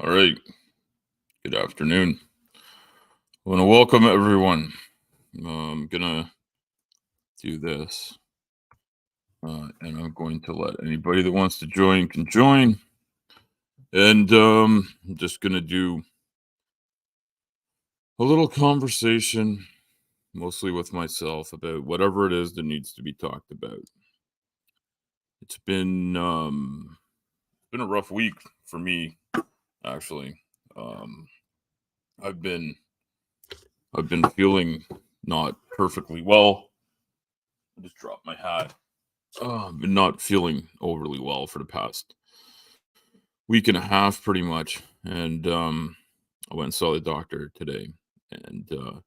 All right. Good afternoon. I want to welcome everyone. I'm gonna do this, and I'm going to let anybody that wants to join can join. And I'm just gonna do a little conversation, mostly with myself, about whatever it is that needs to be talked about. It's been a rough week for me, actually. Um, I've been I've been feeling not perfectly well. I just dropped my hat. Been not feeling overly well for the past week and a half, pretty much. And I went and saw the doctor today, and so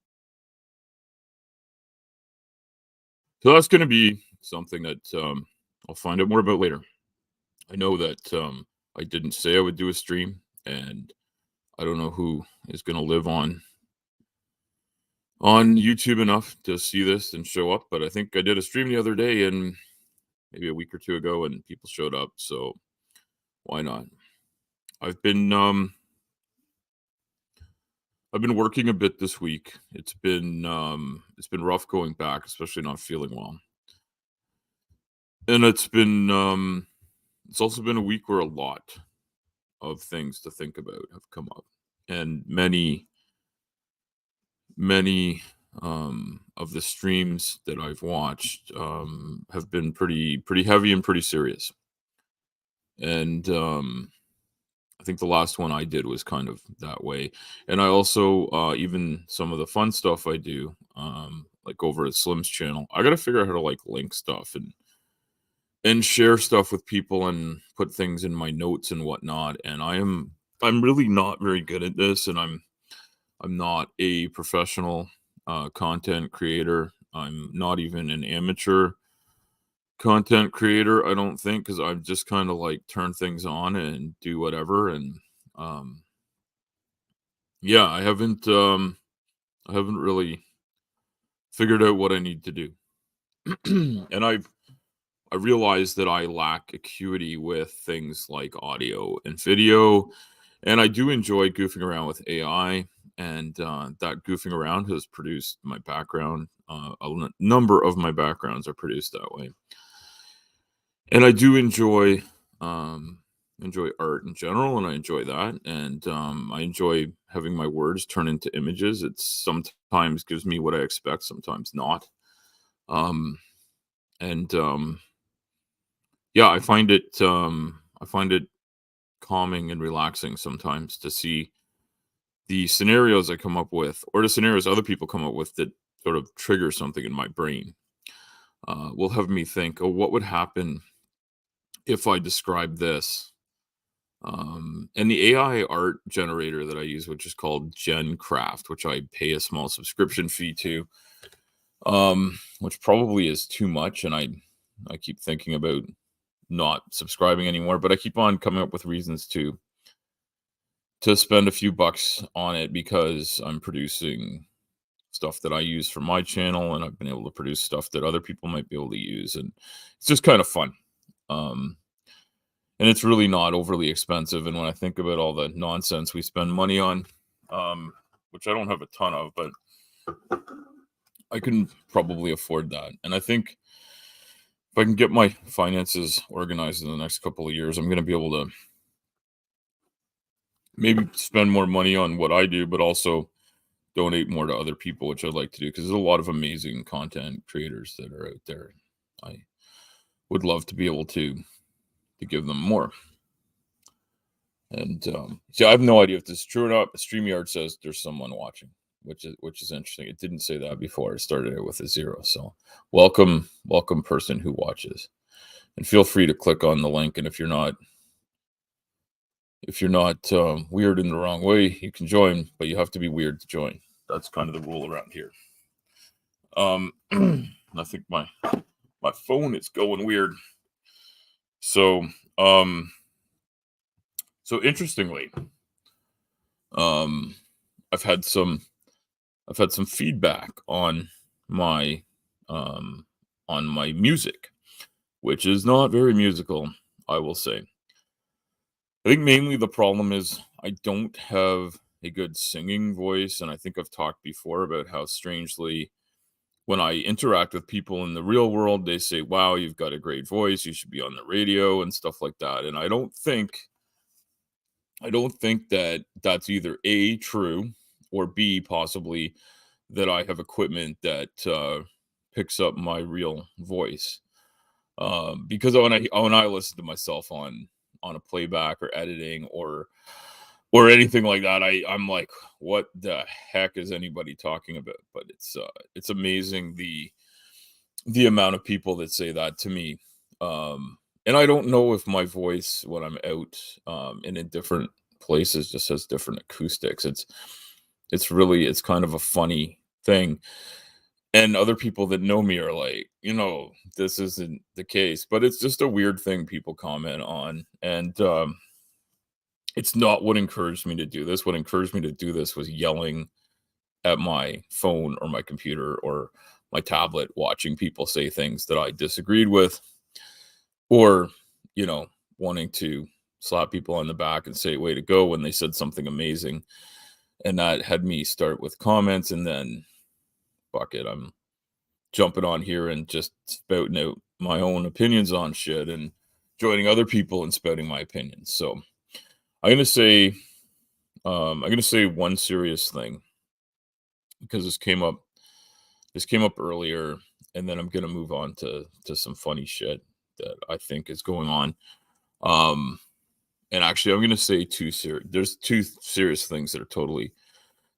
that's going to be something that I'll find out more about later. I know that I didn't say I would do a stream, and I don't know who is going to live on YouTube enough to see this and show up. But I think I did a stream the other day, and maybe a week or two ago, and people showed up. So why not? I've been um, I've been working a bit this week. It's been rough going back, especially not feeling well. And it's also been a week where a lot of things to think about have come up. And many of the streams that I've watched have been pretty heavy and pretty serious. And I think the last one I did was kind of that way. And I also, even some of the fun stuff I do, like over at Slim's channel, I got to figure out how to like link stuff and share stuff with people and put things in my notes and whatnot. And I'm really not very good at this, and I'm not a professional content creator. I'm not even an amateur content creator, I don't think, because I've just kind of like turn things on and do whatever. And um, yeah, I haven't really figured out what I need to do. And I realized that I lack acuity with things like audio and video, and I do enjoy goofing around with AI, and that goofing around has produced my background. Number of my backgrounds are produced that way, and I do enjoy art in general, and I enjoy that, and I enjoy having my words turn into images. It sometimes gives me what I expect, sometimes not. Um, and Yeah, I find it calming and relaxing sometimes to see the scenarios I come up with, or the scenarios other people come up with, that sort of trigger something in my brain. Will have me think, oh, what would happen if I describe this? And the AI art generator that I use, which is called GenCraft, which I pay a small subscription fee to, which probably is too much, and I keep thinking about not subscribing anymore, but I keep on coming up with reasons to spend a few bucks on it, because I'm producing stuff that I use for my channel, and I've been able to produce stuff that other people might be able to use, and it's just kind of fun. Um, and it's really not overly expensive. And when I think about all the nonsense we spend money on, which I don't have a ton of, but I can probably afford that. And I think if I can get my finances organized in the next couple of years, I'm going to be able to maybe spend more money on what I do, but also donate more to other people, which I'd like to do, because there's a lot of amazing content creators that are out there. I would love to be able to give them more. And see, I have no idea if this is true or not. StreamYard says there's someone watching, which is interesting. It didn't say that before. It started it with a 0. So welcome, person who watches, and feel free to click on the link. And if you're not weird in the wrong way, you can join, but you have to be weird to join. That's kind of the rule around here. I think my phone is going weird. So interestingly, um, I've had some feedback my on my music, which is not very musical, I will say. I think mainly the problem is I don't have a good singing voice, and I think I've talked before about how strangely when I interact with people in the real world, they say, "Wow, you've got a great voice. You should be on the radio," and stuff like that. And I don't think that that's either A, true, or B, possibly that I have equipment that picks up my real voice. Because when I listen to myself on a playback or editing or anything like that, I'm like, what the heck is anybody talking about? But it's amazing the amount of people that say that to me. And I don't know if my voice when I'm out and in different places just has different acoustics. It's kind of a funny thing. And other people that know me are like, this isn't the case, but it's just a weird thing people comment on. And it's not what encouraged me to do this. What encouraged me to do this was yelling at my phone or my computer or my tablet, watching people say things that I disagreed with, or, wanting to slap people on the back and say, way to go, when they said something amazing. And that had me start with comments, and then, fuck it, I'm jumping on here and just spouting out my own opinions on shit and joining other people and spouting my opinions. So I'm gonna say, one serious thing, because this came up earlier, and then I'm gonna move on to some funny shit that I think is going on. Um, and actually, I'm gonna say two serious. There's two serious things that are totally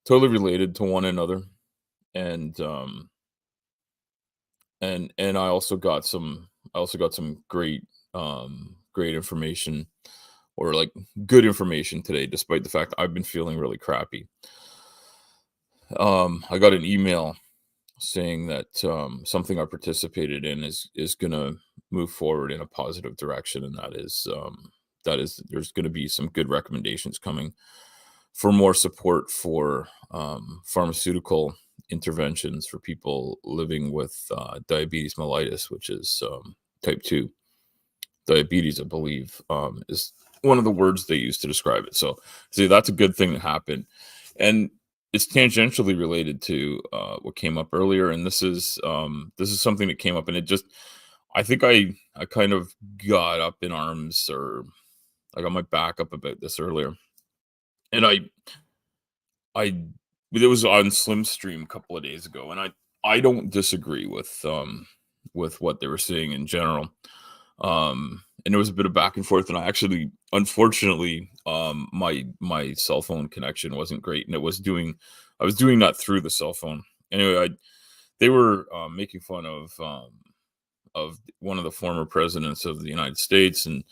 related to one another, and and I also got some great information, or like good information today, despite the fact I've been feeling really crappy. I got an email saying that something I participated in is gonna move forward in a positive direction, and that is there's gonna be some good recommendations coming for more support for pharmaceutical interventions for people living with diabetes mellitus, which is type 2 diabetes, I believe, is one of the words they use to describe it. So, see, that's a good thing to happen, and it's tangentially related to what came up earlier. And this is something that came up, and I think I kind of got up in arms, or I got my back up about this earlier, and I it was on Slim Stream a couple of days ago, and I don't disagree with what they were saying in general. And there was a bit of back and forth, and I actually, unfortunately, my cell phone connection wasn't great, and I was doing that through the cell phone. Anyway, they were making fun of one of the former presidents of the United States, and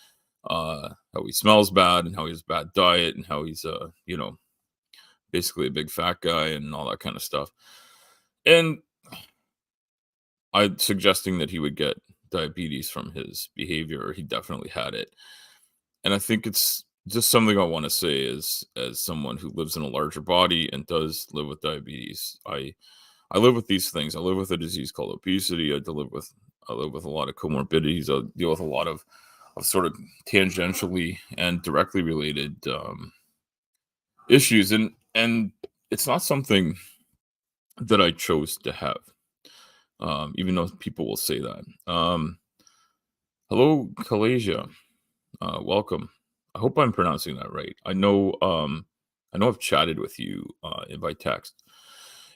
how he smells bad, and how he has bad diet, and how he's basically a big fat guy, and all that kind of stuff. And I suggesting that he would get diabetes from his behavior, or he definitely had it. And I think it's just something I want to say, as someone who lives in a larger body and does live with diabetes. I live with these things. I live with a disease called obesity. I live with a lot of comorbidities. I deal with a lot of sort of tangentially and directly related issues, and it's not something that I chose to have. Even though people will say that. Hello, Kalasia. Welcome. I hope I'm pronouncing that right. I know I've chatted with you by text.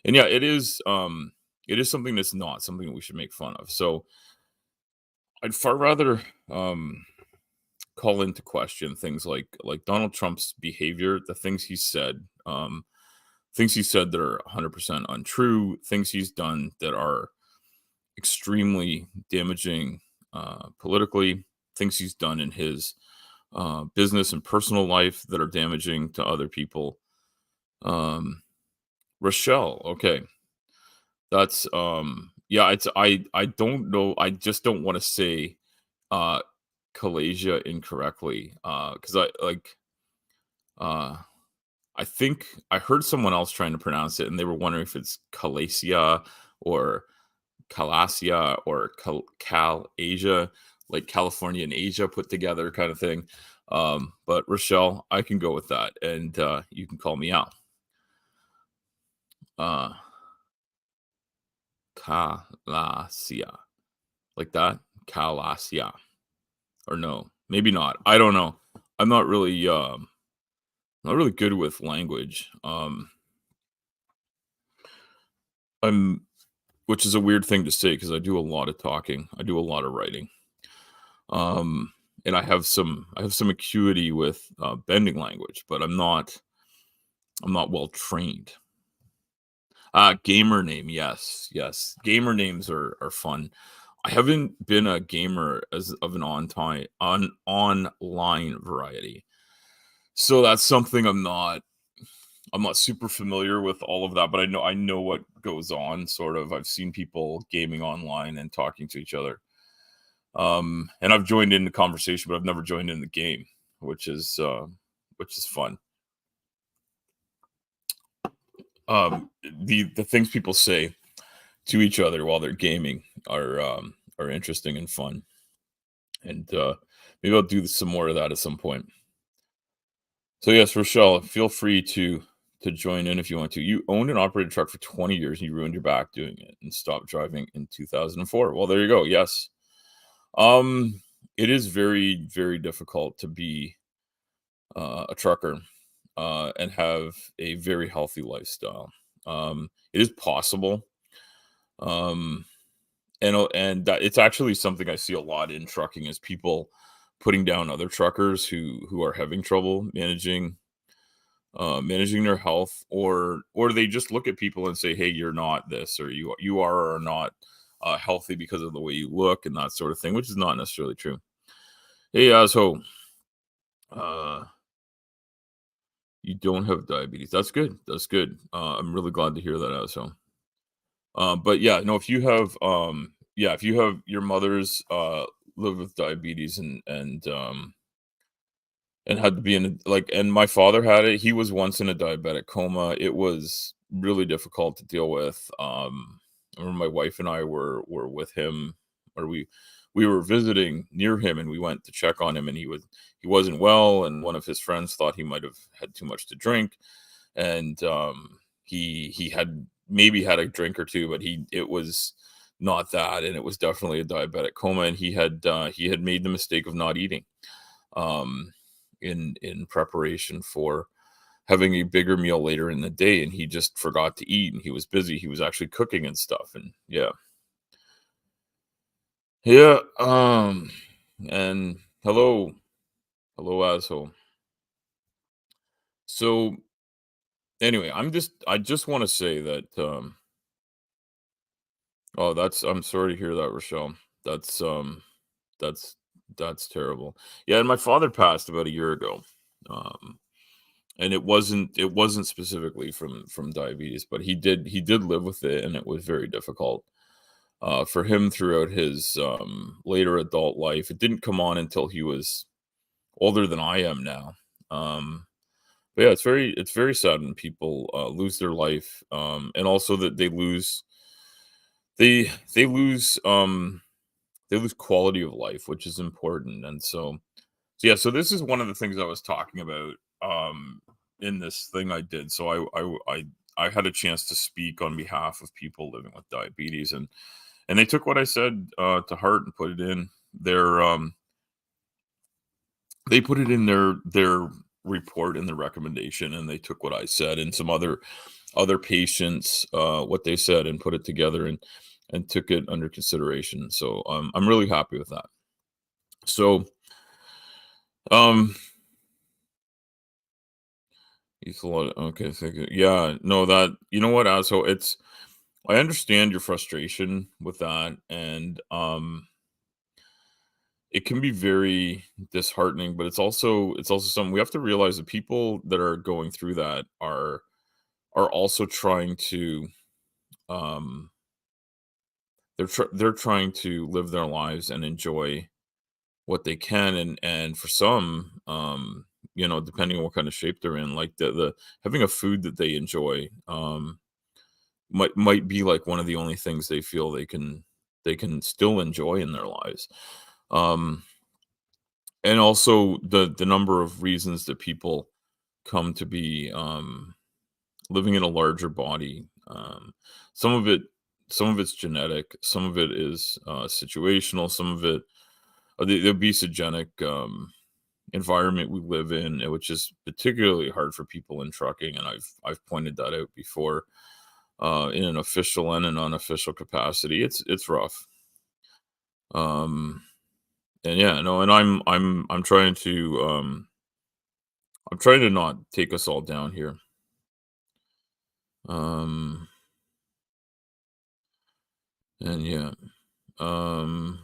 And yeah, it is something that's not something we should make fun of. So I'd far rather call into question things like Donald Trump's behavior, the things he said that are 100% untrue, things he's done that are extremely damaging politically, things he's done in his business and personal life that are damaging to other people. Um, Rochelle, okay, that's yeah, I don't know, I just don't want to say uh Kalasia incorrectly, because uh I think I heard someone else trying to pronounce it, and they were wondering if it's Kalasia or Calasia or Cal Asia, like California and Asia put together kind of thing. But Rochelle, I can go with that, and you can call me Al. Uh, Calasia, like that, Calasia, or no, maybe not. I don't know. I'm not really good with language. I'm Which is a weird thing to say because I do a lot of talking. I do a lot of writing. Um, and I have some acuity with bending language, but I'm not well trained. Gamer name, yes, yes. Gamer names are fun. I haven't been a gamer as of an online variety. So that's something I'm not super familiar with all of that, but I know what goes on sort of. I've seen people gaming online and talking to each other. And I've joined in the conversation, but I've never joined in the game, which is which is fun. The things people say to each other while they're gaming are interesting and fun. And maybe I'll do some more of that at some point. So yes, Rochelle, feel free to join in if you want to. You owned and operated a truck for 20 years and you ruined your back doing it and stopped driving in 2004. Well, there you go. Yes. Um it is very, very difficult to be a trucker and have a very healthy lifestyle. It is possible. Um and that it's actually something I see a lot in trucking is people putting down other truckers who are having trouble managing their health, or they just look at people and say, hey, you're not this, or you are or are not healthy because of the way you look and that sort of thing, which is not necessarily true. Hey, so uh you don't have diabetes. That's good. That's good. I'm really glad to hear that, so but yeah, no, if you have yeah, if you have your mother's live with diabetes and had to be in like, and my father had it. He was once in a diabetic coma. It was really difficult to deal with. I remember my wife and I were with him, or we were visiting near him, and we went to check on him, and he wasn't well, and one of his friends thought he might have had too much to drink, and he had maybe had a drink or two, but he it was not that, and it was definitely a diabetic coma, and he had made the mistake of not eating. Um, in preparation for having a bigger meal later in the day, and he just forgot to eat, and he was busy. He was actually cooking and stuff, and yeah. Yeah, and hello, asshole. So anyway, I just want to say that oh, I'm sorry to hear that, Rochelle. That's that's that's terrible. Yeah, and my father passed about a year ago. Um and it wasn't specifically from diabetes, but he did live with it, and it was very difficult for him throughout his later adult life. It didn't come on until he was older than I am now. But yeah, it's very sad when people lose their life, and also that they they lose quality of life, which is important. And so yeah, so this is one of the things I was talking about in this thing I did. So I had a chance to speak on behalf of people living with diabetes, and they took what I said to heart and put it in their they put it in their report and the recommendation, and they took what I said and some other patients what they said and put it together and took it under consideration. So I'm really happy with that. So um it's a lot. Okay, thank you. Yeah, no, that you know what, so it's I understand your frustration with that, and it can be very disheartening, but it's also something we have to realize that people that are going through that are also trying to um they're trying to live their lives and enjoy what they can, and for some you know, depending on what kind of shape they're in, like the having a food that they enjoy might be like one of the only things they feel they can still enjoy in their lives. Um, and also the number of reasons that people come to be living in a larger body. Some of it, some of it's genetic, some of it is situational, some of it the obesogenic environment we live in, which is particularly hard for people in trucking, and I've pointed that out before in an official and an unofficial capacity. It's rough. Um, and yeah, no, and I'm trying to not take us all down here. Um, and yeah, um,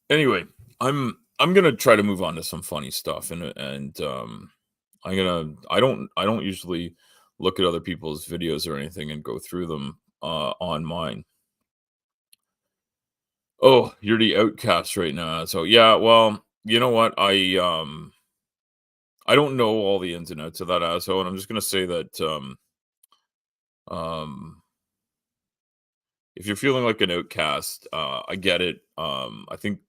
anyway, I'm gonna try to move on to some funny stuff, and I don't usually look at other people's videos or anything and go through them on mine. Oh, you're the outcast right now. So yeah, well, you know what? I don't know all the ins and outs of that asshole, and I'm just gonna say that um if you're feeling like an outcast, I get it. I think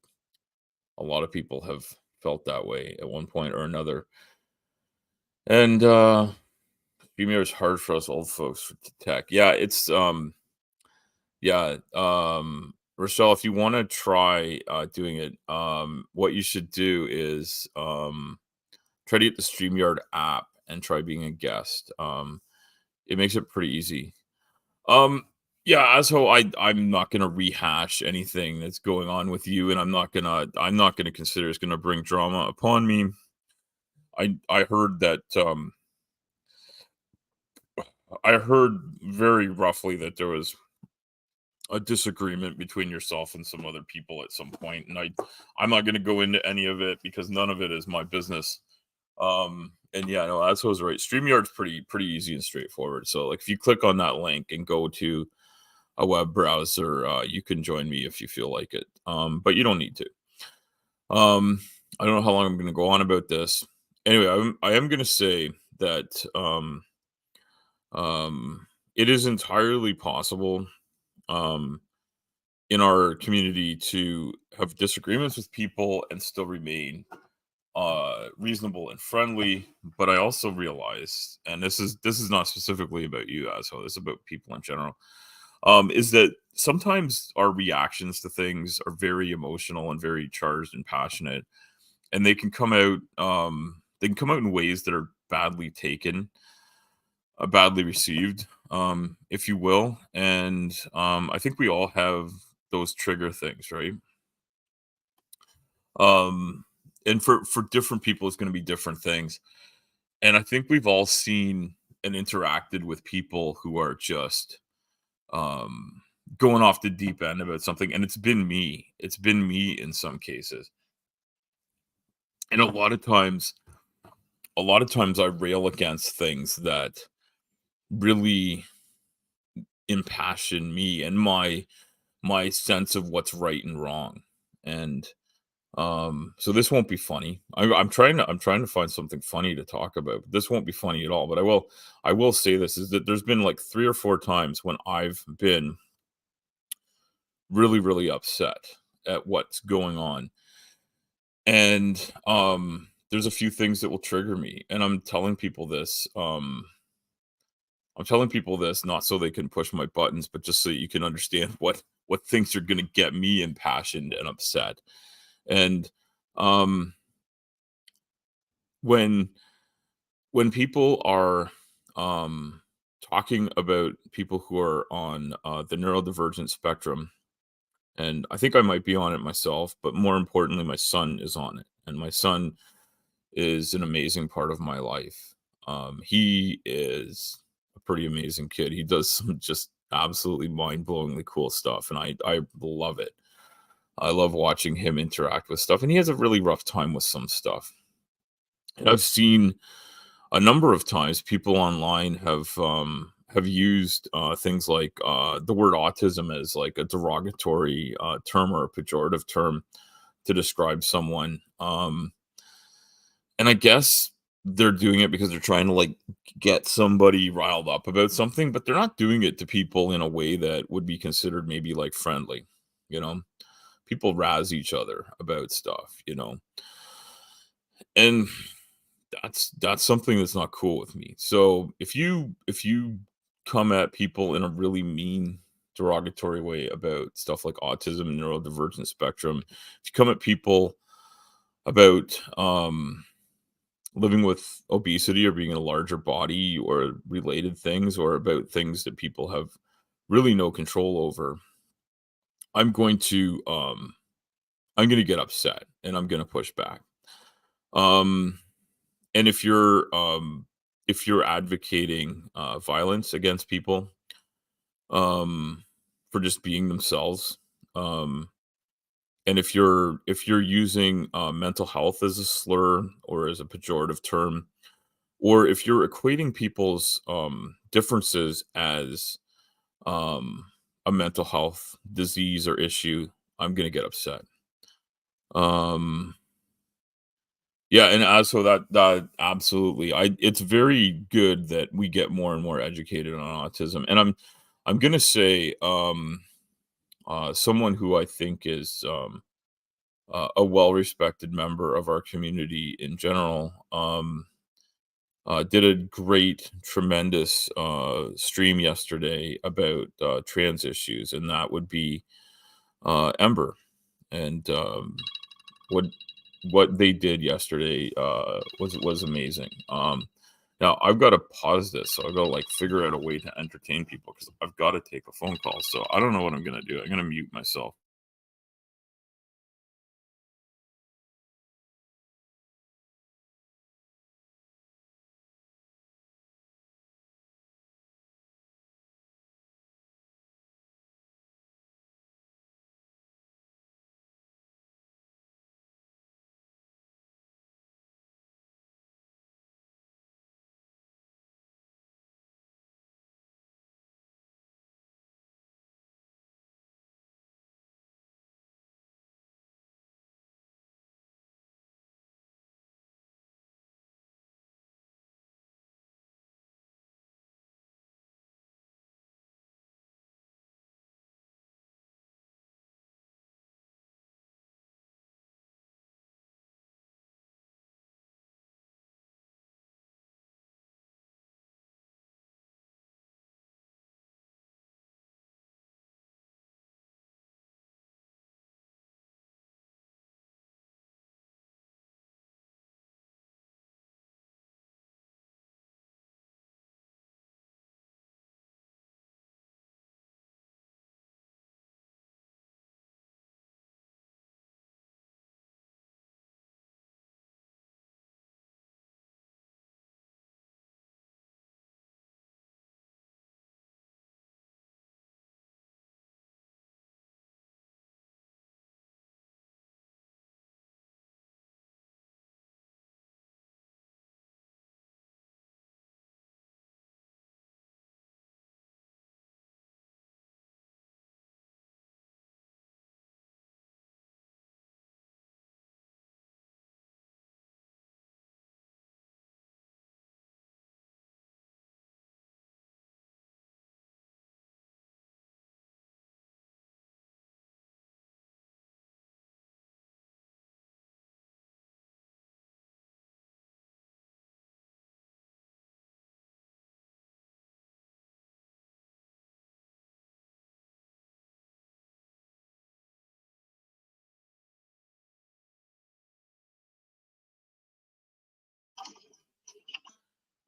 a lot of people have felt that way at one point or another. And Premier is hard for us old folks to tech. Yeah, it's yeah, Rochelle, if you want to try doing it, what you should do is try to get the StreamYard app and try being a guest. It makes it pretty easy. Um, yeah, so I'm not gonna rehash anything that's going on with you, and I'm not gonna consider it's gonna bring drama upon me. I heard that I heard very roughly that there was a disagreement between yourself and some other people at some point, and I'm not going to go into any of it because none of it is my business. And yeah, no, that's was right. StreamYard's pretty easy and straightforward. So like if you click on that link and go to a web browser, you can join me if you feel like it. But you don't need to. Um, I don't know how long I'm going to go on about this. Anyway, I am going to say that it is entirely possible um, in our community to have disagreements with people and still remain reasonable and friendly. But I also realize, and this is not specifically about you, asshole, this is about people in general, is that sometimes our reactions to things are very emotional and very charged and passionate, and they can come out in ways that are badly taken, badly received, if you will. And I think we all have those trigger things, right? Um, and for different people, it's going to be different things. And I think we've all seen and interacted with people who are just um, going off the deep end about something, and it's been me. It's been me in some cases, and a lot of times, I rail against things that really impassion me and my sense of what's right and wrong. And so this won't be funny. I'm trying to find something funny to talk about. This won't be funny at all. But I will say this is that there's been like 3 or 4 times when I've been really upset at what's going on, and there's a few things that will trigger me, and I'm telling people this not so they can push my buttons, but just so you can understand what things are going to get me impassioned and upset. And um when people are um talking about people who are on the neurodivergent spectrum, and I think I might be on it myself, but more importantly my son is on it, and my son is an amazing part of my life. He is a pretty amazing kid. He does some just absolutely mind-blowingly cool stuff, and I love it. I love watching him interact with stuff, and he has a really rough time with some stuff. And I've seen a number of times people online have used things like the word autism as like a derogatory term or a pejorative term to describe someone. And I guess they're doing it because they're trying to like get somebody riled up about something, but they're not doing it to people in a way that would be considered maybe like friendly, you know? people razz each other about stuff, and that's something that's not cool with me. So if you come at people in a really mean, derogatory way about stuff like autism and neurodivergent spectrum, if you come at people about living with obesity or being in a larger body or related things or about things that people have really no control over, I'm going to I'm going to get upset and I'm going to push back. Um and if you're advocating violence against people um for just being themselves, um and if you're using mental health as a slur or as a pejorative term, or if you're equating people's differences as um a mental health disease or issue, I'm going to get upset. um Yeah, and so that absolutely, it's very good that we get more and more educated on autism, and I'm gonna say, someone who I think is a well-respected member of our community in general, did a great, tremendous stream yesterday about trans issues, and that would be Ember, and what what they did yesterday was amazing. Now I've got to pause this, so I've got to like figure out a way to entertain people because I've got to take a phone call. So I don't know what I'm gonna do. I'm gonna mute myself.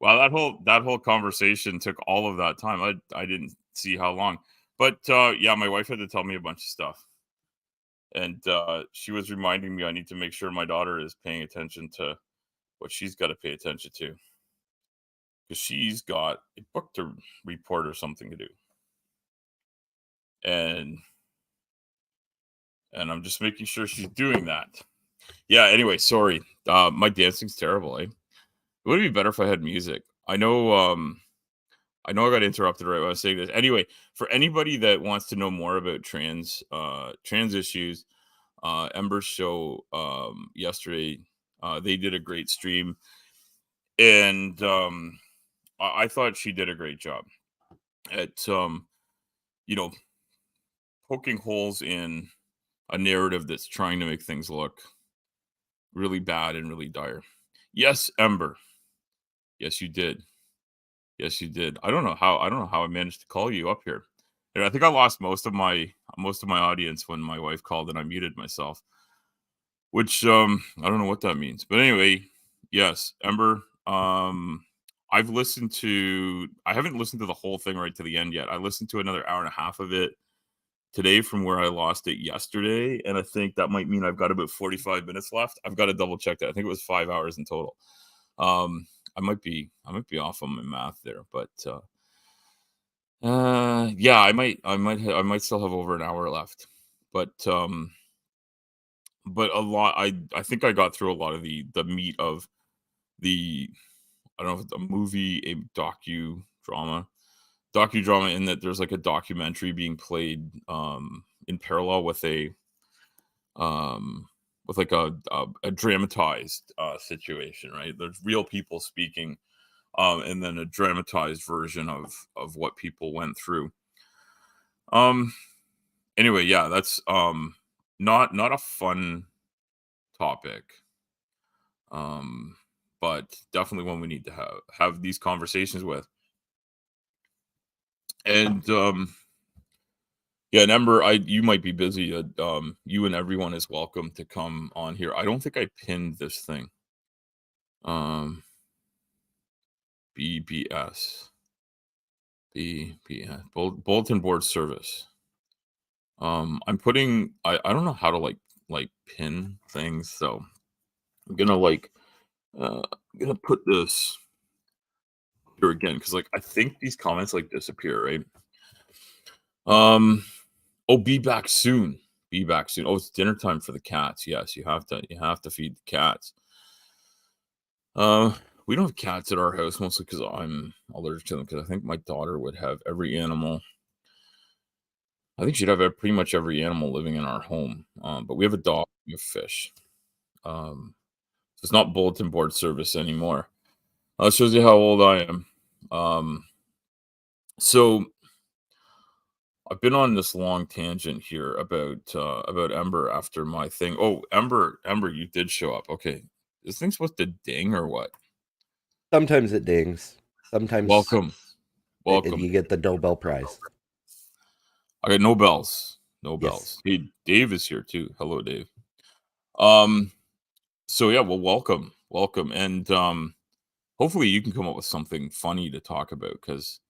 Wow, that whole conversation took all of that time. I didn't see how long, but yeah, my wife had to tell me a bunch of stuff, and she was reminding me I need to make sure my daughter is paying attention to what she's got to pay attention to because she's got a book to report or something to do, and I'm just making sure she's doing that. Yeah. Anyway, sorry. My dancing's terrible. It would be better if I had music. I know. I know I got interrupted right when I was saying this. Anyway, for anybody that wants to know more about trans issues, Ember's show yesterday, they did a great stream, and I thought she did a great job at you know poking holes in a narrative that's trying to make things look really bad and really dire. Yes, Ember. Yes, you did. Yes, you did. I don't know how I managed to call you up here. And I think I lost most of my audience when my wife called and I muted myself, which I don't know what that means. But anyway, yes, Ember. I haven't listened to the whole thing right to the end yet. I listened to another hour and a half of it today from where I lost it yesterday, and I think that might mean I've got about 45 minutes left. I've got to double check that. I think it was 5 hours in total. I might be off on my math there, but yeah, I might still have over an hour left. But a lot I think I got through a lot of the meat of the I don't know if it's a movie, a docudrama in that there's like a documentary being played in parallel um with like a dramatized situation, right? There's real people speaking, and then a dramatized version of what people went through. Um anyway, yeah, that's not a fun topic. Um but definitely one we need to have these conversations with. And yeah, and Ember, I you might be busy. You and everyone is welcome to come on here. I don't think I pinned this thing. Um, BBS, BBS, Bulletin Board Service. I'm putting. I don't know how to like pin things, so I'm gonna I'm gonna put this here again because like I think these comments like disappear, right? Um, oh, be back soon. Be back soon. Oh, it's dinner time for the cats. Yes, you have to feed the cats. Uh, we don't have cats at our house mostly because I'm allergic to them. Because I think my daughter would have every animal. I think she'd have pretty much every animal living in our home. But we have a dog, we have fish. So it's not bulletin board service anymore. That shows you how old I am. Um, so I've been on this long tangent here about Ember after my thing. Oh, Ember, you did show up. Okay, this thing's supposed to ding or what? Sometimes it dings. Sometimes Welcome, welcome. you get the doorbell prize. I got no bells. No Yes. bells. Hey, Dave is here too. Hello, Dave. Um, so yeah, well, welcome. Welcome. And hopefully you can come up with something funny to talk about because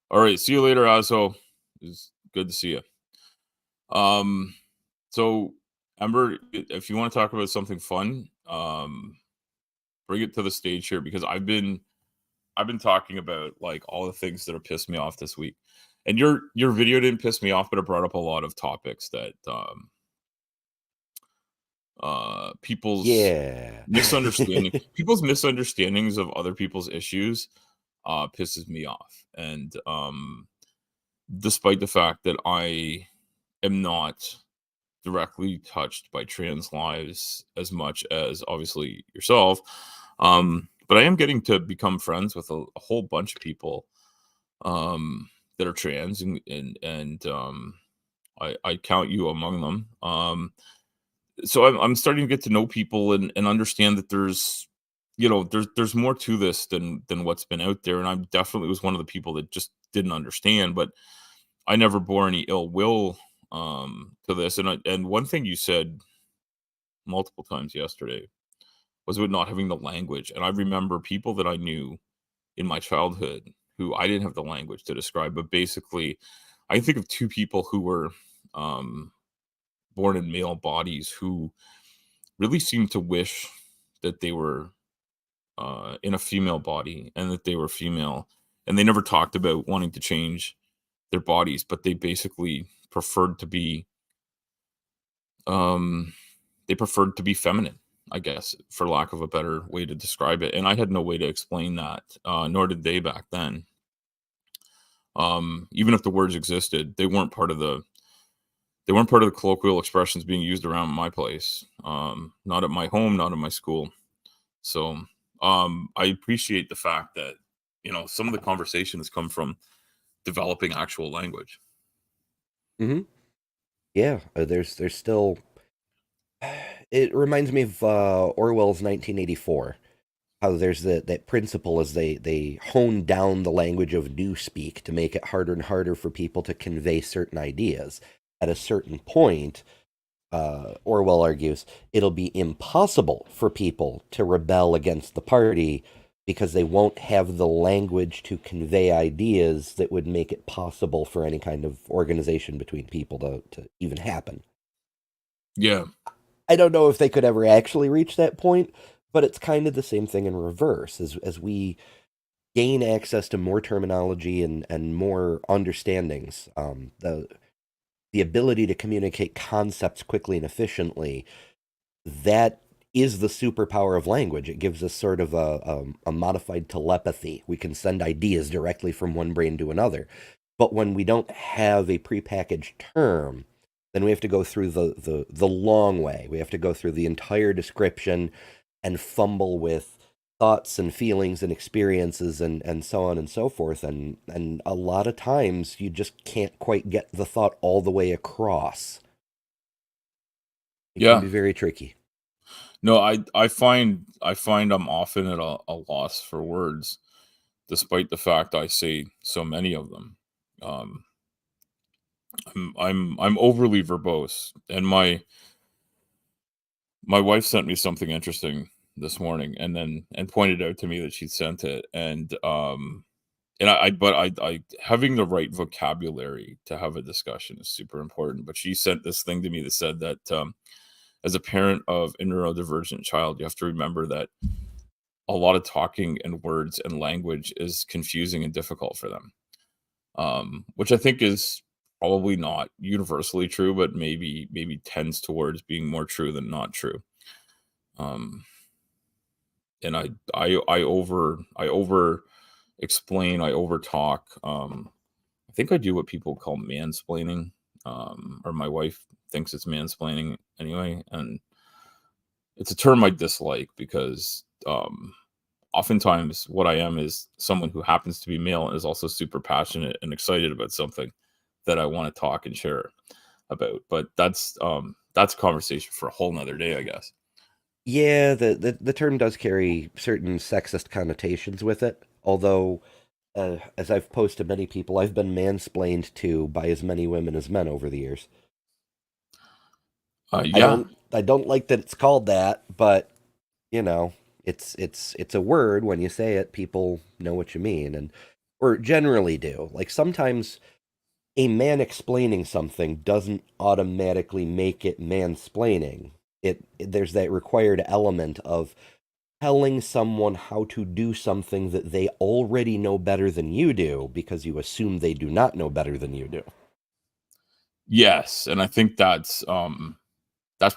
all right, see you later, Azo. It's good to see you. Um, so Ember, if you want to talk about something fun, bring it to the stage here because I've been talking about like all the things that have pissed me off this week. And your video didn't piss me off, but it brought up a lot of topics that people's Yeah. people's misunderstandings of other people's issues pisses me off. And despite the fact that I am not directly touched by trans lives as much as obviously yourself, but I am getting to become friends with a whole bunch of people that are trans, and I count you among them. So I'm starting to get to know people and understand that there's there's more to this than what's been out there, and I definitely was one of the people that just didn't understand, but I never bore any ill will to this. And one thing you said multiple times yesterday was about not having the language, and I remember people that I knew in my childhood who I didn't have the language to describe, but basically I think of two people who were um born in male bodies who really seemed to wish that they were in a female body and that they were female, and they never talked about wanting to change their bodies, but they basically preferred to be um, they preferred to be feminine, I guess, for lack of a better way to describe it. And I had no way to explain that, nor did they back then. Even if the words existed, they weren't part of the colloquial expressions being used around my place. Not at my home, not at my school. So I appreciate the fact that some of the conversation has come from developing actual language. Hmm. Yeah, there's still. It reminds me of Orwell's 1984. How there's that principle as they hone down the language of newspeak to make it harder and harder for people to convey certain ideas. At a certain point, Orwell argues it'll be impossible for people to rebel against the party because they won't have the language to convey ideas that would make it possible for any kind of organization between people to even happen. Yeah. I don't know if they could ever actually reach that point, but it's kind of the same thing in reverse. As we gain access to more terminology and more understandings, the ability to communicate concepts quickly and efficiently, that is the superpower of language. It gives us sort of a modified telepathy. We can send ideas directly from one brain to another. But when we don't have a prepackaged term, then we have to go through the long way. We have to go through the entire description and fumble with thoughts and feelings and experiences and so on and so forth. And a lot of times you just can't quite get the thought all the way across. It can Yeah. be very tricky. No, I find I'm often at a loss for words, despite the fact I say so many of them. Um, I'm overly verbose, and my wife sent me something interesting this morning, and pointed out to me that she'd sent it, and I having the right vocabulary to have a discussion is super important. But she sent this thing to me that said that as a parent of a neurodivergent child, you have to remember that a lot of talking and words and language is confusing and difficult for them, which I think is probably not universally true, but maybe tends towards being more true than not true. Um, and I over explain, I over talk. I think I do what people call mansplaining, or my wife thinks it's mansplaining anyway, and it's a term I dislike because oftentimes what I am is someone who happens to be male and is also super passionate and excited about something that I want to talk and share about. But that's a conversation for a whole nother day, I guess. Yeah, the term does carry certain sexist connotations with it. Although, as I've posed to many people, I've been mansplained to by as many women as men over the years. Yeah, I don't like that it's called that, but you know, it's a word. When you say it, people know what you mean, and or generally do. Like sometimes a man explaining something doesn't automatically make it mansplaining. There's that required element of telling someone how to do something that they already know better than you do because you assume they do not know better than you do. yes, and I think that's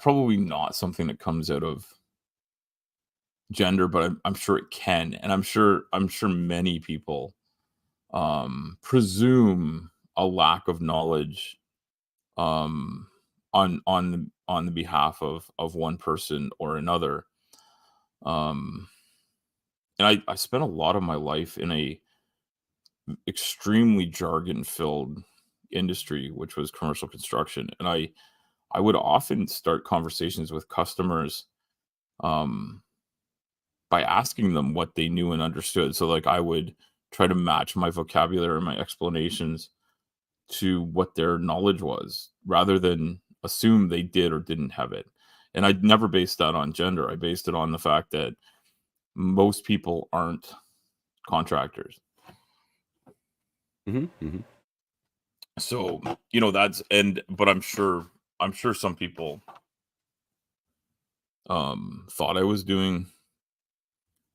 probably not something that comes out of gender, but I'm sure it can, and I'm sure many people presume a lack of knowledge um on the behalf of one person or another. um and I spent a lot of my life in a extremely jargon filled industry, which was commercial construction, and I would often start conversations with customers um by asking them what they knew and understood. So like I would try to match my vocabulary and my explanations to what their knowledge was rather than assume they did or didn't have it. And I'd never based that on gender. I based it on the fact that most people aren't contractors. Hmm. Hmm. So, that's but I'm sure some people thought I was doing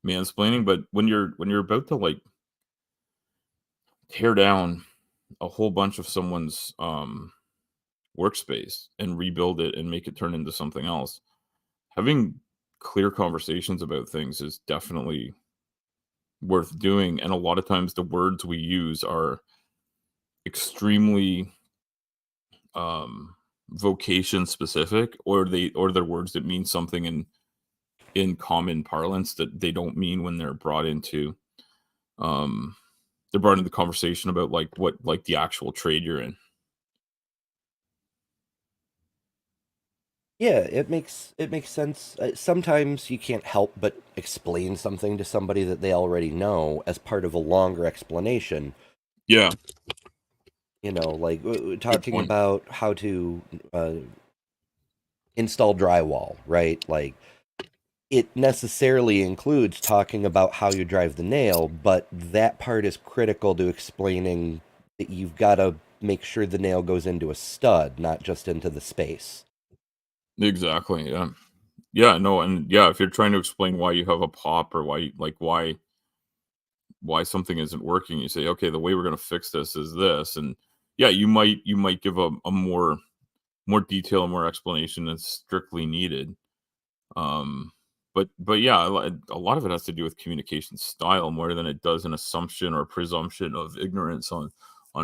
mansplaining, but when you're about to like tear down a whole bunch of someone's workspace and rebuild it and make it turn into something else, having clear conversations about things is definitely worth doing. And a lot of times the words we use are extremely um vocation specific, or they're words that mean something in common parlance that they don't mean when um they're brought into the conversation about like what like the actual trade you're in. Yeah, it makes sense. Sometimes you can't help but explain something to somebody that they already know as part of a longer explanation. Yeah, Like good talking point. about how to uh, install drywall, right? Like it necessarily includes talking about how you drive the nail, but that part is critical to explaining that you've got to make sure the nail goes into a stud, not just into the space. Exactly. Yeah. Yeah. No. And yeah, if you're trying to explain why you have a pop or why, like, why something isn't working, you say, okay, the way we're going to fix this is this, and yeah, you might give a more detail, more explanation than strictly needed. Um, but yeah, a lot of it has to do with communication style more than it does an assumption or presumption of ignorance on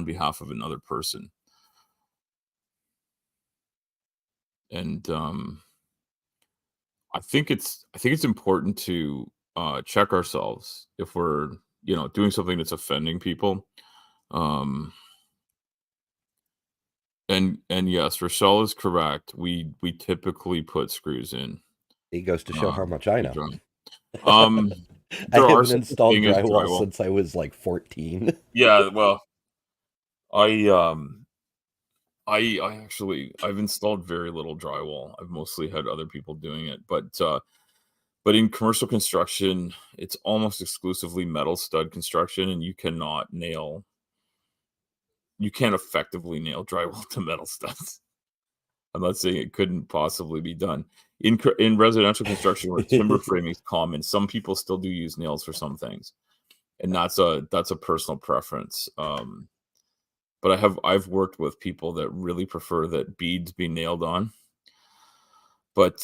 behalf of another person. And I think it's important to check ourselves if we're doing something that's offending people. Um, and yes, Rochelle is correct. We typically put screws in It goes to show how much I to know. dry. Um, I there are haven't such a installed thing as drywall drywall. since I was like 14. Yeah, well, I um I actually I've installed very little drywall. I've mostly had other people doing it, but in commercial construction, it's almost exclusively metal stud construction, and you can't effectively nail drywall to metal studs. I'm not saying it couldn't possibly be done. In residential construction where timber framing is common, some people still do use nails for some things, and that's a personal preference. But I've worked with people that really prefer that beads be nailed on. But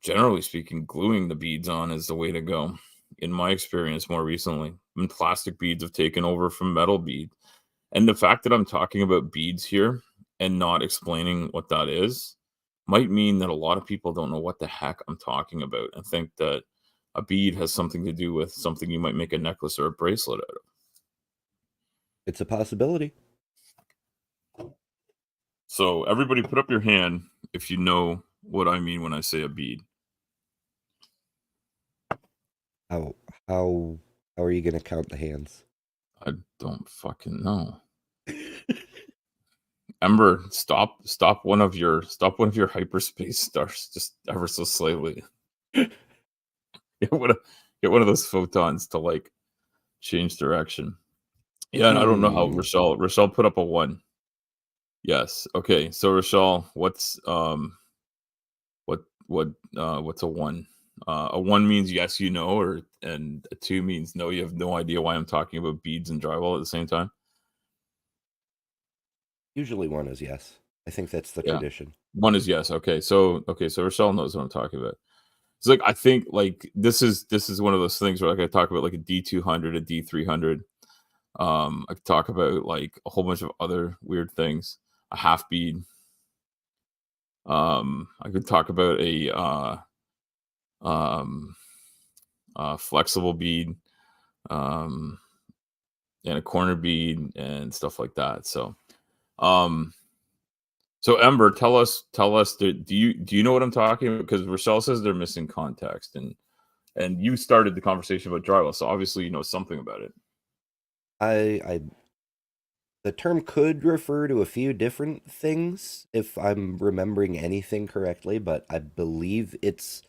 generally speaking, gluing the beads on is the way to go. In my experience, more recently, when plastic beads have taken over from metal bead, and the fact that I'm talking about beads here and not explaining what that is might mean that a lot of people don't know what the heck I'm talking about and think that a bead has something to do with something you might make a necklace or a bracelet out of. It's a possibility. So everybody put up your hand if you know what I mean when I say a bead. How how how are you going to count the hands? I don't fucking know. Ember, stop one of your hyperspace stars just ever so slightly. Get one of, get one of those photons to like change direction. Yeah, and I don't know how Hmm. Rochelle put up a one. Yes. Okay. So Rochelle, what's a one? A one means yes, you know, and a two means no, you have no idea why I'm talking about beads and drywall at the same time. Usually one is yes. I think that's the Yeah. tradition. One is yes. Okay, so Rochelle knows what I'm talking about. It's like I think like this is one of those things where like I talk about like a D200, a D300. I could talk about like a whole bunch of other weird things. A half bead. I could talk about um, flexible bead, um, and a corner bead and stuff like that. Um, so Ember, tell us, do you know what I'm talking about? Because Rochelle says they're missing context, and you started the conversation about drywall, so obviously you know something about it. I the term could refer to a few different things if I'm remembering anything correctly, but I believe it's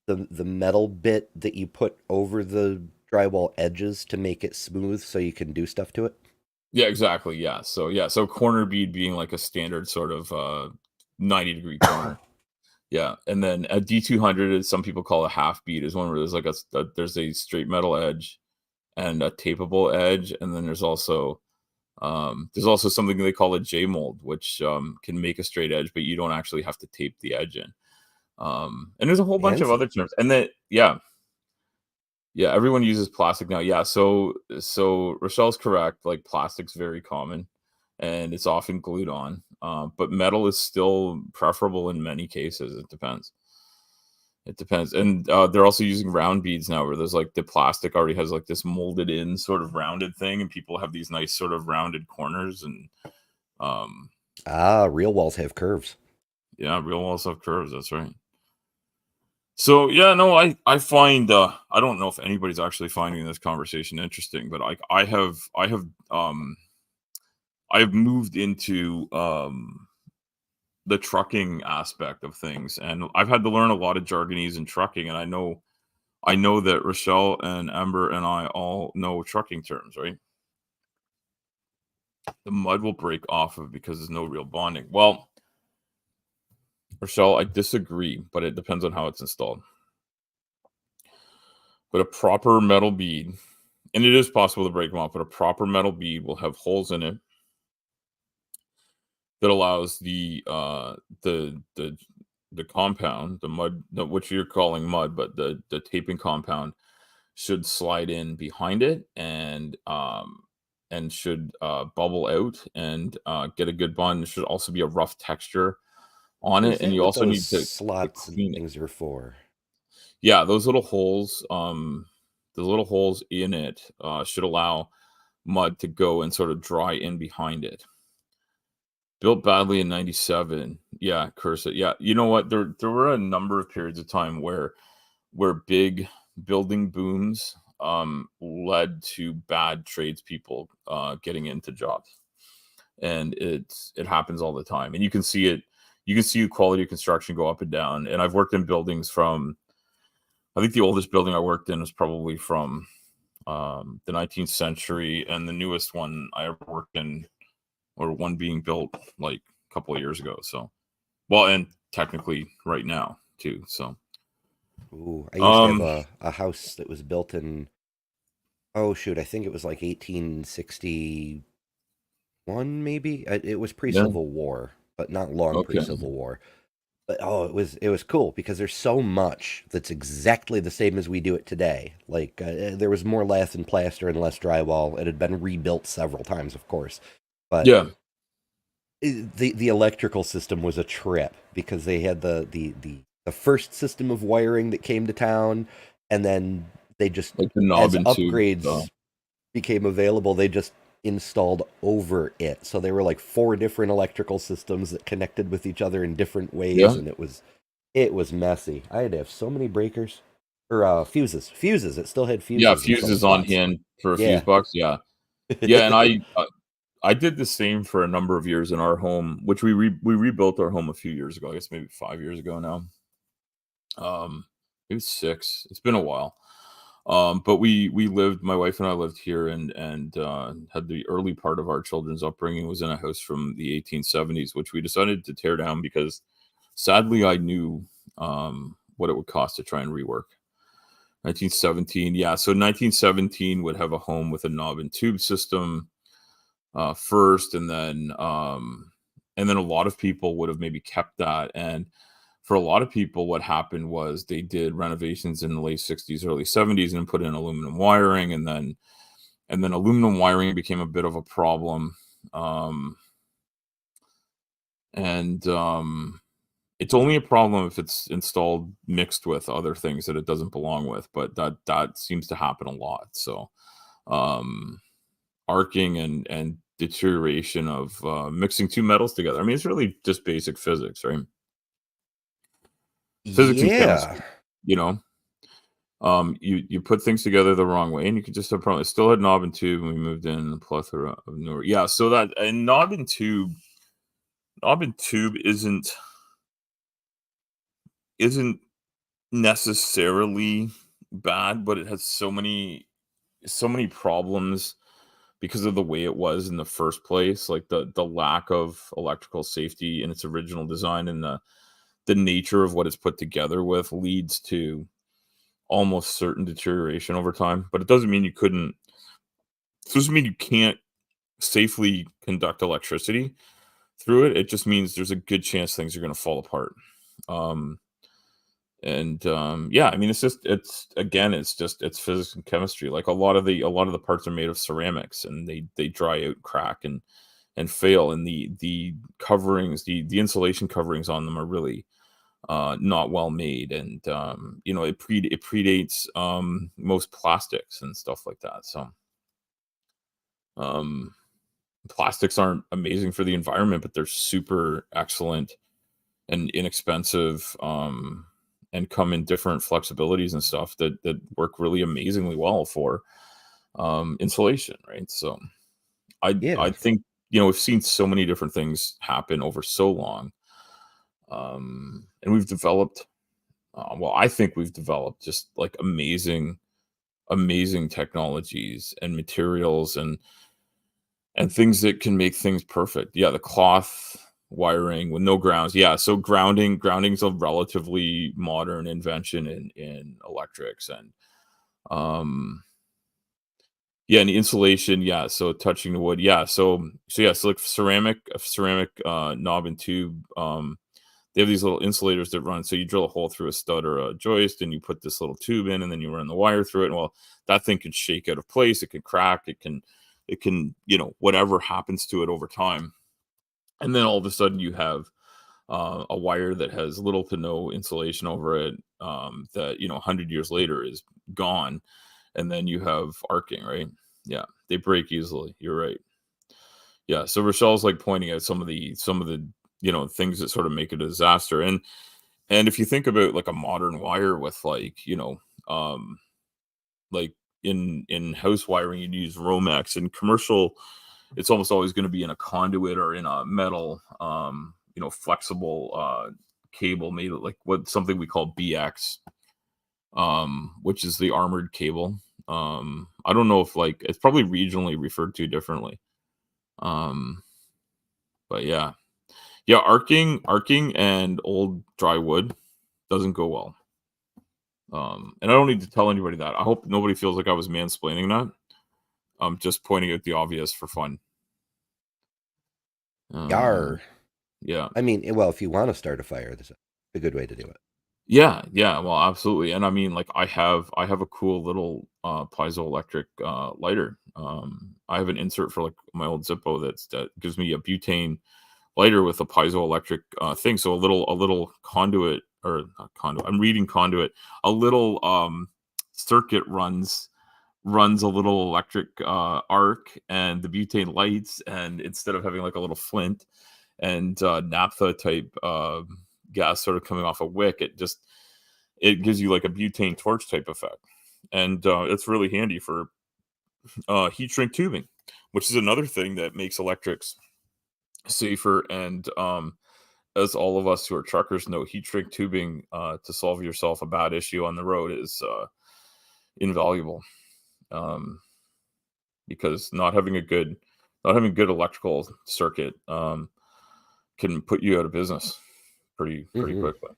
the metal bit that you put over the drywall edges to make it smooth so you can do stuff to it. Yeah, exactly. Yeah, so corner bead being like a standard sort of 90-degree corner. Yeah, and then a D200 is some people call a half bead is one where there's like there's a straight metal edge and a tapeable edge, and then there's also something they call a J mold, which can make a straight edge, but you don't actually have to tape the edge in. And there's a whole bunch of other Fancy. terms, and then yeah, everyone uses plastic now. Yeah, so Rochelle's correct. Like plastic's very common, and it's often glued on. But metal is still preferable in many cases. It depends. It depends, and they're also using round beads now, where there's like the plastic already has like this molded in sort of rounded thing, and people have these nice sort of rounded corners, and um, Ah, real walls have curves. Yeah, real walls have curves. That's right. So yeah, no, I find I don't know if anybody's actually finding this conversation interesting, but I have moved into the trucking aspect of things, and I've had to learn a lot of jargonese in trucking, and I know that Rochelle and Amber and I all know trucking terms, right? The mud will break off of because there's no real bonding. Well, Rochelle, I disagree, but it depends on how it's installed. But a proper metal bead, and it is possible to break them off, but a proper metal bead will have holes in it that allows the compound, the mud, which you're calling mud, but the taping compound should slide in behind it and should bubble out and get a good bond. There should also be a rough texture on Is it, and that you what also those need to slots and clean it. things are for? Yeah, those little holes in it should allow mud to go and sort of dry in behind it. Built badly in '97. Yeah, curse it. Yeah, you know what? There were a number of periods of time where big building booms led to bad tradespeople getting into jobs, and it happens all the time, and you can see it. You can see quality of construction go up and down. And I've worked in buildings from. I think the oldest building I worked in was probably from the 19th century, and the newest one I ever worked in, or one being built like a couple of years ago. So, well, and technically right now too. So, Ooh, I used to have um, a house that was built in, oh shoot, I think it was like 1861 maybe. It was yeah, pre-Civil War, but not long okay, pre-Civil War. But oh, it was cool because there's so much that's exactly the same as we do it today. Like there was more lath and plaster and less drywall. It had been rebuilt several times, of course, but yeah, the electrical system was a trip because they had the first system of wiring that came to town, and then they just, like the knob as and tube. upgrades became available, they just installed over it. So there were like four different electrical systems that connected with each other in different ways, Yeah, and it was messy. I had to have so many breakers or fuses. It still had yeah, fuses in some fuses on spots. hand for a fuse Yeah. box. Yeah, yeah, and I did the same for a number of years in our home, which we rebuilt our home a few years ago. I guess maybe 5 years ago now. Maybe six. It's been a while. But we lived. My wife and I lived here, and had the early part of our children's upbringing was in a house from the 1870s, which we decided to tear down because, sadly, I knew what it would cost to try and rework. 1917, yeah. So 1917 would have a home with a knob and tube system first, and then a lot of people would have maybe kept that. And for a lot of people, what happened was they did renovations in the late '60s, early '70s, and put in aluminum wiring, and then aluminum wiring became a bit of a problem. Um, and It's only a problem if it's installed mixed with other things that it doesn't belong with, but that seems to happen a lot. So, um, arcing and deterioration of mixing two metals together. I mean, it's really just basic physics, right? Physics and Yeah. chemistry, you know. You put things together the wrong way, and you could just have problems. It still had knob and tube, and we moved in a plethora of newer. Yeah, so that and knob and tube isn't necessarily bad, but it has so many problems because of the way it was in the first place, like the lack of electrical safety in its original design, and the nature of what it's put together with leads to almost certain deterioration over time. But it doesn't mean you can't safely conduct electricity through it. It just means there's a good chance things are going to fall apart. Um, yeah, I mean, it's physics and chemistry. Like a lot of the parts are made of ceramics, and they dry out, crack, and fail. And the coverings, the insulation coverings on them are really not well made, and it predates most plastics and stuff like that. So um plastics aren't amazing for the environment, but they're super excellent and inexpensive, and come in different flexibilities and stuff that work really amazingly well for insulation, right? So I Yeah. think, we've seen so many different things happen over so long, and we've developed. Well, I think we've developed just like amazing technologies and materials and things that can make things perfect. Yeah, the cloth wiring with no grounds. Yeah, so grounding's a relatively modern invention in electrics, and um yeah, and the insulation, yeah, so touching the wood, yeah, so like ceramic knob and tube, they have these little insulators that run, so you drill a hole through a stud or a joist, and you put this little tube in, and then you run the wire through it, and well, that thing can shake out of place, it can crack, it can, whatever happens to it over time, and then all of a sudden you have, a wire that has little to no insulation over it, that, 100 years later is gone, and then you have arcing, right? Yeah, they break easily, you're right. Yeah, so Rochelle's, like, pointing out some of the, things that sort of make it a disaster, and if you think about, like, a modern wire with, like, like, in house wiring, you'd use Romex. In commercial, it's almost always gonna be in a conduit or in a metal, flexible, cable made of, like, something we call BX, which is the armored cable. I don't know if, like, it's probably regionally referred to differently. Um, but yeah. Yeah, arcing and old dry wood doesn't go well. And I don't need to tell anybody that. I hope nobody feels like I was mansplaining that. I'm just pointing out the obvious for fun. Yar. Yeah. I mean, well, if you want to start a fire, this is a good way to do it. Yeah, yeah, well, absolutely, and I mean, like, I have a cool little, piezoelectric, lighter. I have an insert for, like, my old Zippo that gives me a butane lighter with a piezoelectric, thing, so a little conduit, or not conduit, I'm reading conduit. A little, circuit runs a little electric, arc, and the butane lights, and instead of having, like, a little flint and, naphtha type, gas sort of coming off a wick, it gives you, like, a butane torch type effect, and, it's really handy for, heat shrink tubing, which is another thing that makes electrics safer, and, as all of us who are truckers know, heat shrink tubing, to solve yourself a bad issue on the road is, invaluable, um, because not having good electrical circuit, can put you out of business pretty Hmm. quickly.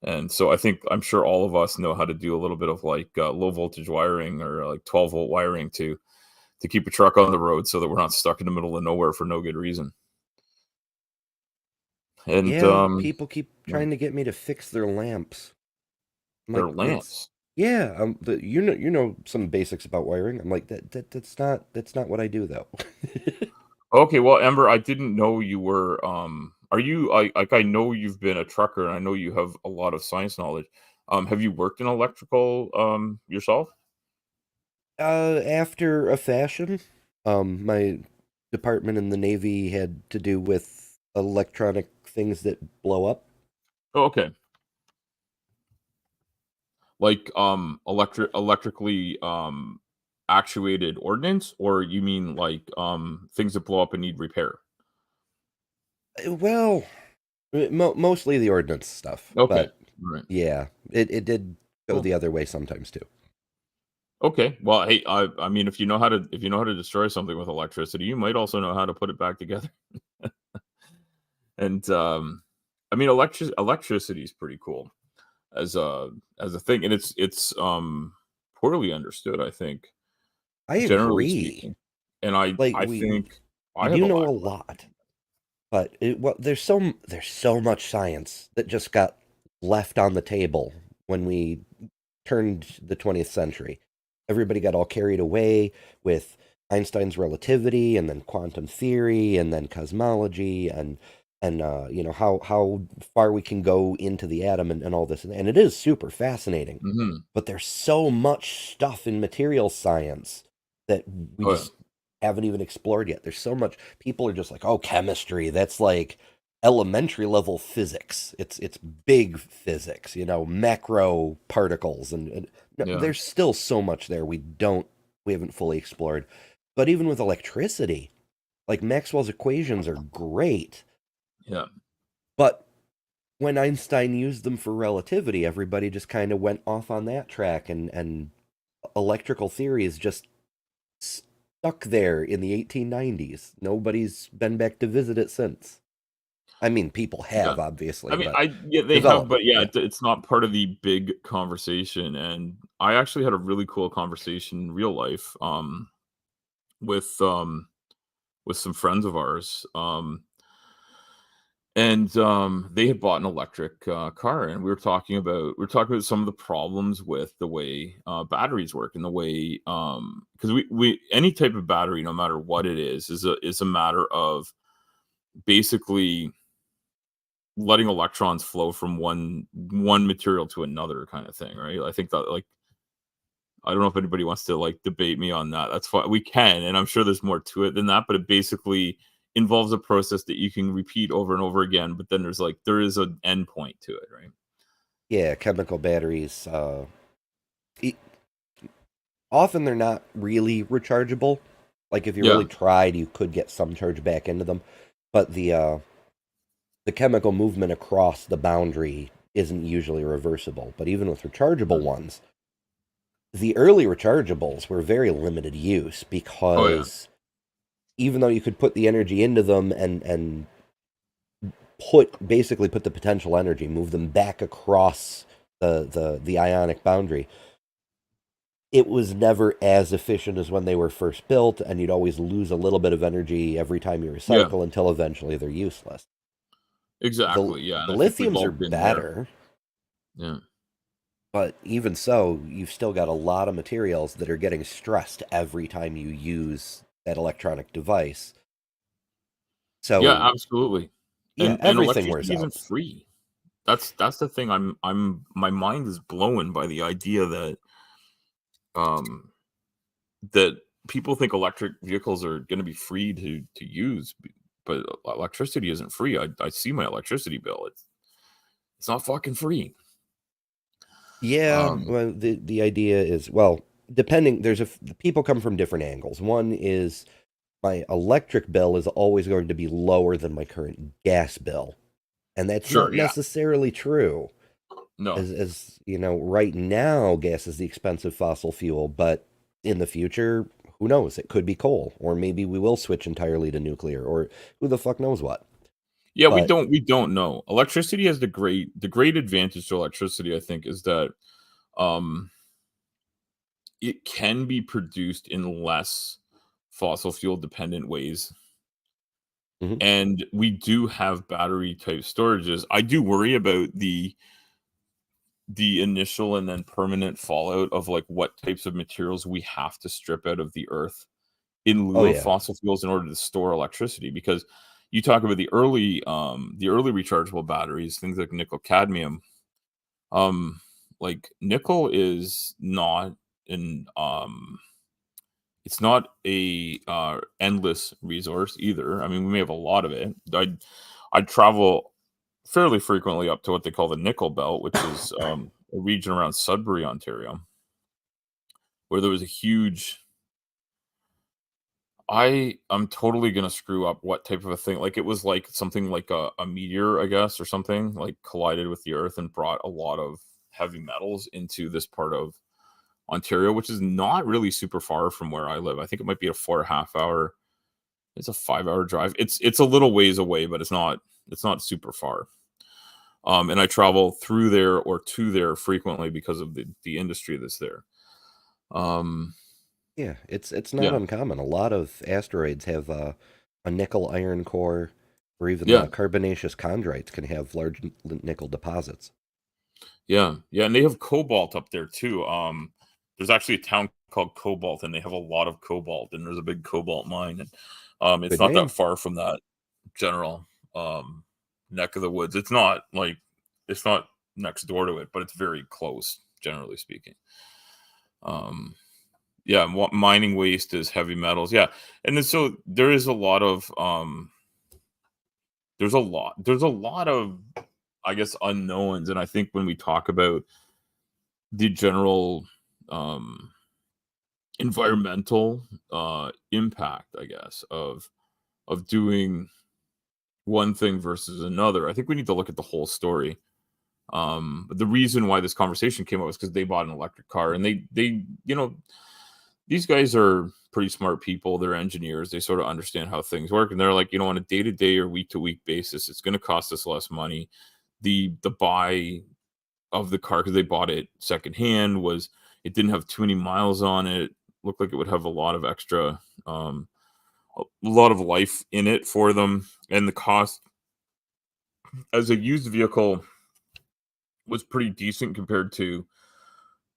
And so I'm sure all of us know how to do a little bit of, like, low voltage wiring, or, like, 12-volt wiring to keep a truck on the road so that we're not stuck in the middle of nowhere for no good reason. And, Yeah, people keep yeah, trying to get me to fix their lamps. I'm their like, it's lamps. yeah, you know some basics about wiring. I'm like that's not what I do though. Okay, well, Ember, I didn't know you were, are you, I know you've been a trucker, and I know you have a lot of science knowledge. Have you worked in electrical, yourself? After a fashion, my department in the Navy had to do with electronic things that blow up. Oh, okay. Like, electrically, actuated ordnance, or you mean, like, things that blow up and need repair? Well, mostly the ordnance stuff, Okay. but Right. yeah, it did go Cool. the other way sometimes too. Okay. Well, hey, I mean, if you know how to destroy something with electricity, you might also know how to put it back together. And, I mean, electricity is pretty cool as a thing, and it's poorly understood, I think, I generally agree. speaking. And I Like I think we I have do a know lack a of lot, but there's so much science that just got left on the table when we turned the 20th century. Everybody got all carried away with Einstein's relativity and then quantum theory and then cosmology and how far we can go into the atom and all this, and it is super fascinating. Mhm. But there's so much stuff in material science that we Oh, yeah. just haven't even explored yet. There's so much. People are just like, oh, chemistry, that's like elementary level physics. It's big physics, macro particles, and no, Yeah. there's still so much there we haven't fully explored. But even with electricity, like Maxwell's equations are great, Yeah. but when Einstein used them for relativity, everybody just kind of went off on that track, and electrical theory is just stuck there in the 1890s. Nobody's been back to visit it since. I mean, people Yeah. have, obviously, I mean, but yeah, they have, but development, yeah, yeah. it's not part of the big conversation. And I actually had a really cool conversation in real life, with some friends of ours, and they had bought an electric car, and we were talking about some of the problems with the way batteries work, and the way, because we any type of battery, no matter what it is a matter of basically letting electrons flow from one material to another, kind of thing, right? I think that, like, I don't know if anybody wants to, like, debate me on that. That's why we can, and I'm sure there's more to it than that, but it basically involves a process that you can repeat over and over again, but then there is an end point to it, right? Yeah, chemical batteries. E- Often they're not really rechargeable. Like if you Yeah. really tried, you could get some charge back into them, but the chemical movement across the boundary isn't usually reversible. But even with rechargeable Mm. ones, the early rechargeables were very limited use Oh, yeah. because even though you could put the energy into them and basically put the potential energy, move them back across the ionic boundary, it was never as efficient as when they were first built, and you'd always lose a little bit of energy every time you Yeah, recycle until eventually they're useless. The exactly, yeah, and the I think we've lithiums all are been there. better, Yeah. but even so, you've still got a lot of materials that are getting stressed every time you use that electronic device. Yeah, So, absolutely. yeah, And everything wears electricity out. isn't free. That's the thing. My mind is blown by the idea that, um that people think electric vehicles are gonna be free to use, but electricity isn't free. I see my electricity bill. It's not fucking free. Yeah, Um, well, the idea is, well, depending, people come from different angles. One is my electric bill is always going to be lower than my current gas bill, and that's sure, not yeah. necessarily true. No. As you know, right now, gas is the expensive fossil fuel, but in the future, who knows? It could be coal, or maybe we will switch entirely to nuclear, or who the fuck knows what. Yeah, we But don't know. Electricity has the great advantage to electricity, I think, is that, um, it can be produced in less fossil fuel dependent ways, mhm. and we do have battery type storages. I do worry about the initial and then permanent fallout of, like, what types of materials we have to strip out of the earth in Oh lieu of yeah, fossil fuels in order to store electricity. Because you talk about the early rechargeable batteries, things like nickel cadmium. Like, nickel is not an it's not a endless resource either. I mean, we may have a lot of it. I travel fairly frequently up to what they call the nickel belt, which is a region around Sudbury, Ontario, where there was a huge. I'm totally gonna screw up what type of a thing. Like, it was like something like a meteor, I guess, or something, like, collided with the earth and brought a lot of heavy metals into this part of Ontario, which is not really super far from where I live. I think it might be a 4.5 hour. It's a 5 hour drive. It's a little ways away, but it's not super far. And I travel through there or to there frequently because of the industry that's there. Um, yeah, it's not yeah, uncommon. A lot of asteroids have a nickel iron core, or even yeah, the carbonaceous chondrites can have large nickel deposits. yeah, yeah, and they have cobalt up there too. There's actually a town called Cobalt, and they have a lot of cobalt, and there's a big cobalt mine, and it's Good not that name. far from that general neck of the woods. It's not next door to it, but it's very close, generally speaking. Um, yeah, mining waste is heavy metals. Yeah, and then so there is a lot of there's a lot of, I guess, unknowns, and I think when we talk about the general um environmental impact, I guess, of doing one thing versus another, I think we need to look at the whole story. But the reason why this conversation came up was because they bought an electric car, and they these guys are pretty smart people. They're engineers. They sort of understand how things work, and they're like, on a day to day or week to week basis, it's going to cost us less money. The buy of the car, because they bought it secondhand, was it didn't have too many miles on it. Looked like it would have a lot of extra, a lot of life in it for them, and the cost as a used vehicle was pretty decent compared to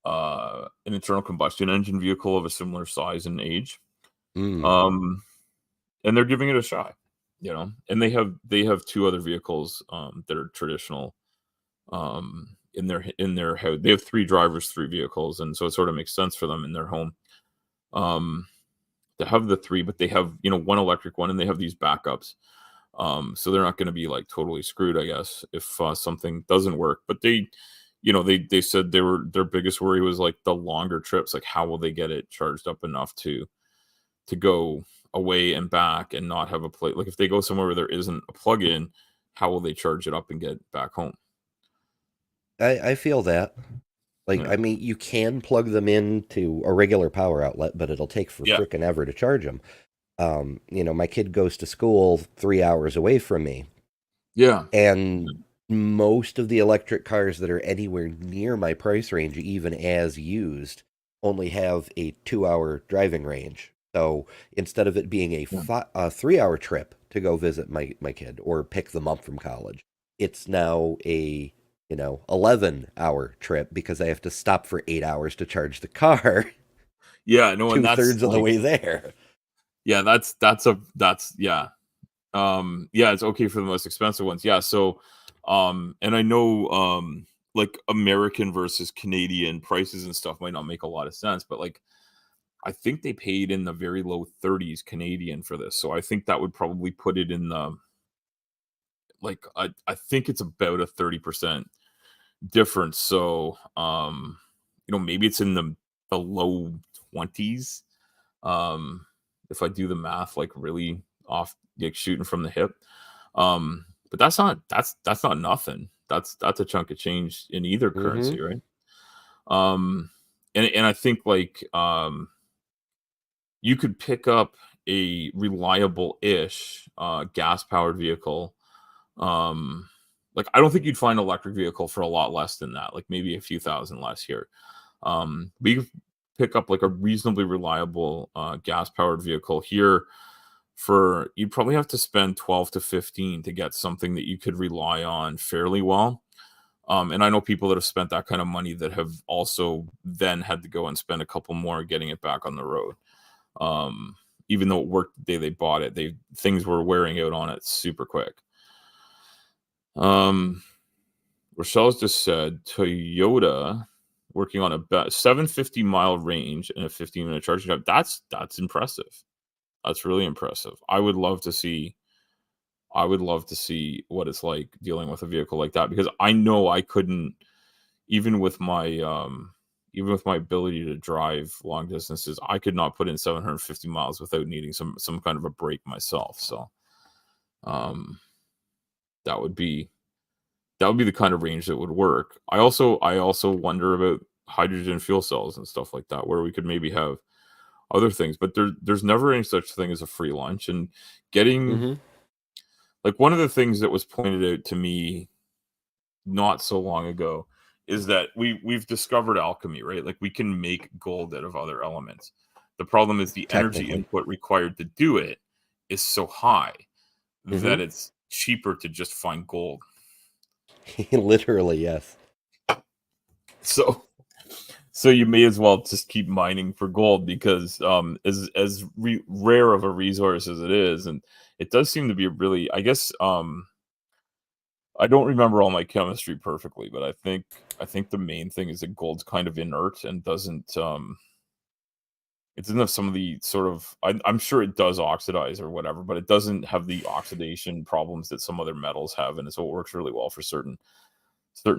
an internal combustion engine vehicle of a similar size and age. Mm. Um, and they're giving it a shot, and they have two other vehicles that are traditional in their house. They have three drivers, three vehicles, and so it sort of makes sense for them in their home um, to have the three, but they have one electric one, and they have these backups. So they're not going to be like totally screwed, I guess, if something doesn't work. But they said their biggest worry was like the longer trips, like how will they get it charged up enough to go away and back and not have a plate. Like if they go somewhere where there isn't a plug-in, how will they charge it up and get back home? I feel that. Like, Yeah. I mean, you can plug them into a regular power outlet, but it'll take for Yeah. frickin' ever to charge them. My kid goes to school 3 hours away from me, Yeah. and most of the electric cars that are anywhere near my price range, even as used, only have a 2 hour driving range. So instead of it being Yeah. a 3 hour trip to go visit my kid or pick them up from college, it's now a 11-hour trip because I have to stop for 8 hours to charge the car Yeah, no, and that's 2/3 of the like, way there. yeah, that's yeah. Yeah, it's okay for the most expensive ones. Yeah, so and I know like American versus Canadian prices and stuff might not make a lot of sense, but like I think they paid in the very low 30s Canadian for this. So I think that would probably put it in the like I think it's about a 30% difference. So maybe it's in the low 20s. Um if I do the math like really off, like shooting from the hip. But that's not nothing. That's a chunk of change in either Mm-hmm. currency, right? Um and I think like you could pick up a reliable-ish gas-powered vehicle. Um like I don't think you'd find an electric vehicle for a lot less than that, like maybe a few thousand less here. But you could pick up like a reasonably reliable gas-powered vehicle here for you'd probably have to spend 12 to 15 to get something that you could rely on fairly well. And I know people that have spent that kind of money that have also then had to go and spend a couple more getting it back on the road. Um, Even though it worked the day they bought it, things were wearing out on it super quick. Um, Rochelle's just said Toyota working on a 750-mile range and a 15-minute charging time. That's impressive. That's really impressive. I would love to see what it's like dealing with a vehicle like that, because I know I couldn't, even with my ability to drive long distances, I could not put in 750 miles without needing some kind of a break myself. So um that would be the kind of range that would work. I also wonder about hydrogen fuel cells and stuff like that, where we could maybe have other things, but there's never any such thing as a free lunch. And getting Mm-hmm. like one of the things that was pointed out to me not so long ago is that we've discovered alchemy, right? Like we can make gold out of other elements. The problem is the energy Technically. input required to do it is so high Mm-hmm. that it's cheaper to just find gold. Literally, yes. So you may as well just keep mining for gold, because as rare of a resource as it is, and it does seem to be a really, I guess, I don't remember all my chemistry perfectly, but I think the main thing is that gold's kind of inert and doesn't it doesn't have some of the sort of I'm sure it does oxidize or whatever, but it doesn't have the oxidation problems that some other metals have, and so it works really well for certain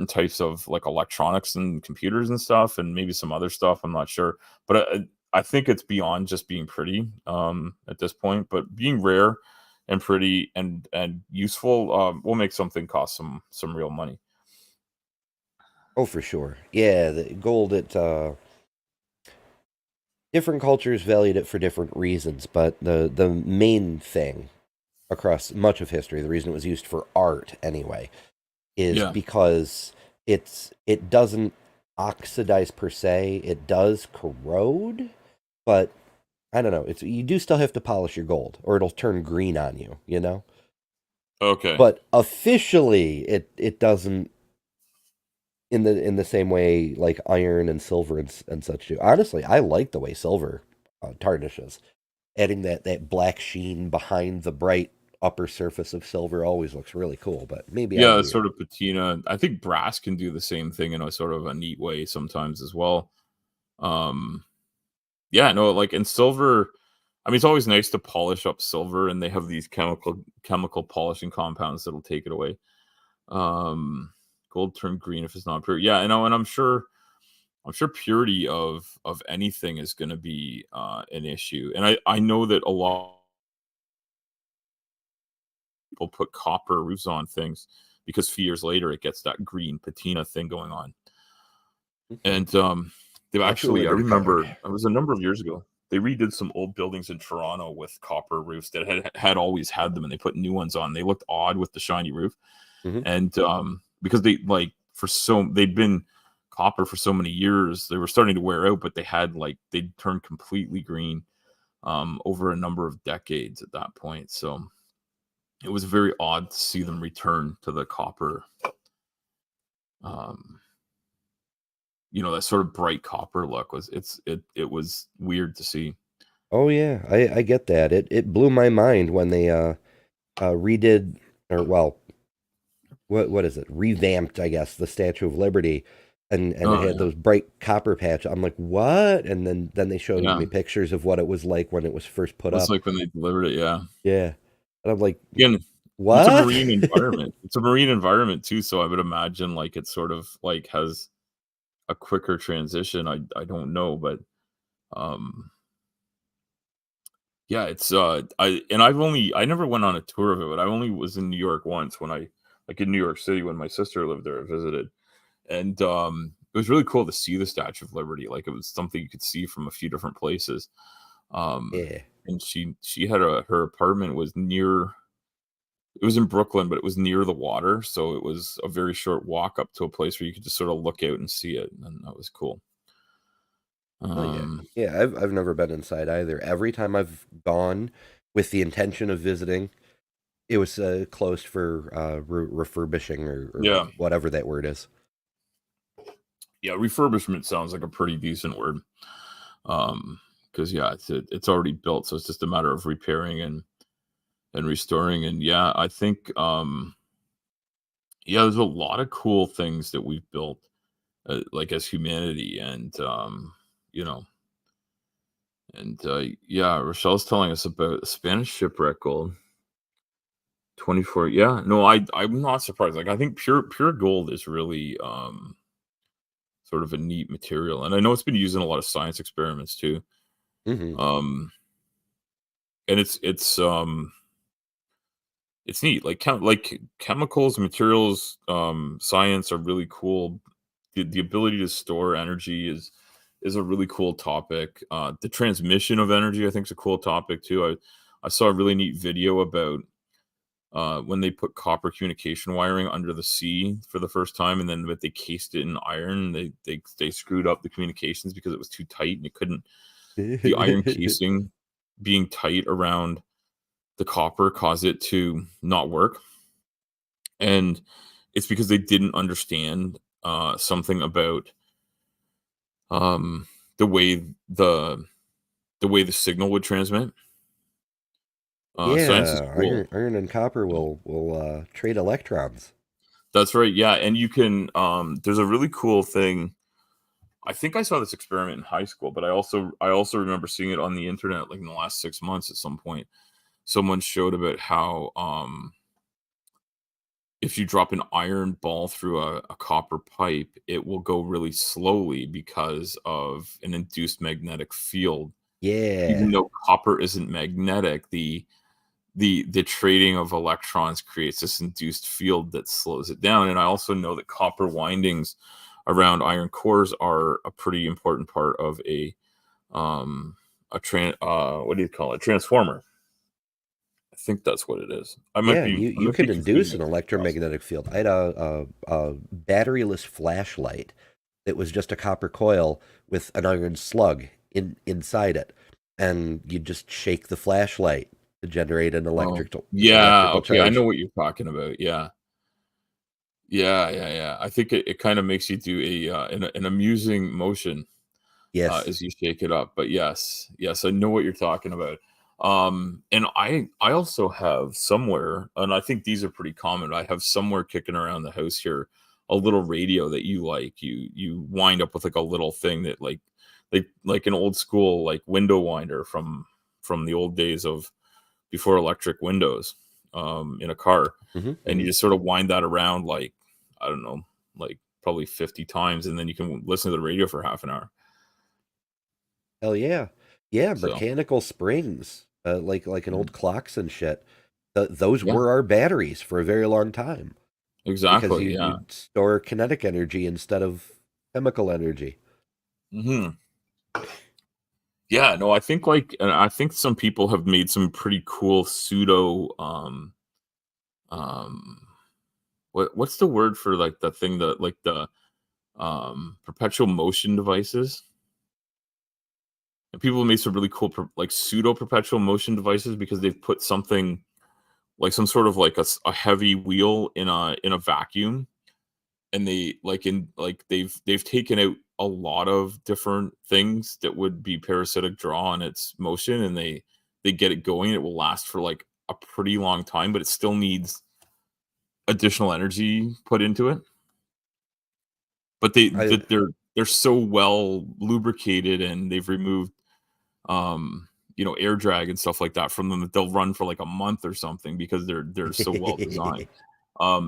types of like electronics and computers and stuff, and maybe some other stuff. I'm not sure, but I think it's beyond just being pretty at this point. But being rare and pretty and useful will make something cost some real money. Oh, for sure. Yeah, the gold, different cultures valued it for different reasons, but the main thing across much of history, the reason it was used for art anyway, is Yeah. because it doesn't oxidize per se. It does corrode, but I don't know. It's you do still have to polish your gold, or it'll turn green on you, you know? Okay. But officially it doesn't in the same way like iron and silver and such do. Honestly, I like the way silver tarnishes. Adding that black sheen behind the bright upper surface of silver always looks really cool, but maybe I'm Yeah, sort weird. of patina. I think brass can do the same thing in a sort of a neat way sometimes as well. Um, yeah, no, like in silver, I mean, it's always nice to polish up silver, and they have these chemical polishing compounds that'll take it away. Um, Gold turned green if it's not pure. Yeah, I know, and I'm sure purity of anything is going to be an issue, and I know that a lot of people put copper roofs on things because few years later it gets that green patina thing going on. Mhm. And they've Not too actually, I liberty-colored. remember it was a number of years ago. They redid some old buildings in Toronto with copper roofs that had always had them, and they put new ones on. They looked odd with the shiny roof, Hmm. and because they like they'd been copper for so many years, they were starting to wear out, but they'd turned completely green over a number of decades at that point. So it was very odd to see them return to the copper, um, that sort of bright copper look. It was weird to see. Oh yeah, I get that. It blew my mind when they redid, or well, what is it? Revamped, I guess, the Statue of Liberty, and it Oh had yeah, those bright copper patch. I'm like, what? And then they showed yeah. me pictures of what it was like when it was first put Looks up. like when they delivered it. Yeah. Yeah, and I'm like, Again, it's a what? marine environment. It's a marine environment too, so I would imagine like it sort of like has a quicker transition. I don't know, but um yeah, it's I never went on a tour of it, but I only was in New York once when I like in New York City when my sister lived there, I visited. And it was really cool to see the Statue of Liberty. Like it was something you could see from a few different places. Um Yeah. and she had her apartment was near it was in Brooklyn, but it was near the water, so it was a very short walk up to a place where you could just sort of look out and see it, and that was cool. Oh yeah, Um, yeah. I've never been inside either. Every time I've gone with the intention of visiting, it was closed for refurbishing or yeah, whatever that word is. yeah, refurbishment sounds like a pretty decent word. Because yeah, it's already built, so it's just a matter of repairing and restoring. And yeah, I think yeah, there's a lot of cool things that we've built, like as humanity, and you know, and yeah, Rochelle's telling us about Spanish shipwreck gold. 24, yeah, no, I'm not surprised, like, I think pure gold is really, sort of a neat material, and I know it's been used in a lot of science experiments too, Hmm. um, and it's neat, like, chemicals, materials, science are really cool. The ability to store energy is a really cool topic. The transmission of energy, I think, is a cool topic too. I saw a really neat video about when they put copper communication wiring under the sea for the first time, and then but they cased it in iron. They screwed up the communications because it was too tight and it couldn't. The iron casing being tight around the copper caused it to not work, and it's because they didn't understand something about um, the way the signal would transmit. Science is Yeah, cool. iron and copper will trade electrons. That's right. Yeah, and you can. There's a really cool thing. I think I saw this experiment in high school, but I also remember seeing it on the internet like in the last 6 months at some point. Someone showed about how if you drop an iron ball through a copper pipe, it will go really slowly because of an induced magnetic field. Even Yeah. though copper isn't magnetic, the trading of electrons creates this induced field that slows it down. And I also know that copper windings around iron cores are a pretty important part of what do you call it? Transformer. I think that's what it is. Yeah, I you might be can induce confusing an it with something else. electromagnetic field. I had a batteryless flashlight that was just a copper coil with an iron slug inside it, and you just shake the flashlight to generate an Oh, yeah, electrical okay, I know charge. what you're talking about, yeah. Yeah, yeah, yeah. I think it kinda makes you do an amusing motion, Yes. as you shake it up, but yes, yes, I know what you're talking about. And I also have somewhere, and I think these are pretty common, I have somewhere kicking around the house here, a little radio that you wind up with, like, a little thing that, like an old school, like, window winder from the old days of before electric windows, in a car, Hmm. and you Hmm. just sort of wind that around, like, I don't know, like, probably 50 times, and then you can listen to the radio for half an hour. Hell yeah. Yeah, So, mechanical springs, like in mm, old clocks and shit. Those yeah, were our batteries for a very long time because exactly, yeah. you'd store kinetic energy instead of chemical energy. Mhm. Yeah, no, I think, like, and I think some people have made some pretty cool pseudo, um, what's the word for, like, the thing that, like, perpetual motion devices? And people have made some really cool, like, pseudo perpetual motion devices because they've put something like some sort of like a heavy wheel in a vacuum, and they've taken out a lot of different things that would be parasitic draw on its motion, and they get it going. It will last for like a pretty long time, but it still needs additional energy put into it. But I they're so well lubricated, and they've removed air drag and stuff like that from them, that they'll run for like a month or something because they're so well designed.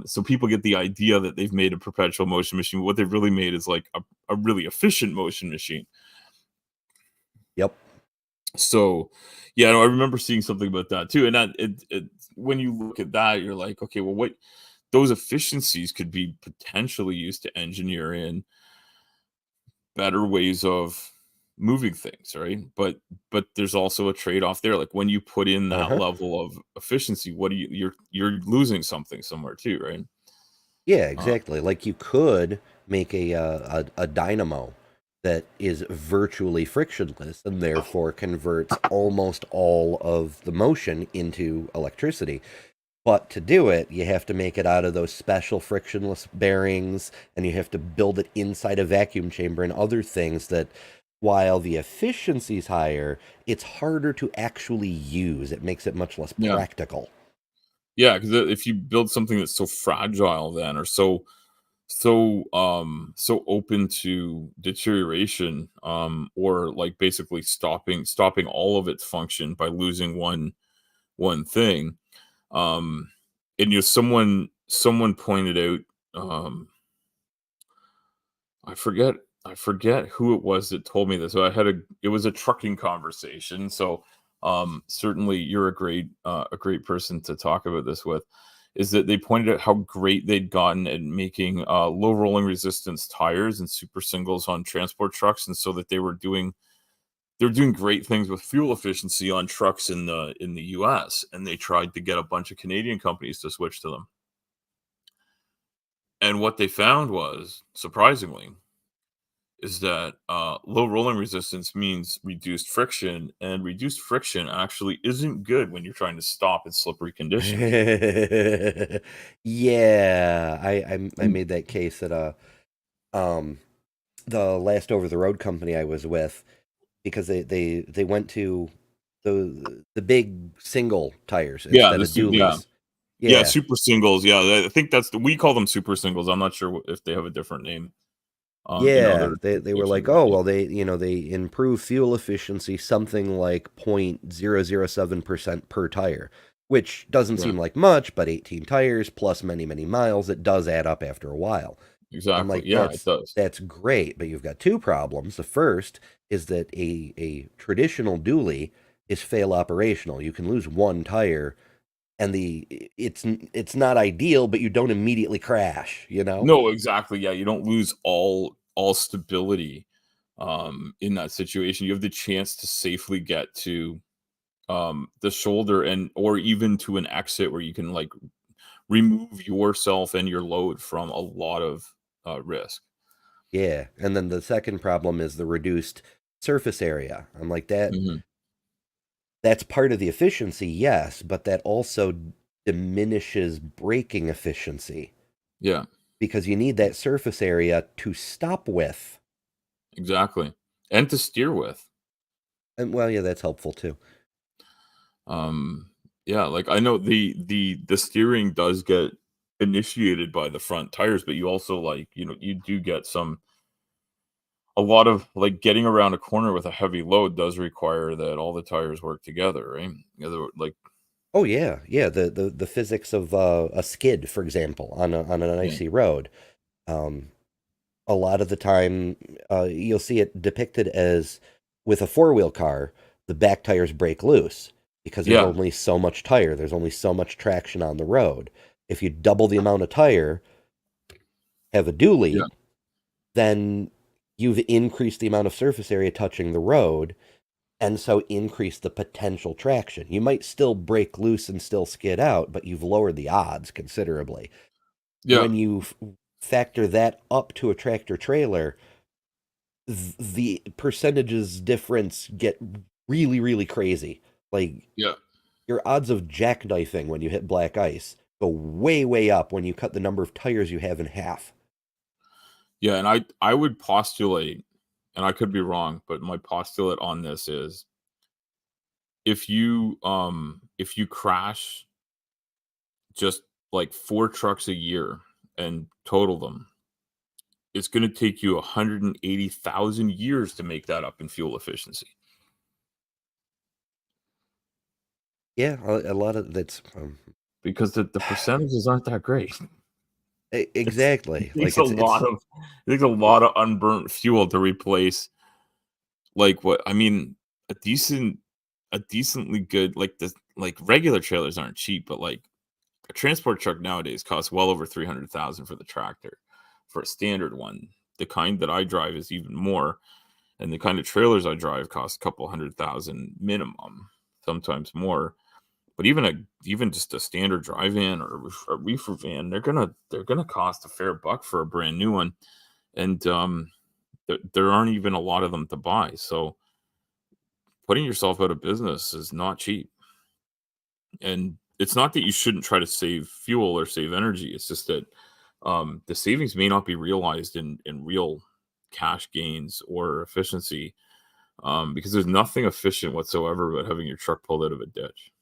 So people get the idea that they've made a perpetual motion machine. What they've really made is like a really efficient motion machine. Yep. So, yeah, no, I remember seeing something about that too. And when you look at that, you're like, okay, well, what those efficiencies could be potentially used to engineer in better ways of moving things, right? But there's also a trade-off there. Like when you put in that Uh-huh. level of efficiency, what do you're losing something somewhere too, right? Yeah, Uh, exactly. Like you could make a dynamo that is virtually frictionless and therefore converts almost all of the motion into electricity. But to do it, you have to make it out of those special frictionless bearings, and you have to build it inside a vacuum chamber and other things that, while the efficiency's higher, it's harder to actually use. It makes it much less yeah. practical. Yeah, because if you build something that's so fragile then, or so open to deterioration, or like basically stopping all of its function by losing one thing, um and someone pointed out, um I forget I forget who it was that told me this. So it was a trucking conversation. So certainly you're a great person to talk about this with. Is that they pointed out how great they'd gotten at making low rolling resistance tires and super singles on transport trucks, and so that they're doing great things with fuel efficiency on trucks in the US, and they tried to get a bunch of Canadian companies to switch to them. And what they found was, surprisingly, is that low rolling resistance means reduced friction, and reduced friction actually isn't good when you're trying to stop in slippery conditions. Yeah, I And made that case at um the last over the road company I was with because they went to the big single tires yeah, instead of yeah, dualies. yeah, Yeah. super singles. Yeah, I think we call them super singles. I'm not sure if they have a different name. in Yeah, other they were like, jurisdictions, oh right? well, they improve fuel efficiency something like 0.007% per tire, which doesn't Yeah, seem like much, but 18 tires plus many many miles, it does add up after a while. I'm exactly. like, Yeah, it does. that's great, but you've got two problems. The first is that a traditional dually is fail operational. You can lose one tire, and it's not ideal, but you don't immediately crash. You know? No, exactly. Yeah, you don't lose all stability in that situation. You have the chance to safely get to the shoulder and or even to an exit where you can like remove yourself and your load from a lot of risk. Yeah, and then the second problem is the reduced surface area. I'm like Hmm. that's part of the efficiency, yes, but that also diminishes braking efficiency Yeah, because you need that surface area to stop with. exactly. And to steer with. And well, yeah, that's helpful too. Um, yeah, like I know the steering does get initiated by the front tires, but you also like, you do get a lot of like getting around a corner with a heavy load does require that all the tires work together, right? Like, Oh yeah, yeah. The physics of a skid, for example, on an yeah, icy road. Um, a lot of the time, you'll see it depicted as with a four-wheel car, the back tires break loose because there's yeah, only so much tire, there's only so much traction on the road. If you double the amount of tire, have a yeah, dually, then you've increased the amount of surface area touching the road, and so increase the potential traction. You might still break loose and still skid out, but you've lowered the odds considerably. yeah, When you factor that up to a tractor trailer, the percentages difference get really, really crazy. Like yeah, your odds of jackknifing when you hit black ice go way, way up when you cut the number of tires you have in half. yeah. And I would postulate, and I could be wrong, but my postulate on this is if you crash just like 4 trucks a year and total them, it's going to take you 180,000 years to make that up in fuel efficiency Yeah, a lot of that's because the percentages aren't that great. It exactly like takes a lot of unburnt fuel to replace like what I mean a decent a decently good like the like regular trailers aren't cheap, but like a transport truck nowadays costs well over 300,000 for the tractor for a standard one. The kind that I drive is even more, and the kind of trailers I drive cost a couple 100,000 minimum, sometimes more. But even just a standard dry van or a reefer van, they're gonna cost a fair buck for a brand new one, and there aren't even a lot of them to buy. So putting yourself out of business is not cheap. And it's not that you shouldn't try to save fuel or save energy. It's just that the savings may not be realized in real cash gains or efficiency because there's nothing efficient whatsoever about having your truck pulled out of a ditch,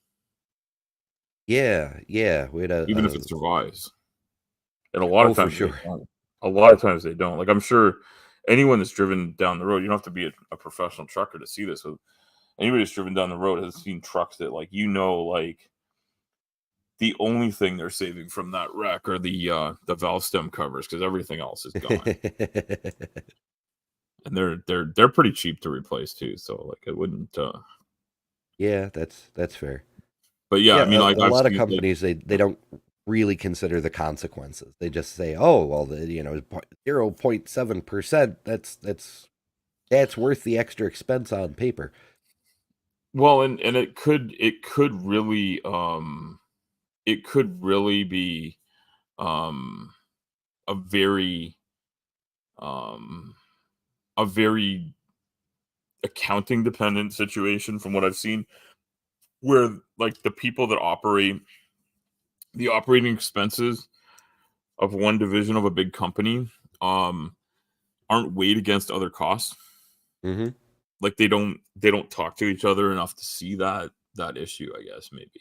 yeah, yeah. We had even if a it survives. And a lot oh of for times they sure. don't. A lot of times they don't. Like I'm sure anyone that's driven down the road, you don't have to be a professional trucker to see this. But anybody that's driven down the road has seen trucks that like the only thing they're saving from that wreck are the valve stem covers because everything else is gone. And they're pretty cheap to replace too. So like it wouldn't Yeah, that's fair. but yeah, Yeah, I mean like a I've lot of seen like companies they don't really consider the consequences. They just say, "Oh, well, 0.7%. That's worth the extra expense on paper." well and it could really be um a very um a very accounting dependent situation from what I've seen where like the people that operate the operating expenses of one division of a big company um aren't weighed against other costs. Hmm. Like they don't talk to each other enough to see that issue, I guess maybe.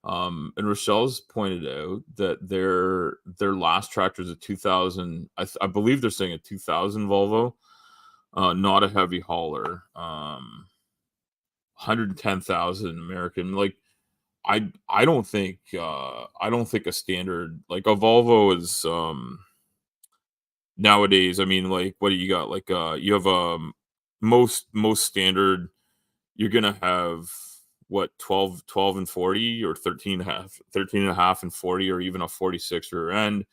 And Rochelle's pointed out that their last tractor is a 2000. I believe they're saying a 2000 Volvo, not a heavy hauler. 110,000 American. Like I don't think a standard like a Volvo is nowadays. I mean, like what do you got? Like you have most standard. You're gonna have what 12 and 40 or 13 and a half, 13 and a half and 40 or even a 46 rear end.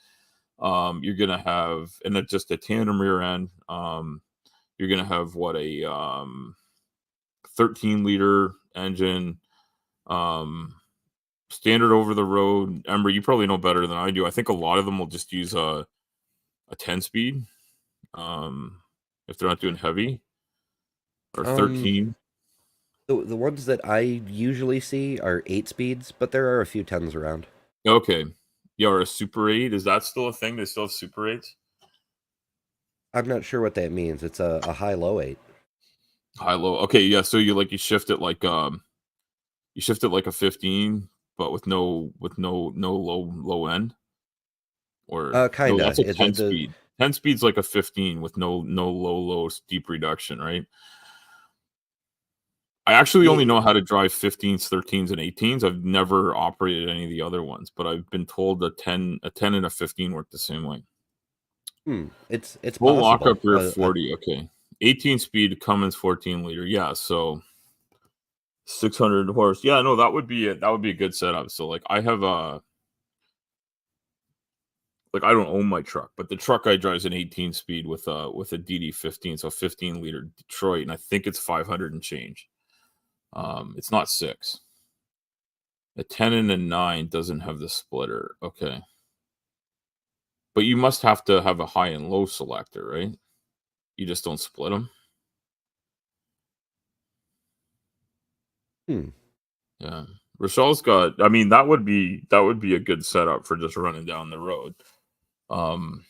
You're gonna have and then just a tandem rear end. You're gonna have what a 13-liter engine. Um, Standard over the road. Ember, you probably know better than I do. I think a lot of them will just use a 10 speed. If they're not doing heavy or Um, 13. the ones that I usually see are 8 speeds, but there are a few tens around. Okay. Yeah, or a Super 8. Is that still a thing? They still have Super 8s? I'm not sure what that means. It's a high low eight. High low. Okay, yeah. So you shift it like you shift it like a 15, but with no low end. Or no, Kinda. that's a It, 10 speed. 10 speed's like a 15 with no low steep reduction, right? I actually only the know how to drive 15s, 13s, and 18s. I've never operated any of the other ones, but I've been told a 10 and a 15 work the same way. it's Full possible. lockup rear 40. Okay. 18 speed Cummins 14-liter. Yeah, so 600 horse. Yeah, no, that would be a good setup. So like I have a like I don't own my truck, but the truck I drive is an 18 speed with a DD15, so 15-liter Detroit, and I think it's 500 and change. It's not 6. A 10 and a 9 doesn't have the splitter. Okay. But you must have to have a high and low selector, right? You just don't split them. Hmm. Yeah. Rochelle's got I mean that would be a good setup for just running down the road. Um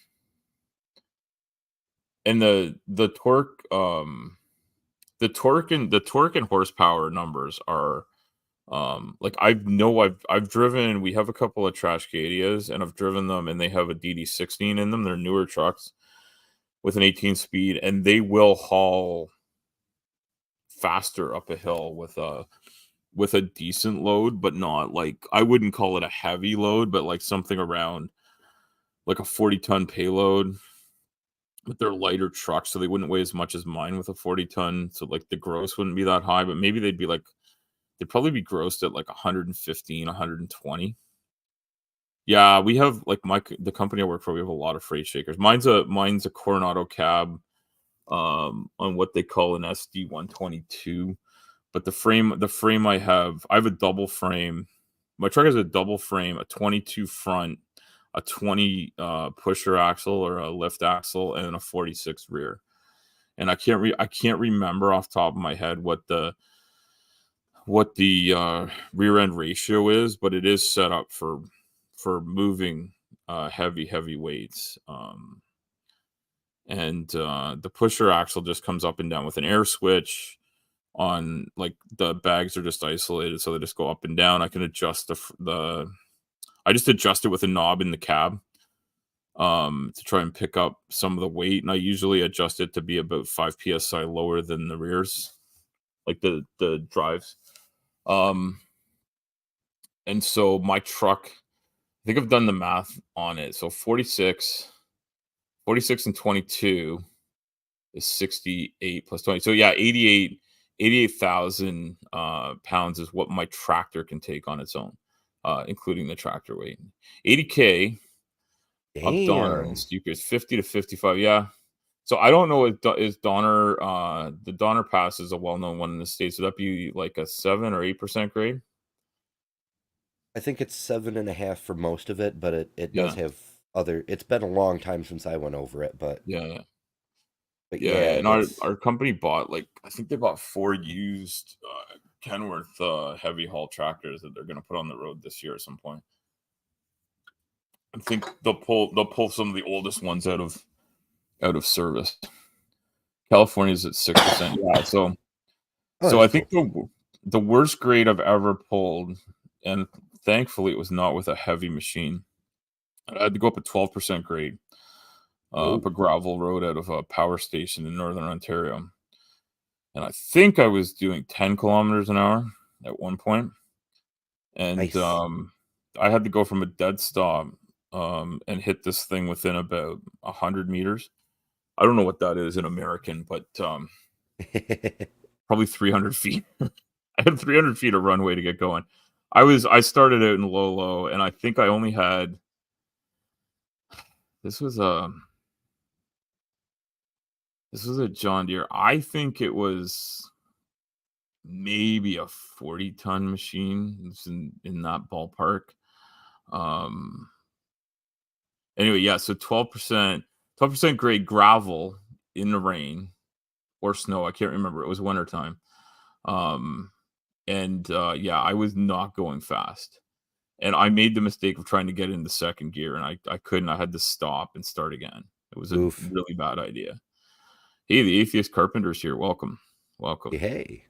and the torque and horsepower numbers are like I've driven we have a couple of trash Cadias and I've driven them and they have a DD16 in them. They're newer trucks with an 18 speed and they will haul faster up a hill with a decent load, but not like I wouldn't call it a heavy load, but like something around like a 40-ton payload. But they're lighter trucks, so they wouldn't weigh as much as mine with a 40-ton. So like the gross wouldn't be that high, but maybe they'd probably be grossed at like 115, 120. Yeah, we have like the company I work for, we have a lot of freight shakers. Mine's a Coronado cab on what they call an SD 122. But the frame I have a double frame. My truck has a double frame, a 22 front, a 20 pusher axle or a lift axle, and a 46 rear. And I can't remember off the top of my head what the rear end ratio is, but it is set up for moving heavy weights. And the pusher axle just comes up and down with an air switch on like the bags are just isolated so they just go up and down. I can adjust the I just adjust it with a knob in the cab to try and pick up some of the weight, and I usually adjust it to be about 5 psi lower than the rears, like the drives. um and so my truck, I think I've done the math on it, so 46 and 22 is 68 plus 20. So yeah, 88,000 pounds is what my tractor can take on its own, including the tractor weight. 80K up Donner and Damn. Stupid is 50 to 55. Yeah. So I don't know if is Donner the Donner Pass is a well-known one in the States. Would that be like a 7 or 8% grade? I think it's 7.5 for most of it, but it does Yeah. have other. It's been a long time since I went over it, Yeah. but Yeah. yeah, And our, it's. our company bought like I think they bought 4 used Kenworth heavy haul tractors that they're gonna put on the road this year at some point. I think they'll pull some of the oldest ones out of service. California's at 6%. Yeah, so Oh, so that's I think cool. the worst grade I've ever pulled, and Thankfully, it was not with a heavy machine. I had to go up a 12% grade, up a Oh, gravel road out of a power station in Northern Ontario. And I think I was doing 10 kilometers an hour at one point. And nice. I had to go from a dead stop and hit this thing within about 100 meters. I don't know what that is in American, but probably 300 feet. I had 300 feet of runway to get going. I started out in low, and I think I only had this was a this was a John Deere. I think it was maybe a 40-ton machine. It's in that ballpark. Um, anyway, yeah, so 12% grade gravel in the rain or snow. I can't remember. It was wintertime. Um, and yeah, I was not going fast. And I made the mistake of trying to get into second gear, and I couldn't. I had to stop and start again. It was a Oof. really bad idea. Hey, the atheist carpenter's here. Welcome, welcome. Hey.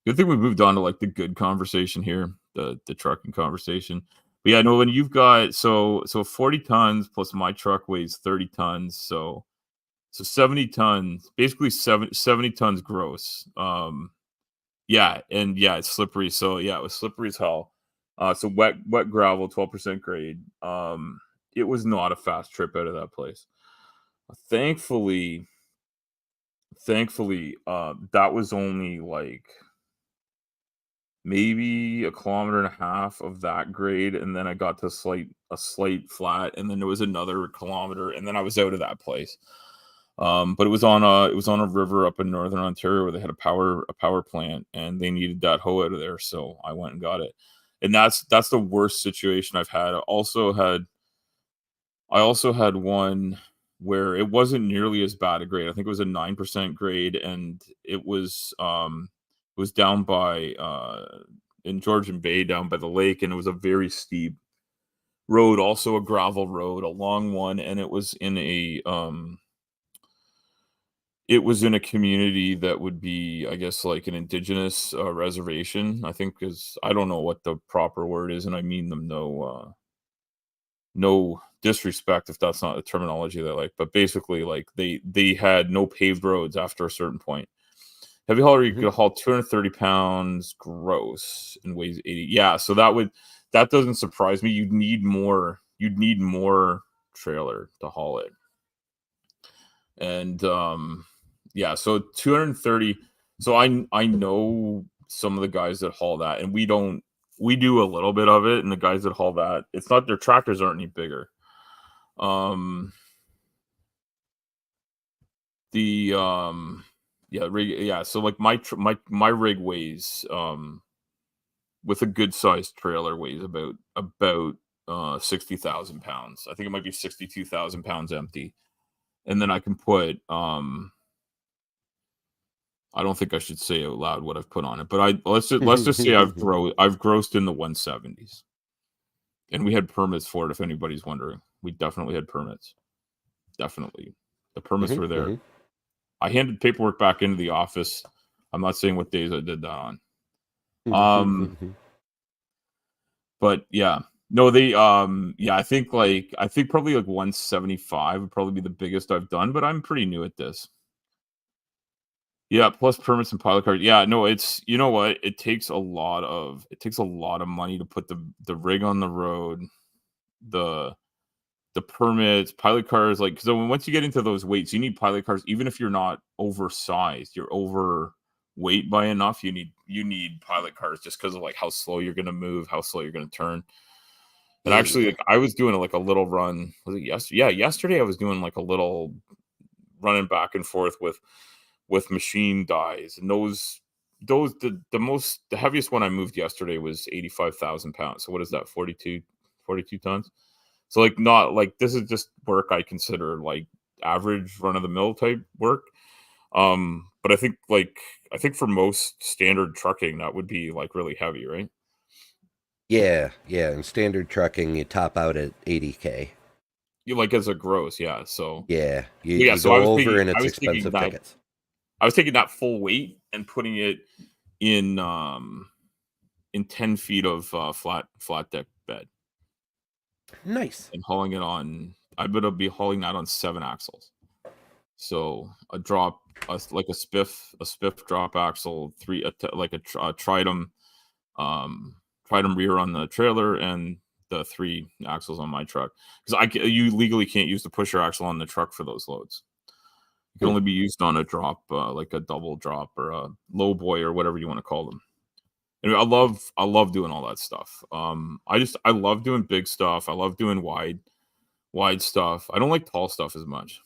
Good thing we moved on to like the good conversation here, the trucking conversation. But yeah, no, when you've got so 40 tons plus my truck weighs 30 tons, so 70 tons, basically 70 tons gross. Yeah, and yeah, it's slippery. So yeah, it was slippery as hell. So wet gravel, 12% grade. It was not a fast trip out of that place. Thankfully, that was only like maybe a kilometer and a half of that grade, and then I got to a slight flat, and then there was another kilometer, and then I was out of that place. But it was on a river up in Northern Ontario where they had a power plant, and they needed that hoe out of there, so I went and got it. And that's the worst situation I've had. I also had one where it wasn't nearly as bad a grade. I think it was a 9% grade, and it was down by in Georgian Bay, down by the lake, and it was a very steep road, also a gravel road, a long one, and it was in a community that would be, I guess, like an indigenous reservation. I think is I don't know what the proper word is, and I mean them no disrespect if that's not the terminology they like, but basically, like they had no paved roads after a certain point. Heavy hauler, you Mhm. could haul 230 pounds gross and weighs 80. Yeah, so that doesn't surprise me. You'd need more trailer to haul it. And yeah, so 230. So I know some of the guys that haul that, and we do a little bit of it, and the guys that haul that, it's not their tractors aren't any bigger. Um the yeah, so like my rig weighs with a good sized trailer weighs about 60,000 pounds. I think it might be 62,000 pounds empty. And then I can put I don't think I should say out loud what I've put on it, but let's just say I've grossed in the 170s. And we had permits for it, if anybody's wondering. We definitely had permits. Definitely. The permits Mhm, were there. mhm. I handed paperwork back into the office. I'm not saying what days I did that on. Um, but yeah. No, yeah, I think probably like 175 would probably be the biggest I've done, but I'm pretty new at this. Yeah, plus permits and pilot cars. Yeah, no, it's you know what? It takes a lot of money to put the rig on the road, the the permits, pilot cars, like because once you get into those weights, you need pilot cars, even if you're not oversized, you're overweight by enough. You need pilot cars just because of like how slow you're gonna move, how slow you're gonna turn. And actually, Yeah. like I was doing like a little run. Was it yesterday? Yeah, yesterday I was doing like a little running back and forth with machine dies, and those the heaviest one I moved yesterday was 85,000 pounds. So what is that? 42 tons. So like not like this is just work I consider like average run of the mill type work. But I think for most standard trucking that would be like really heavy, right? Yeah, yeah. In standard trucking, you top out at 80K. You like as a gross, yeah. So Yeah, yeah, you so I go was over taking and I it's was taking expensive that tickets. I was taking that full weight and putting it in 10 feet of flat deck Nice. and hauling it on. I'm gonna be hauling that on 7 axles. So a drop, like a spiff drop axle, like a um, Tridem rear on the trailer, and the 3 axles on my truck. Because you legally can't use the pusher axle on the truck for those loads. It can Hmm. only be used on a drop, like a double drop or a low boy or whatever you want to call them. And I love doing all that stuff. I love doing big stuff. I love doing wide stuff. I don't like tall stuff as much.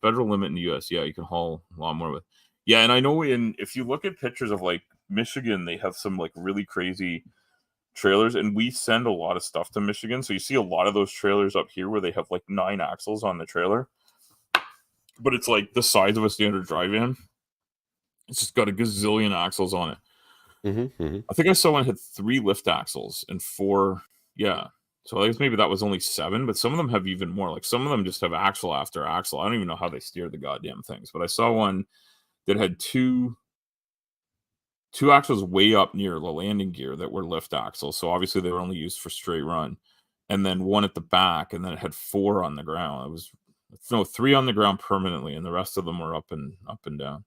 Federal limit in the US, yeah, you can haul a lot more with. Yeah, and I know if you look at pictures of like Michigan, they have some like really crazy trailers, and we send a lot of stuff to Michigan. So you see a lot of those trailers up here where they have like 9 axles on the trailer, but it's like the size of a standard drive in. It's just got a gazillion axles on it. Hmm. Hmm. I think I saw one had 3 lift axles and 4. Yeah. So I guess maybe that was only 7, but some of them have even more. Like some of them just have axle after axle. I don't even know how they steer the goddamn things. But I saw one that had two axles way up near the landing gear that were lift axles. So obviously they were only used for straight run. And then one at the back, and then it had 4 on the ground. It was no 3 on the ground permanently, and the rest of them were up and down.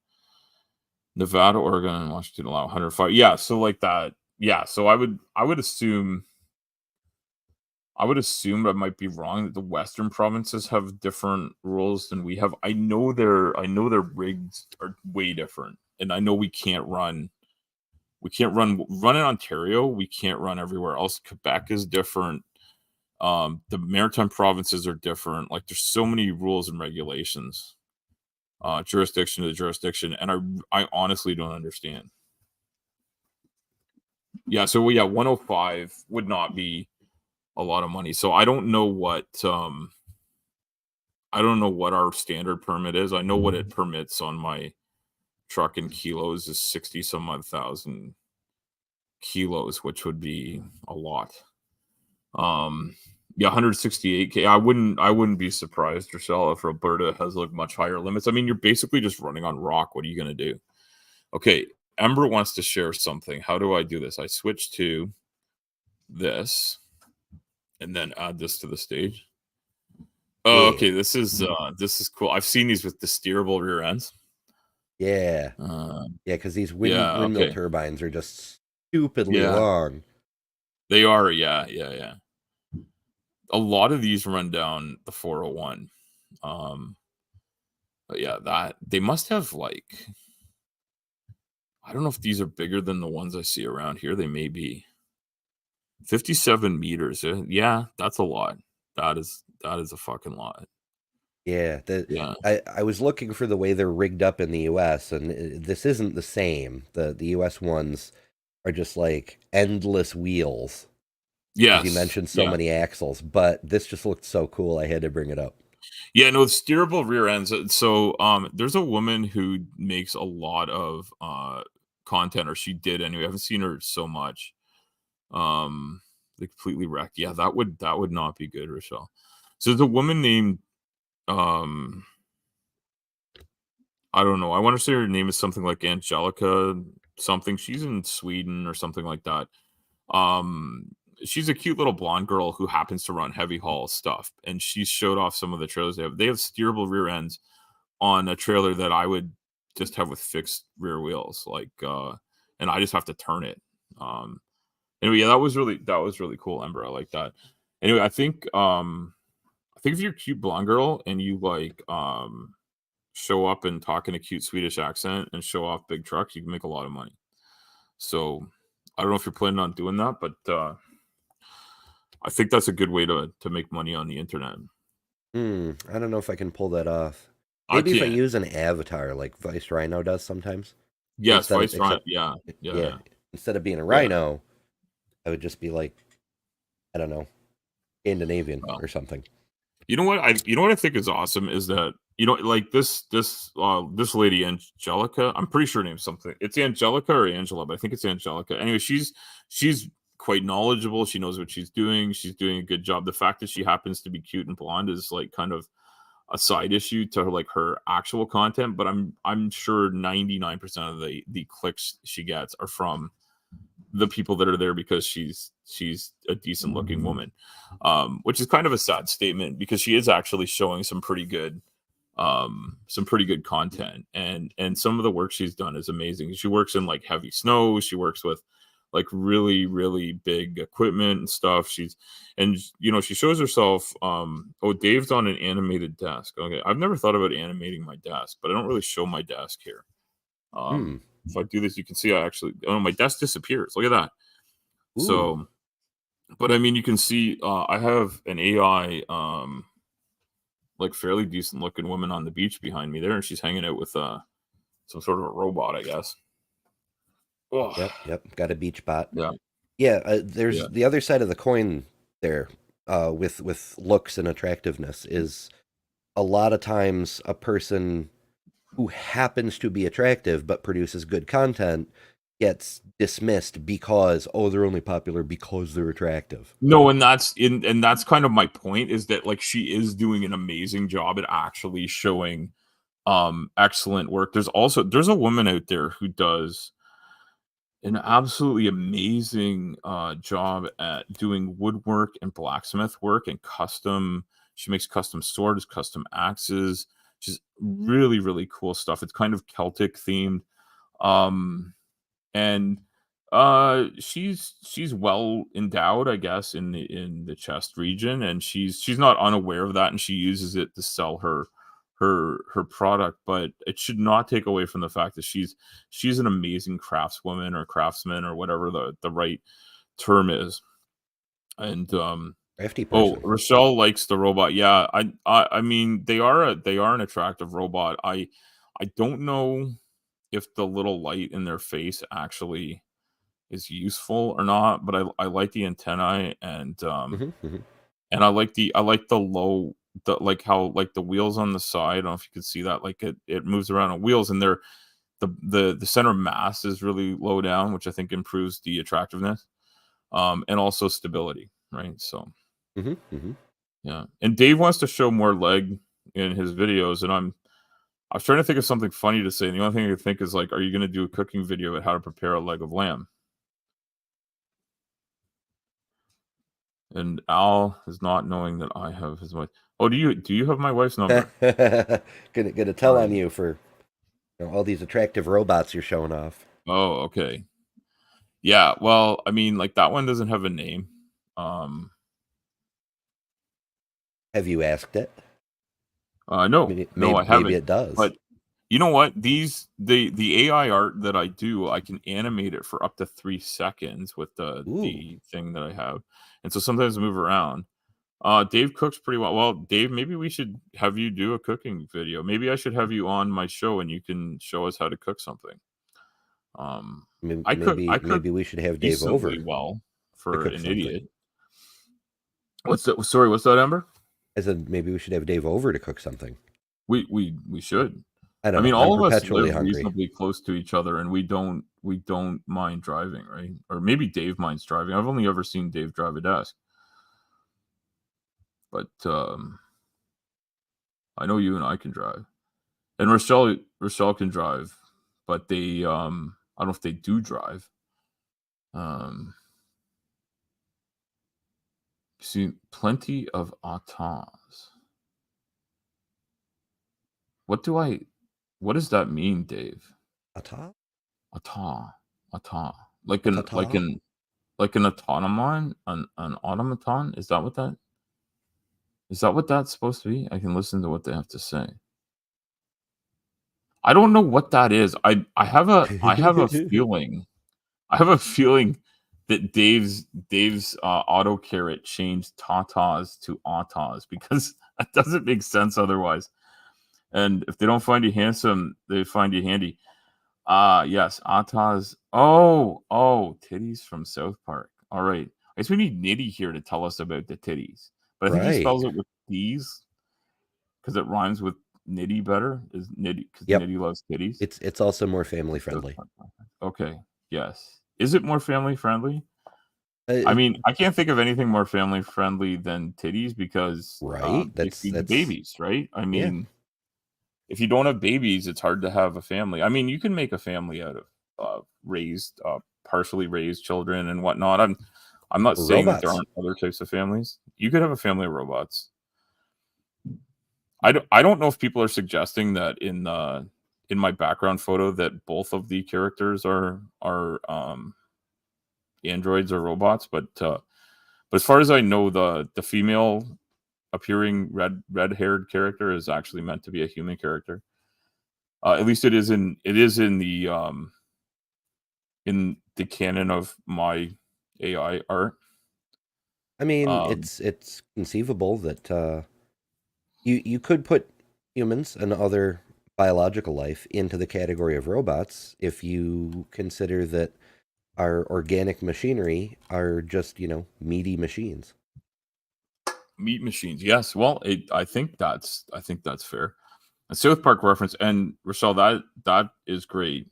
Nevada, Oregon, and Washington allow 105. Yeah, so like that. Yeah, so I would assume I might be wrong that the western provinces have different rules than we have. I know their rigs are way different. And I know we can't run in Ontario, we can't run everywhere else. Quebec is different. The maritime provinces are different. Like there's so many rules and regulations, jurisdiction to jurisdiction, and I honestly don't understand. Yeah, so yeah, 105 would not be a lot of money. So I don't know what our standard permit is. I know what it permits on my truck in kilos is 60 some odd thousand kilos, which would be a lot. Um yeah, 168K. I wouldn't be surprised, Rochelle, if Roberta has like much higher limits. I mean, you're basically just running on rock. What are you gonna do? Okay, Ember wants to share something. How do I do this? I switch to this and then add this to the stage. Oh, Yeah. okay. This is cool. I've seen these with the steerable rear ends. Yeah. Uh, Yeah, because these yeah. windmill Okay. turbines are just stupidly Yeah, long. they are. Yeah, yeah, yeah. A lot of these run down the 401. Um, but yeah, that they must have like I don't know if these are bigger than the ones I see around here. They may be 57 meters. Yeah, that's a lot. That is a fucking lot. Yeah, Yeah. I was looking for the way they're rigged up in the US, and this isn't the same. The US ones are just like endless wheels, as you Yes. mentioned, so Yeah. many axles. But this just looked so cool, I had to bring it up. Yeah, no, steerable rear ends. So, there's a woman who makes a lot of content, or she did anyway. I haven't seen her so much. They completely wrecked. Yeah, that would not be good, Rochelle. So there's a woman named um, I don't know. I want to say her name is something like Angelica something. She's in Sweden or something like that. Um, she's a cute little blonde girl who happens to run heavy haul stuff, and she showed off some of the trailers they have. They have steerable rear ends on a trailer that I would just have with fixed rear wheels, like, and I just have to turn it. Um, anyway, yeah, that was really cool, Ember. I like that. Anyway, I think if you're a cute blonde girl and you like show up and talk in a cute Swedish accent and show off big trucks, you can make a lot of money. So I don't know if you're planning on doing that, but I think that's a good way to make money on the internet. I don't know if I can pull that off. I Maybe if I can. use an avatar like Vice Rhino does sometimes. Yes, Instead of Vice Ryan. except Yeah, yeah, yeah, yeah, instead of being a yeah. rhino, I would just be like, I don't know, Scandinavian Well, or something. you know what I think is awesome is that like this lady Angelica. I'm pretty sure her name's something. It's Angelica or Angela, but I think it's Angelica. Anyway, she's quite knowledgeable. She knows what she's doing. She's doing a good job. The fact that she happens to be cute and blonde is like kind of a side issue to her, like her actual content, but I'm sure 99% of the clicks she gets are from the people that are there because she's a decent looking woman, she's a decent looking woman, which is kind of a sad statement because she is actually showing some pretty good content, and some of the work she's done is amazing. She works in like heavy snow, she works with like really big equipment and stuff. And she shows herself. Oh, Dave's on an animated desk. Okay, I've never thought about animating my desk, but I don't really show my desk here. Hmm. If I do this, you can see my desk disappears. Look at that. Ooh. So, but I mean, you can see I have an AI like fairly decent looking woman on the beach behind me there, and she's hanging out with some sort of a robot, I guess. Oh, Yep. Got a beach bot. yeah, Yeah, yeah. there's the other side of the coin there, with looks and attractiveness is a lot of times a person who happens to be attractive but produces good content gets dismissed because, oh, they're only popular because they're attractive. No, and that's kind of my point, is that like she is doing an amazing job at actually showing excellent work. There's a woman out there who does an absolutely amazing job at doing woodwork and blacksmith work and she makes custom swords, custom axes, just really cool stuff. It's kind of Celtic themed. Um and she's well endowed, I guess, in the chest region, and she's not unaware of that, and she uses it to sell her product, but it should not take away from the fact that she's an amazing craftswoman or craftsman or whatever the right term is. And Crafty oh, person. Rochelle likes the robot. Yeah, I mean they are an attractive robot. I don't know if the little light in their face actually is useful or not, but I like the antennae, Hmm. and I like the low, the like how like the wheels on the side. I don't know if you could see that, like it moves around on wheels, and the center mass is really low down, which I think improves the attractiveness, and also stability, right? So Hmm. yeah, and Dave wants to show more leg in his videos, and I was trying to think of something funny to say, and the only thing I could think is like, are you going to do a cooking video at how to prepare a leg of lamb? And Al is not knowing that I have his wife. Oh, do you have my wife's number? Gonna All tell on right. you for all these attractive robots you're showing off. Oh, okay. Yeah, well, I mean, like that one doesn't have a name. Um, Have you asked it? no, no, I Maybe haven't. it does. But you know what? The AI art that I do, I can animate it for up to 3 seconds with Ooh. the thing that I have, and so sometimes I move around. Dave cooks pretty well. Well, Dave, maybe we should have you do a cooking video. Maybe I should have you on my show and you can show us how to cook something. Um, I cook Maybe we should have Dave over decently well to for cook an something. idiot. What's that? Sorry, what's that, Amber? I said maybe we should have Dave over to cook something. We should. I I don't know. mean, I'm all of us perpetually live hungry. reasonably close to each other, and we don't mind driving, right? Or maybe Dave minds driving. I've only ever seen Dave drive a desk, but I know you and I can drive, and Rochelle can drive, but they I don't know if they do drive. Um, see plenty of autos. What do I? What does that mean, Dave? Ata? Auto, auto, like Atata? like an automaton, an automaton. Is that what that's supposed to be? I can listen to what they have to say. I don't know what that is. I have a feeling. I have a feeling that Dave's auto carrot changed tatas to autos because that doesn't make sense otherwise. And if they don't find you handsome, they find you handy. Yes, autos. Oh, titties from South Park. All right. I guess we need Nitty here to tell us about the titties. But I think he Right. spells it with D's because it rhymes with Nitty better. Is Nitty because Yep. Nitty loves titties? It's also more family South friendly. Park. Okay. Yes. Is it more family friendly? I Uh, mean, I can't think of anything more family friendly than titties because right? they feed the That's babies, right? I yeah. mean, if you don't have babies, it's hard to have a family. I mean, you can make a family out of raised partially raised children and whatnot. I'm not Or saying that there robots. aren't other types of families. You could have a family of robots. I don't know if people are suggesting that in my background photo that both of the characters are androids or robots, but as far as I know, the female appearing red haired character is actually meant to be a human character. At least in the canon of my AI art. I mean, Um, it's conceivable that you could put humans and other biological life into the category of robots if you consider that our organic machinery are just, meaty machines. Meat machines, yes. Well, I think that's fair. A South Park reference, and Rochelle, that is great.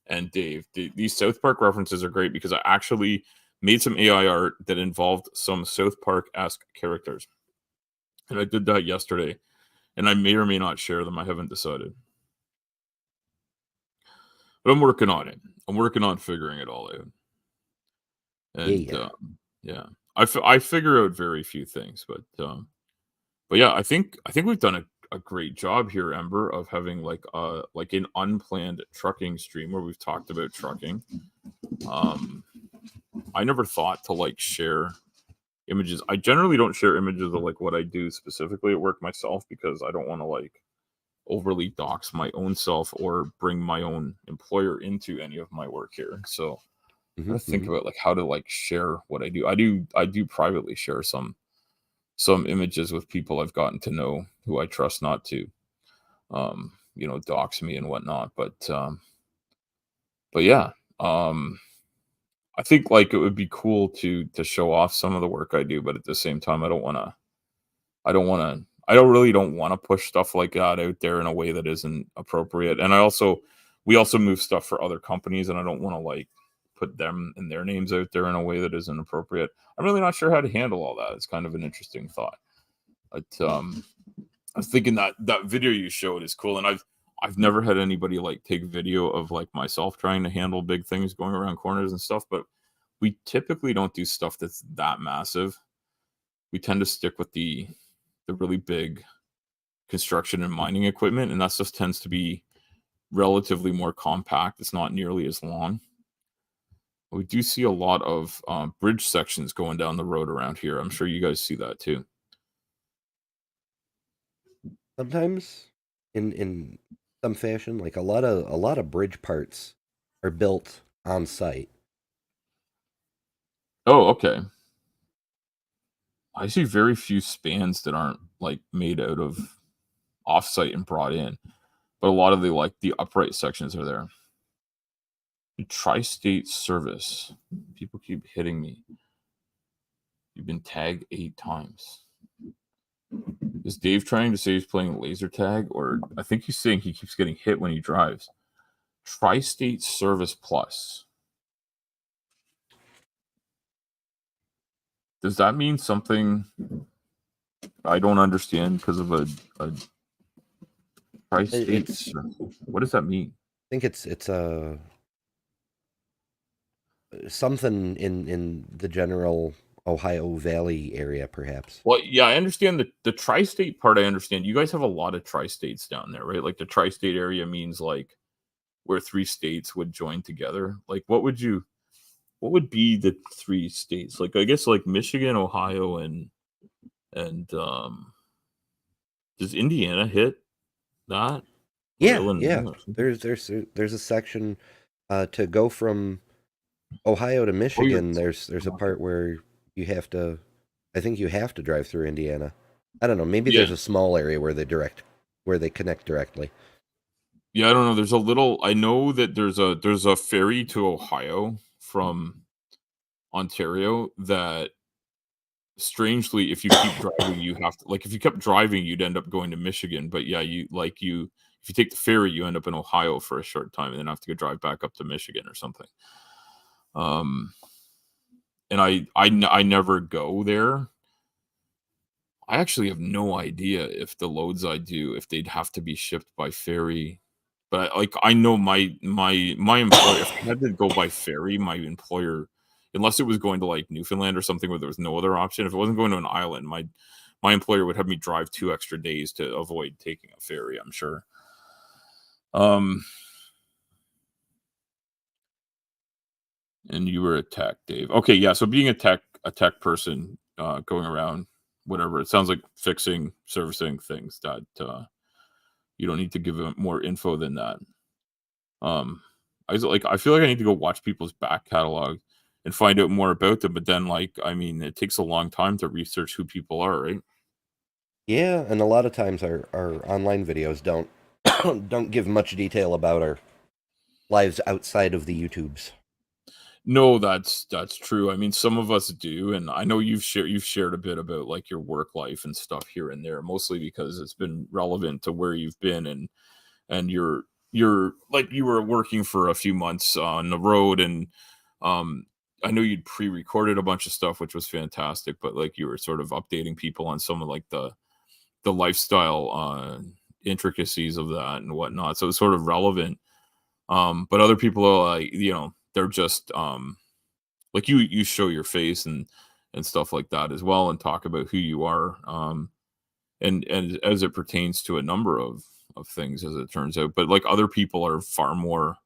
And Dave, these South Park references are great because I actually made some AI art that involved some South Park esque characters, and I did that yesterday. And I may or may not share them. I haven't decided, but I'm working on it. I'm working on figuring it all out. Yeah, And yeah. yeah, I figure out very few things, but yeah, I think we've done a great job here, Ember, of having like an unplanned trucking stream where we've talked about trucking. Um, I never thought to like share images. I generally don't share images of like what I do specifically at work myself because I don't want to like overly dox my own self or bring my own employer into any of my work here. So I Hmm, gotta think hmm. about like how to like share what I do. I do privately share some images with people I've gotten to know who I trust not to dox me and whatnot. But yeah. Um I think like it would be cool to show off some of the work I do, but at the same time I don't really don't want to push stuff like that out there in a way that isn't appropriate. And we also move stuff for other companies, and I don't want to like put them and their names out there in a way that isn't appropriate. I'm really not sure how to handle all that. It's kind of an interesting thought. But I was thinking that that video you showed is cool, and I've never had anybody like take video of like myself trying to handle big things going around corners and stuff. But we typically don't do stuff that's that massive. We tend to stick with the really big construction and mining equipment, and that just tends to be relatively more compact. It's not nearly as long. We do see a lot of bridge sections going down the road around here. I'm sure you guys see that too. Sometimes in some fashion, like a lot of bridge parts are built on site. Oh, okay. I see very few spans that aren't like made out of offsite and brought in, but a lot of the upright sections are there. Tri-state service. People keep hitting me. You've been tagged 8 times. Is Dave trying to say he's playing laser tag, or I think he's saying he keeps getting hit when he drives? Tri-state service plus. Does that mean something I don't understand because of a tri-state? It's What does that mean? I think it's something in the general Ohio Valley area, perhaps. Well, yeah, I understand the tri-state part. I understand. You guys have a lot of tri-states down there, right? Like the tri-state area means like where three states would join together. Like what would be the three states? Like I guess like Michigan, Ohio, and does Indiana hit that? Or Yeah, Illinois yeah. or something? There's a section to go from Ohio to Oh, you're Michigan. There's a part where you have to, I think you have to drive through Indiana. I don't know. Maybe yeah. there's a small area where they connect directly. Yeah, I don't know. There's a little I know that there's a ferry to Ohio from Ontario that strangely, if you keep driving, you have to like if you kept driving, you'd end up going to Michigan. But yeah, you if you take the ferry, you end up in Ohio for a short time and then have to go drive back up to Michigan or something. Um, and I never go there. I actually have no idea if the loads I do, if they'd have to be shipped by ferry. but I know my employer. If I had to go by ferry, my employer, unless it was going to like Newfoundland or something where there was no other option, if it wasn't going to an island, my employer would have me drive 2 extra days to avoid taking a ferry. I'm sure. Um, and you were a tech, Dave. Okay, yeah. So being a tech person, going around, whatever. It sounds like fixing, servicing things that you don't need to give them more info than that. I feel like I need to go watch people's back catalog and find out more about them. But then, I mean, it takes a long time to research who people are, right? Yeah, and a lot of times our online videos don't don't give much detail about our lives outside of the YouTubes. No, that's true. I mean, some of us do, and I know you've shared a bit about like your work life and stuff here and there, mostly because it's been relevant to where you've been, and you're like you were working for a few months on the road, and um I know you'd pre-recorded a bunch of stuff, which was fantastic, but like you were sort of updating people on some of like the lifestyle intricacies of that and whatnot, so it's sort of relevant. But other people are like, they're just like you show your face and stuff like that as well, and talk about who you are, and as it pertains to a number of things, as it turns out. But like other people are far more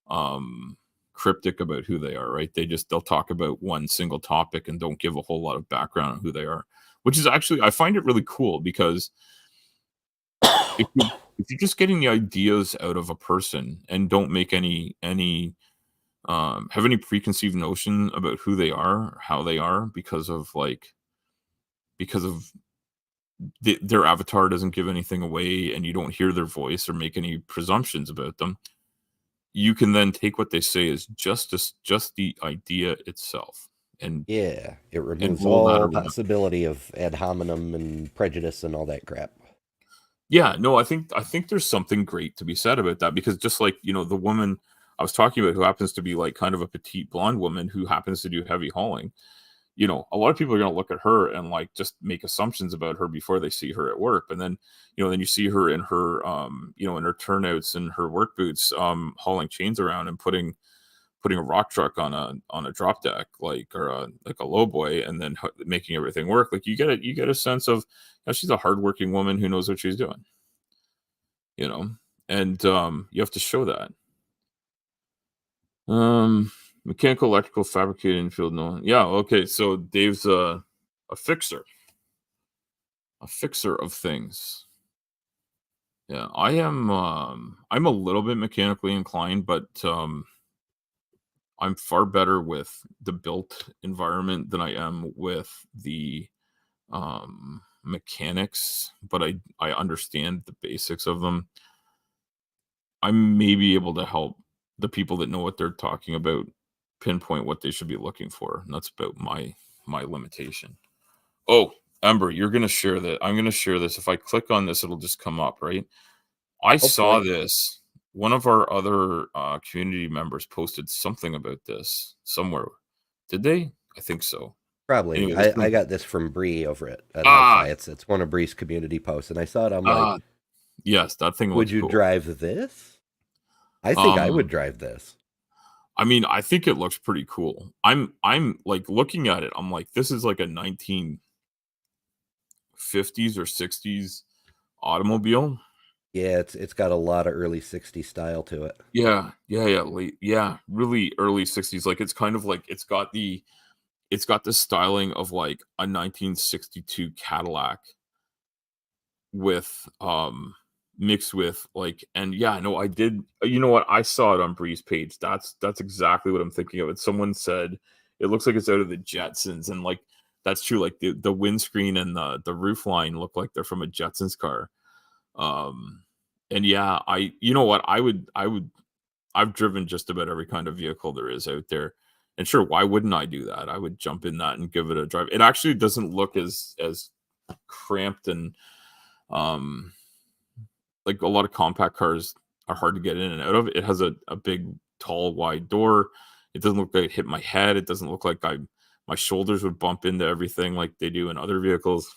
um cryptic about who they are, right? They'll talk about one single topic and don't give a whole lot of background on who they are, which is actually, I find it really cool, because if you're just getting the ideas out of a person and don't make any have any preconceived notion about who they are or how they are, because of their avatar doesn't give anything away, and you don't hear their voice or make any presumptions about them, you can then take what they say as just the idea itself, and Yeah, it removes roll that all around. possibility of ad hominem and prejudice and all that crap. Yeah, no, I think there's something great to be said about that, because just like, the woman I was talking about, who happens to be like kind of a petite blonde woman who happens to do heavy hauling, a lot of people are going to look at her and like just make assumptions about her before they see her at work. And then, then you see her in her, in her turnouts and her work boots, hauling chains around and putting a rock truck on a drop deck, like a low boy, and then making everything work. Like you get a sense of, she's a hardworking woman who knows what she's doing, you know, and you have to show that. Um, Mechanical, electrical, fabricating field, no, yeah, okay. So Dave's a fixer, a fixer of things. Yeah, I am. I'm a little bit mechanically inclined, but I'm far better with the built environment than I am with the mechanics. But I understand the basics of them. I may be able to help the people that know what they're talking about pinpoint what they should be looking for. And that's about my limitation. Oh, Ember, you're gonna share that. I'm gonna share this. If I click on this, it'll just come up, right? I saw Hopefully. this. One of our other community members posted something about this somewhere. Did they? I think so. Probably. Anyway, this I thing. got this from Bree over at Ah, Hi-Fi. It's one of Bree's community posts, and I saw it. I'm like, ah, yes, that thing would looks you cool. drive this? I think I would Um, drive this. I mean, I think it looks pretty cool. I'm like looking at it. I'm like, this is like a 1950s or 60s automobile. Yeah, it's got a lot of early '60s style to it. Yeah, yeah, yeah, yeah, really early 60s. Like it's kind of like it's got the styling of like a 1962 Cadillac with mixed with like, and yeah, no, I did, you know what, I saw it on Bree's page. That's exactly what I'm thinking of. It Someone said it looks like it's out of the Jetsons, and like that's true. Like the windscreen and the roof line look like they're from a Jetsons car. Um and yeah, you know what, I would I've driven just about every kind of vehicle there is out there. And sure, why wouldn't I do that? I would jump in that and give it a drive. It actually doesn't look as cramped and um like a lot of compact cars are hard to get in and out of. It has a big, tall, wide door. It doesn't look like it hit my head. It doesn't look like my shoulders would bump into everything like they do in other vehicles.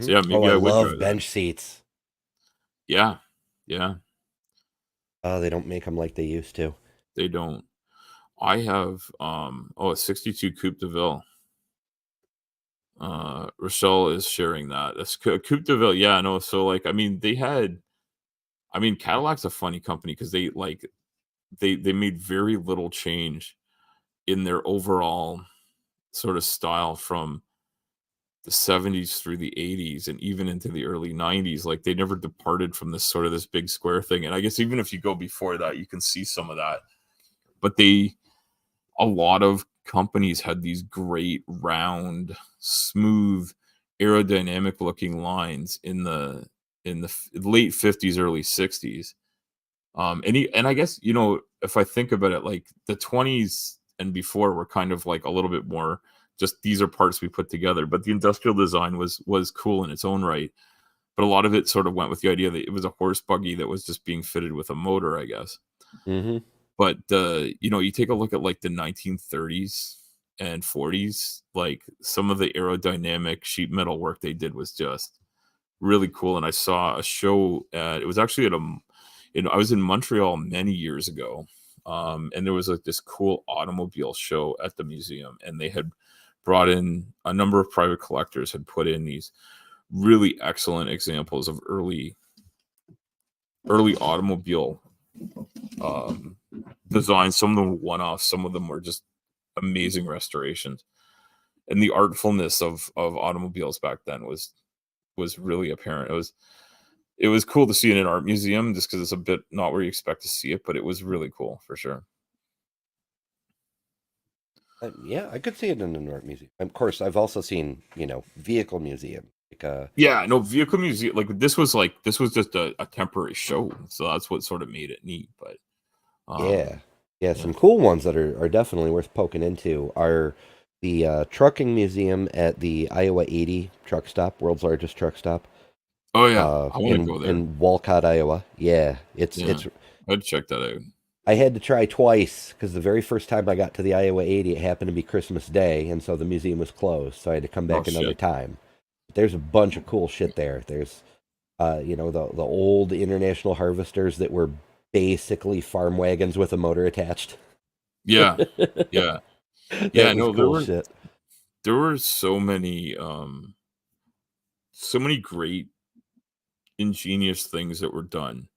So yeah, Oh, maybe I I would love drive that. bench seats. Yeah. Yeah. Oh, they don't make them like they used to. They don't. I have a 62 Coupe de Ville. Rochelle is sharing that. That's Coupe de Ville. Yeah, no. So like, I mean, they had. I mean, Cadillac's a funny company because they made very little change in their overall sort of style from the 70s through the 80s and even into the early 90s. Like they never departed from this big square thing. And I guess even if you go before that, you can see some of that. But a lot of companies had these great round, smooth, aerodynamic looking lines in the late 50s, early 60s. And I guess, if I think about it, like the 20s and before were kind of like a little bit more just these are parts we put together. But the industrial design was cool in its own right. But a lot of it sort of went with the idea that it was a horse buggy that was just being fitted with a motor, I guess. Mm-hmm. But you take a look at like the 1930s and 40s, like some of the aerodynamic sheet metal work they did was just really cool. And I saw a show it was actually I was in Montreal many years ago. And there was like this cool automobile show at the museum, and they had brought in a number of private collectors had put in these really excellent examples of early automobile um, designs. Some of them were one-off, some of them were just amazing restorations. And the artfulness of automobiles back then was really apparent. It was cool to see in an art museum just because it's a bit not where you expect to see it, but it was really cool for sure. Yeah, I could see it in an art museum. Of course, I've also seen, vehicle museum. Like, Yeah, no, vehicle museum like this was just a temporary show, so that's what sort of made it neat. But yeah, um, yeah, yeah. some cool ones that are definitely worth poking into are the trucking museum at the Iowa 80 truck stop, world's largest truck stop, Oh yeah, I want to in go there. in Walcott, Iowa. Yeah, Yeah, it's I'd check that out. I had to try twice because the very first time I got to the Iowa 80, it happened to be Christmas Day, and so the museum was closed. So I had to come Oh back another shit. time. There's a bunch of cool shit there. There's, the old International Harvesters that were basically farm wagons with a motor attached. Yeah, yeah, That yeah. was No, cool shit. there were so many great ingenious things that were done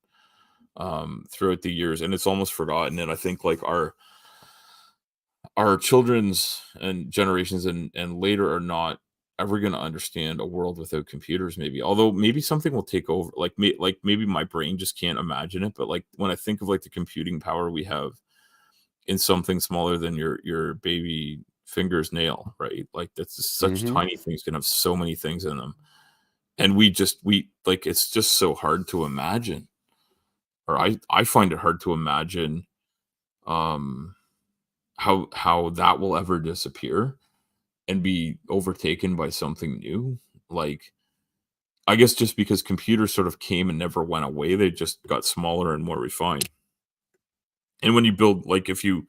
throughout the years, and it's almost forgotten. And I think like our children's and generations and later are not ever going to understand a world without computers, maybe, although maybe something will take over, like maybe my brain just can't imagine it. But like when I think of like the computing power we have in something smaller than your baby finger's nail, right? Like that's just such Hmm. tiny things, can have so many things in them. And we like it's just so hard to imagine, or I find it hard to imagine um how that will ever disappear and be overtaken by something new. Like, I guess just because computers sort of came and never went away, they just got smaller and more refined. And when you build, like, if you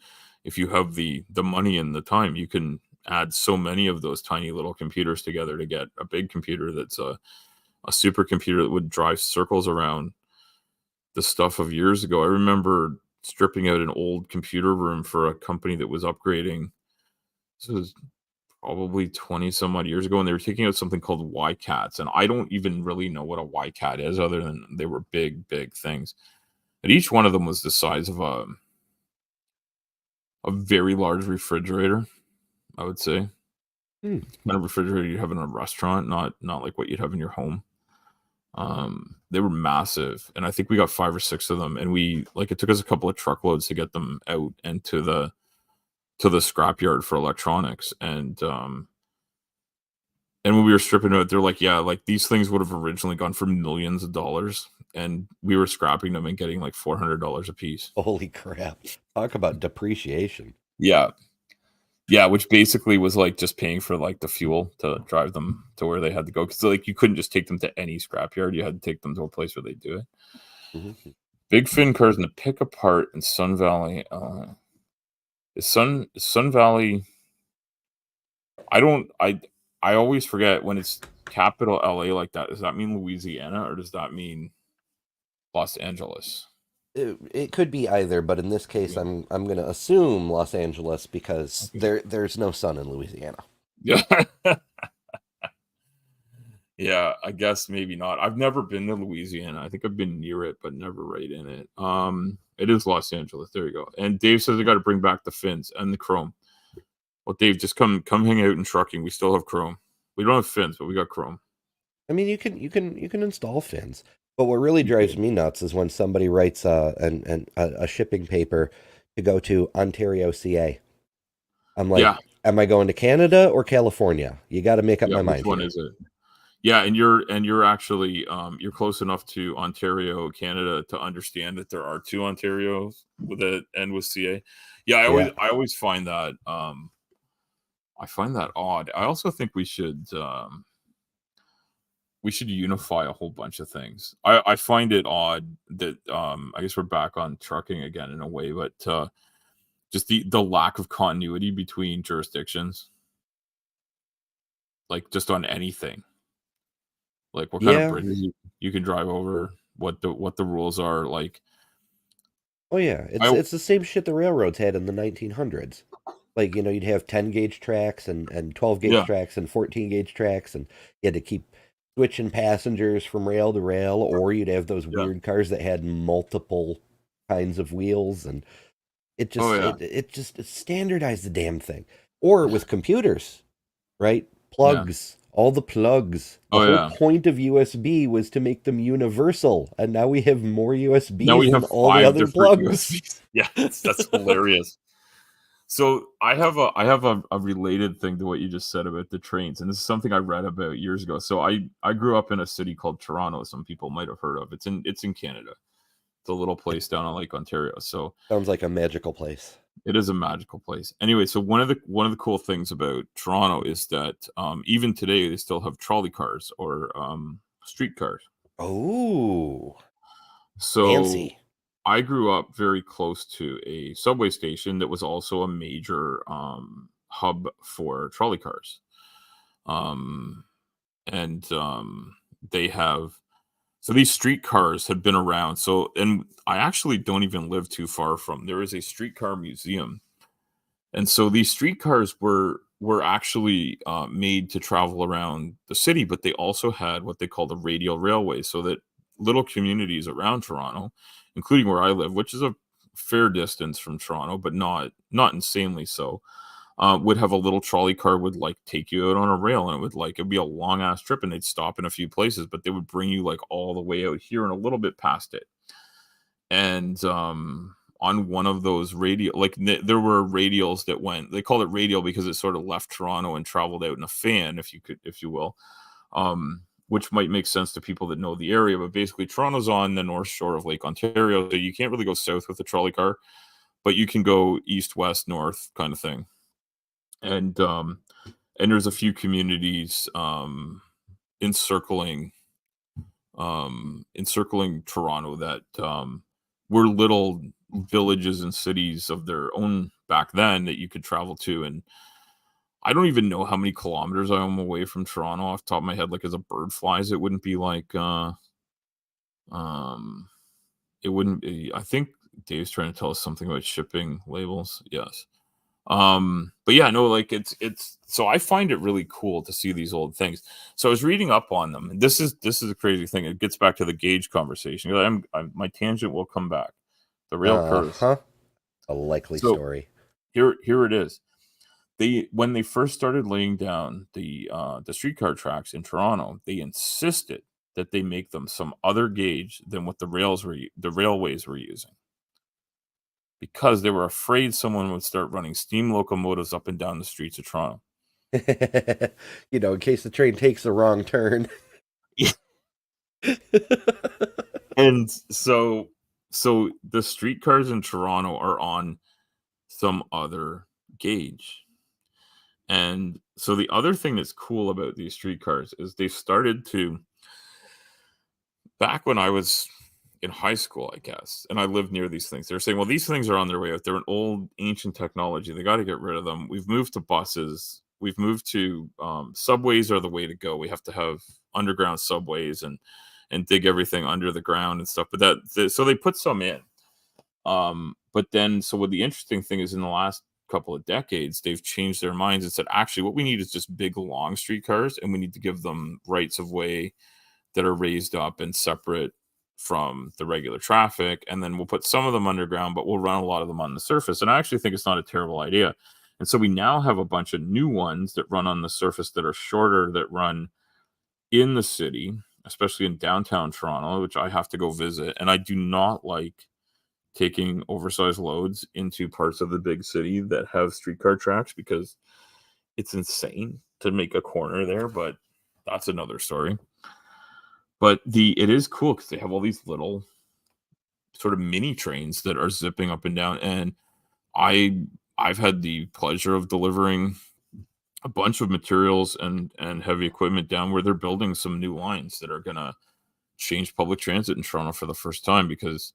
have the money and the time, you can add so many of those tiny little computers together to get a big computer that's a supercomputer that would drive circles around the stuff of years ago. I remember stripping out an old computer room for a company that was upgrading. This was probably 20 some odd years ago, and they were taking out something called Y cats. And I don't even really know what a Y cat is, other than they were big, big things. And each one of them was the size of a very large refrigerator, I would say. Hmm. Kind of refrigerator you'd have in a restaurant, not like what you'd have in your home. They were massive, and I think we got 5 or 6 of them, and it took us a couple of truckloads to get them out and to the scrapyard for electronics. And when we were stripping it out, they're like, yeah, like these things would have originally gone for millions of dollars, and we were scrapping them and getting like $400 a piece. Holy crap! Talk about depreciation. Yeah, yeah, which basically was like just paying for like the fuel to drive them to where they had to go, because like you couldn't just take them to any scrapyard; you had to take them to a place where they do it. Hmm. Big fin cars to pick apart in Sun Valley. Is Sun Valley? I don't. I always forget when it's capital LA like that. Does that mean Louisiana or does that mean Los Angeles? It could be either, but in this case, Yeah. I'm going to assume Los Angeles because Okay. there's no sun in Louisiana. Yeah. Yeah, I guess maybe not. I've never been to Louisiana. I think I've been near it, but never right in it. It is Los Angeles. There you go. And Dave says I got to bring back the fins and the chrome. Well, Dave, just come hang out in trucking. We still have chrome. We don't have fins, but we got chrome. I mean, you can install fins, but what really drives Okay. me nuts is when somebody writes a shipping paper to go to Ontario, CA. I'm Yeah, like, am I going to Canada or California? You got to make up yeah. my Which mind one here. is it? Yeah, and you're actually you're close enough to Ontario, Canada, to understand that there are two Ontarios with it and with CA. Yeah, Yeah. I always find that I find that odd. I also think we should unify a whole bunch of things. I find it odd that I guess we're back on trucking again in a way, but just the lack of continuity between jurisdictions, like just on anything, like what kind of Yeah. bridges you can drive over, what the rules are. Like Oh yeah. I It's the same shit the railroads had in the 1900s. Like, you'd have 10 gauge tracks and 12 gauge yeah tracks and 14 gauge tracks, and you had to keep switching passengers from rail to rail, or you'd have those yeah weird cars that had multiple kinds of wheels, and oh yeah it standardized the damn thing. Or with computers, right? yeah Plugs, all the plugs. The oh whole yeah. point of USB was to make them universal, and now we have more Now USBs we than have all the five other different plugs. USBs. Yeah, that's hilarious. So I have a related thing to what you just said about the trains, and this is something I read about years ago. So I grew up in a city called Toronto. Some people might have heard of. It's in Canada. It's a little It place down on Lake Ontario. So sounds like a magical place. it is a magical place. Anyway, so one of the cool things about Toronto is that even today they still have trolley cars or street cars. Oh, So fancy. I grew up very close to a subway station that was also a major hub for trolley cars. Um, and they have so these streetcars have been around. So, and I actually don't even live too far from there is a streetcar museum, and so these streetcars were actually made to travel around the city, but they also had what they call the radial railway, so that little communities around Toronto, including where I live, which is a fair distance from Toronto, but not insanely so, would have a little trolley car would like take you out on a rail, and it'd be a long ass trip, and they'd stop in a few places, but they would bring you like all the way out here and a little bit past it. And on one of those radial like there were radials that went they called it radial because it sort of left Toronto and traveled out in a fan, if you will, which might make sense to people that know the area. But basically Toronto's on the north shore of Lake Ontario, so you can't really go south with a trolley car, but you can go east, west, north kind of thing. And there's a few communities encircling encircling Toronto that were little villages and cities of their own back then that you could travel to. And I don't even know how many kilometers I am away from Toronto off the top of my head. Like as a bird flies, it wouldn't be like um it wouldn't be I think Dave's trying to tell us something about shipping labels. Yes. But yeah, no, like it's so I find it really cool to see these old things. So I was reading up on them, and this is a crazy thing. It gets back to the gauge conversation. My tangent will come back. The rail curs. Uh-huh. A likely So story. here it is. They when they first started laying down the streetcar tracks in Toronto, they insisted that they make them some other gauge than what the railways were using, because they were afraid someone would start running steam locomotives up and down the streets of Toronto. In case the train takes a wrong turn. And so the streetcars in Toronto are on some other gauge. And so the other thing that's cool about these streetcars is they started to back when I was in high school, I guess, and I lived near these things. They're saying, well, these things are on their way out. They're an old, ancient technology. They got to get rid of them. We've moved to buses. We've moved to subways are the way to go. We have to have underground subways and dig everything under the ground and stuff. But so they put some in. But then, so what the interesting thing is, in the last couple of decades, they've changed their minds and said, actually, what we need is just big, long streetcars, and we need to give them rights of way that are raised up and separate from the regular traffic. And then we'll put some of them underground, but we'll run a lot of them on the surface. And I actually think it's not a terrible idea. And so we now have a bunch of new ones that run on the surface that are shorter, that run in the city, especially in downtown Toronto, which I have to go visit. And I do not like taking oversized loads into parts of the big city that have streetcar tracks because it's insane to make a corner there, but that's another story. But it is cool because they have all these little sort of mini trains that are zipping up and down, and I I've had the pleasure of delivering a bunch of materials and heavy equipment down where they're building some new lines that are gonna change public transit in Toronto for the first time, because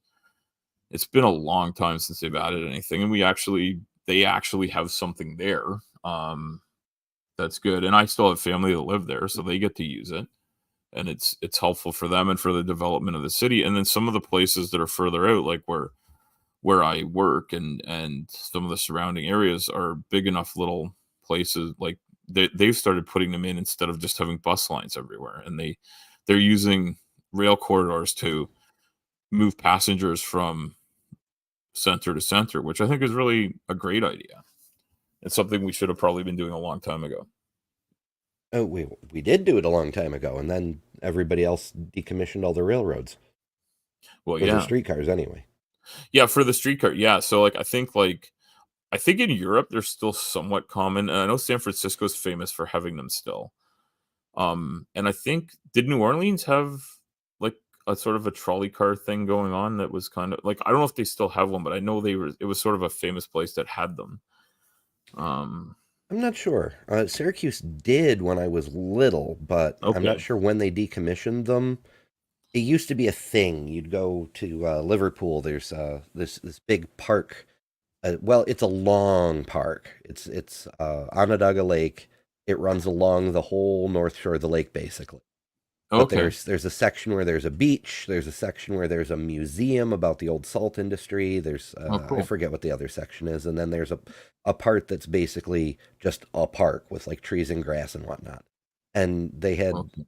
it's been a long time since they've added anything, and they actually have something there, that's good, and I still have family that live there, so they get to use it, and it's helpful for them and for the development of the city. And then some of the places that are further out, like where I work, and some of the surrounding areas, are big enough little places, like they've started putting them in instead of just having bus lines everywhere, and they're using rail corridors to move passengers from center to center, which I think is really a great idea. It's something we should have probably been doing a long time ago. Oh, we did do it a long time ago, and then everybody else decommissioned all the railroads, Well, or the yeah. streetcars anyway. Yeah, for the streetcar, yeah, so, I think in Europe, they're still somewhat common, and I know San Francisco is famous for having them still. And I think, did New Orleans have, like, a sort of a trolley car thing going on that was kind of like, I don't know if they still have one, but I know it was sort of a famous place that had them. Um, I'm not sure. Syracuse did when I was little, but I'm not okay. sure when they decommissioned them. It used to be a thing. You'd go to Liverpool. There's this big park. Well, it's a long park. It's Onondaga Lake. It runs along the whole north shore of the lake, basically. But Okay. there's a section where there's a beach. There's a section where there's a museum about the old salt industry. There's Oh, I cool. forget what the other section is, and then there's a part that's basically just a park with like trees and grass and whatnot. And they had Okay.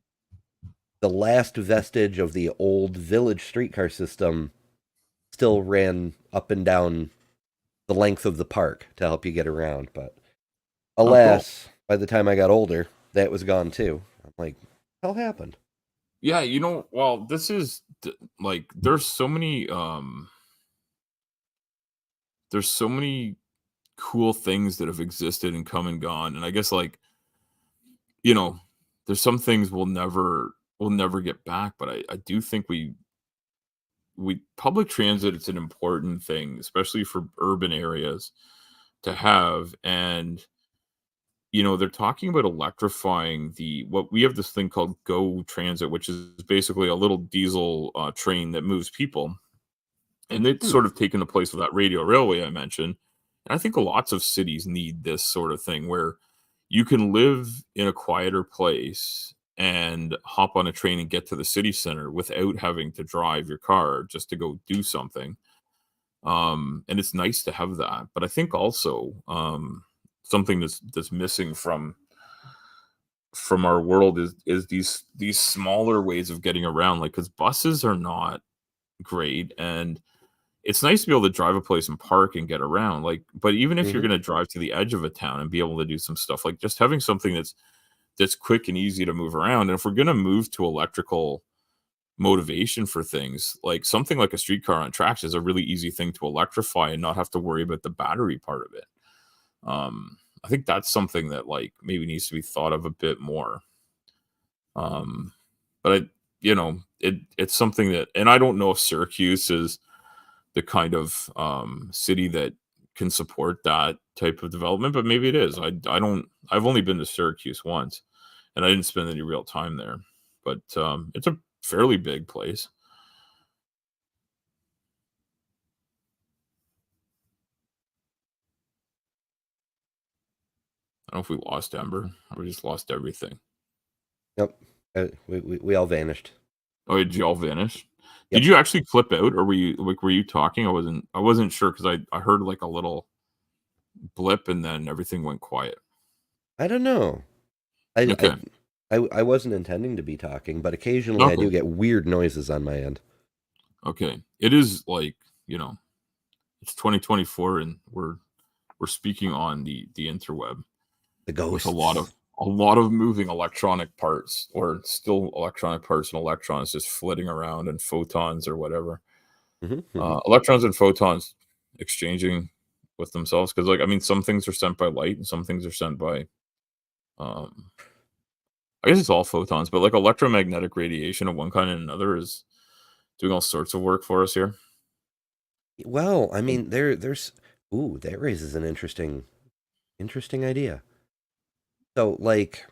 the last vestige of the old village streetcar system still ran up and down the length of the park to help you get around. But Oh, cool. alas, by the time I got older, that was gone too. I'm like, hell happened? Yeah, well, this is like, there's so many cool things that have existed and come and gone, and I guess, like, you know, there's some things we'll never get back, but I do think we public transit, it's an important thing, especially for urban areas to have. And they're talking about electrifying what we have, this thing called Go Transit, which is basically a little diesel train that moves people, and it's Hmm. sort of taken the place of that radio railway I mentioned. And I think lots of cities need this sort of thing where you can live in a quieter place and hop on a train and get to the city center without having to drive your car just to go do something. And it's nice to have that. But I think also, something that's missing from our world is these smaller ways of getting around, like, because buses are not great, and it's nice to be able to drive a place and park and get around, like, but even if you're Hmm. gonna drive to the edge of a town and be able to do some stuff, like, just having something that's quick and easy to move around. And if we're gonna move to electrical motivation for things, like, something like a streetcar on tracks is a really easy thing to electrify and not have to worry about the battery part of it. I think that's something that, like, maybe needs to be thought of a bit more. Um, but it's something that, and I don't know if Syracuse is the kind of city that can support that type of development, but maybe it is. I've only been to Syracuse once, and I didn't spend any real time there, but it's a fairly big place. I don't know if we lost Ember or we just lost everything. Yep. We all vanished. Oh, did you all vanish? Did Yep. you actually flip out, or were you talking? I wasn't sure because I heard like a little blip and then everything went quiet. I don't know. I, I Okay. I wasn't intending to be talking, but occasionally I Okay. do get weird noises on my end. Okay. It is like, you know, it's 2024 and we're speaking on the interweb The with ghosts. a lot of moving electronic parts or still electronic parts and electrons just flitting around and photons or whatever. Hmm. Electrons and photons exchanging with themselves because like I mean some things are sent by light and some things are sent by um I guess it's all photons, but like electromagnetic radiation of one kind and another is doing all sorts of work for us here. Well, I And mean, there's ooh, that raises an interesting idea. So, like,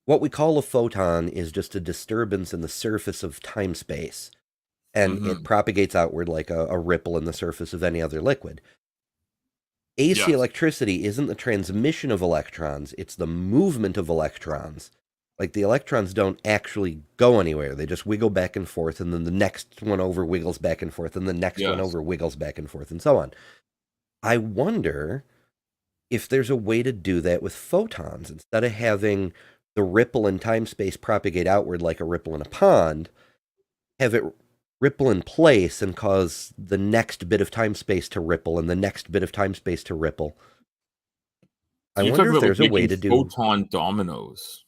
what we call a photon is just a disturbance in the surface of time space, and it mhm. propagates outward like a ripple in the surface of any other liquid. AC Yes. electricity isn't the transmission of electrons, it's the movement of electrons. Like the electrons don't actually go anywhere. They just wiggle back and forth, and then the next one over wiggles back and forth, and the next one Yes. over wiggles back and forth, and so on. I wonder if there's a way to do that with photons instead of having the ripple in time space propagate outward like a ripple in a pond, have it ripple in place and cause the next bit of time space to ripple and the next bit of time space to ripple. I So you're wonder talking if about like there's a way making to do photon dominoes.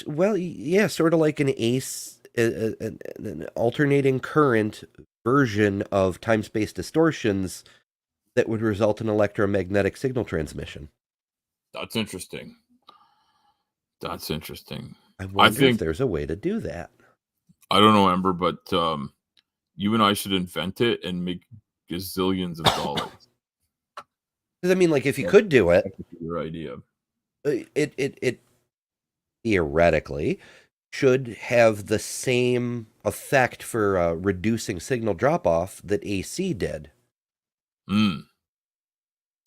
well, yeah, sort of like an ace, an alternating current version of time space distortions that would result in electromagnetic signal transmission. That's interesting. That's interesting. I I wonder if think there's a way to do that. I don't know, Amber, but you and I should invent it and make gazillions of dollars. Because I mean, like, if you That could do it, that could be your idea. it theoretically should have the same effect for reducing signal drop off that AC did. Mm,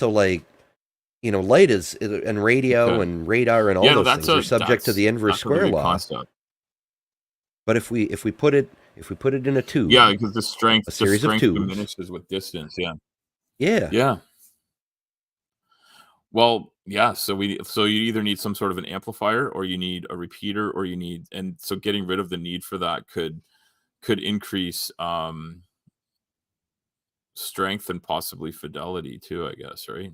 So, like, light is and radio okay. and radar and all Yeah, no, those things are subject to the inverse that's a square really good law. concept. But if we put it in a Yeah, tube, because a the series of strength tubes, diminishes with distance. Yeah. yeah, Yeah. Well, yeah, so you either need some sort of an amplifier or you need a repeater or you need and so getting rid of the need for that could increase strength and possibly fidelity too, I guess, right?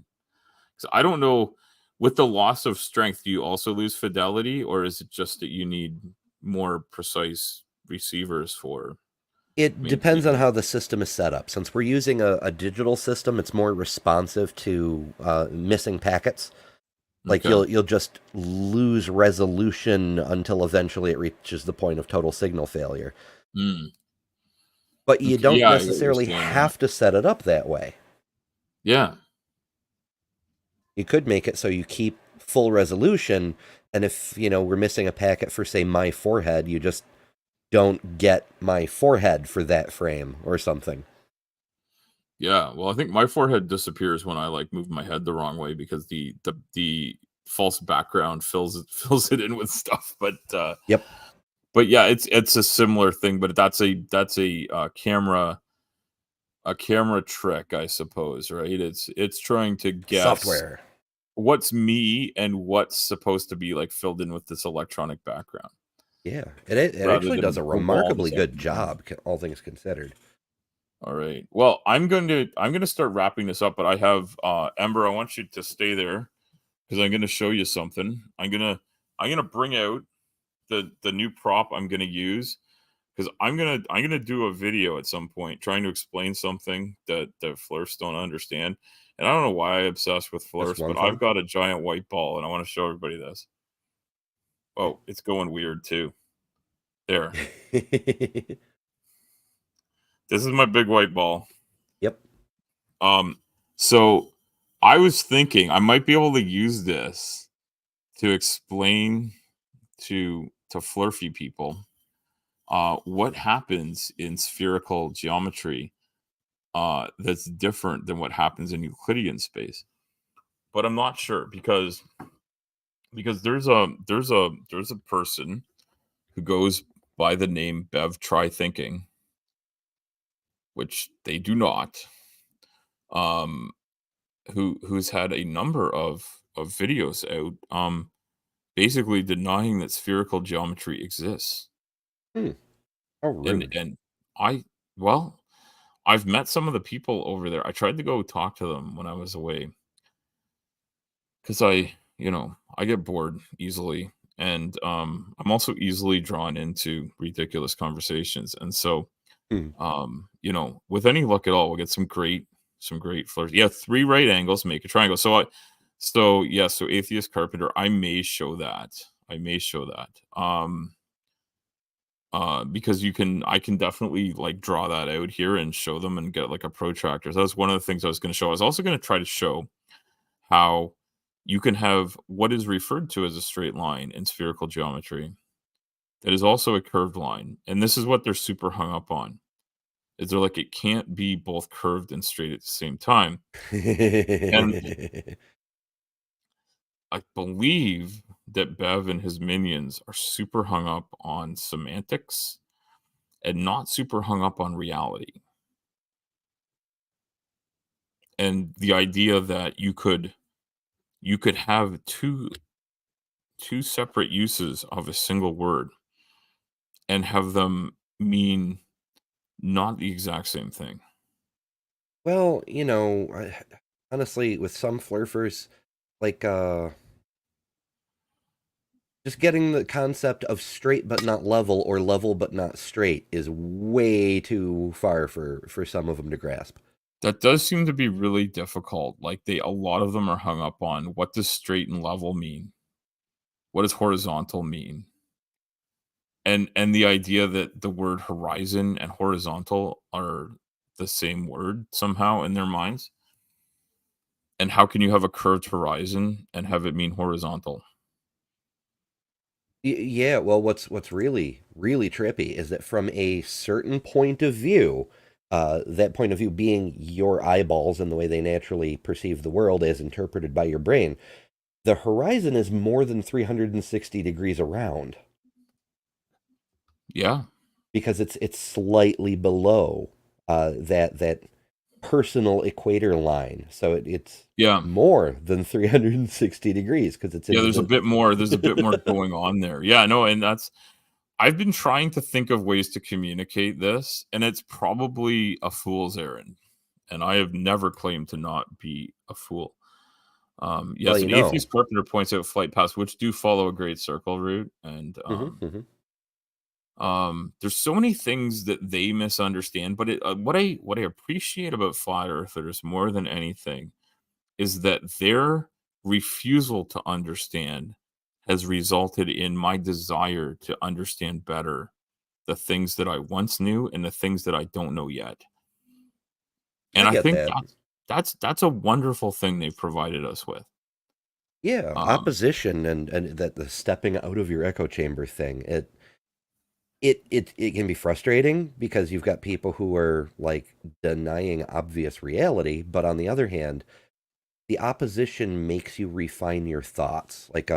So I don't know with the loss of strength, do you also lose fidelity or is it just that you need more precise receivers for it depends on maintaining? how the system is set up. Since we're using a digital system, it's more responsive to missing packets. Like Okay. you'll just lose resolution until eventually it reaches the point of total signal failure. Mm. But you Okay. don't Yeah, I get what you're necessarily saying. Yeah. have to set it up that way. Yeah. You could make it so you keep full resolution, and if we're missing a packet for say my forehead, you just don't get my forehead for that frame or something. Yeah, well, I think my forehead disappears when I, like, move my head the wrong way because the false background fills it in with stuff, Yep. but yeah, it's a similar thing, but that's a camera trick, I suppose, right? It's trying to guess Software. what's me and what's supposed to be, like, filled in with this electronic background Yeah, it rather actually does than a boom, all of a remarkably good sudden, you know? job, all things considered. All right. Well, I'm gonna start wrapping this up, but I have Ember. I want you to stay there because I'm gonna show you something. I'm gonna bring out the new prop I'm gonna use because I'm gonna do a video at some point trying to explain something that flirts don't understand. And I don't know why I obsess with Just flirts, one but I've thing. got a giant white ball and I want to show everybody this. Oh, it's going weird too. There. This is my big white ball. Yep. Um, so I was thinking I might be able to use this to explain to flurfy people what happens in spherical geometry that's different than what happens in Euclidean space. But I'm not sure because there's a person. who goes by the name Bev Try Thinking, which they do not, um, who's had a number of videos out, basically denying that spherical geometry exists. Hmm. How And rude. and I well, I've met some of the people over there. I tried to go talk to them when I was away because I get bored easily, and I'm also easily drawn into ridiculous conversations. And so, Hmm. with any luck at all, we'll get some great flirts. Yeah, three right angles make a triangle. So atheist carpenter, I may show that. Because I can definitely like draw that out here and show them and get like a protractor. So that's one of the things I was going to show. I was also going to try to show how you can have what is referred to as a straight line in spherical geometry that is also a curved line. And this is what they're super hung up on. Is they're like it can't be both curved and straight at the same time. And I believe that Bev and his minions are super hung up on semantics and not super hung up on reality. And the idea that you could have two separate uses of a single word and have them mean not the exact same thing. Well, honestly, with some flurfers, like just getting the concept of straight but not level or level but not straight is way too far for some of them to grasp. That does seem to be really difficult. Like a lot of them are hung up on what does straight and level mean? What does horizontal mean? And the idea that the word horizon and horizontal are the same word somehow in their minds. And how can you have a curved horizon and have it mean horizontal? Yeah, well, what's really really trippy is that from a certain point of view, that point of view being your eyeballs and the way they naturally perceive the world as interpreted by your brain, the horizon is more than 360 degrees around Yeah. because it's slightly below that personal equator line. So it's Yeah. more than 360 degrees because it's Yeah, into there's a bit more the going on there. Yeah, no, and that's I've been trying to think of ways to communicate this, and it's probably a fool's errand, and I have never claimed to not be a fool. well, Yes, an atheist carpenter points out flight paths which do follow a great circle route, and hmm there's so many things that they misunderstand. But what I appreciate about flat earthers more than anything is that their refusal to understand has resulted in my desire to understand better the things that I once knew and the things that I don't know yet. And I I get think that. that's a wonderful thing they've provided us with. Yeah, Um, opposition and that the stepping out of your echo chamber thing. It can be frustrating because you've got people who are like denying obvious reality, but on the other hand, the opposition makes you refine your thoughts. Like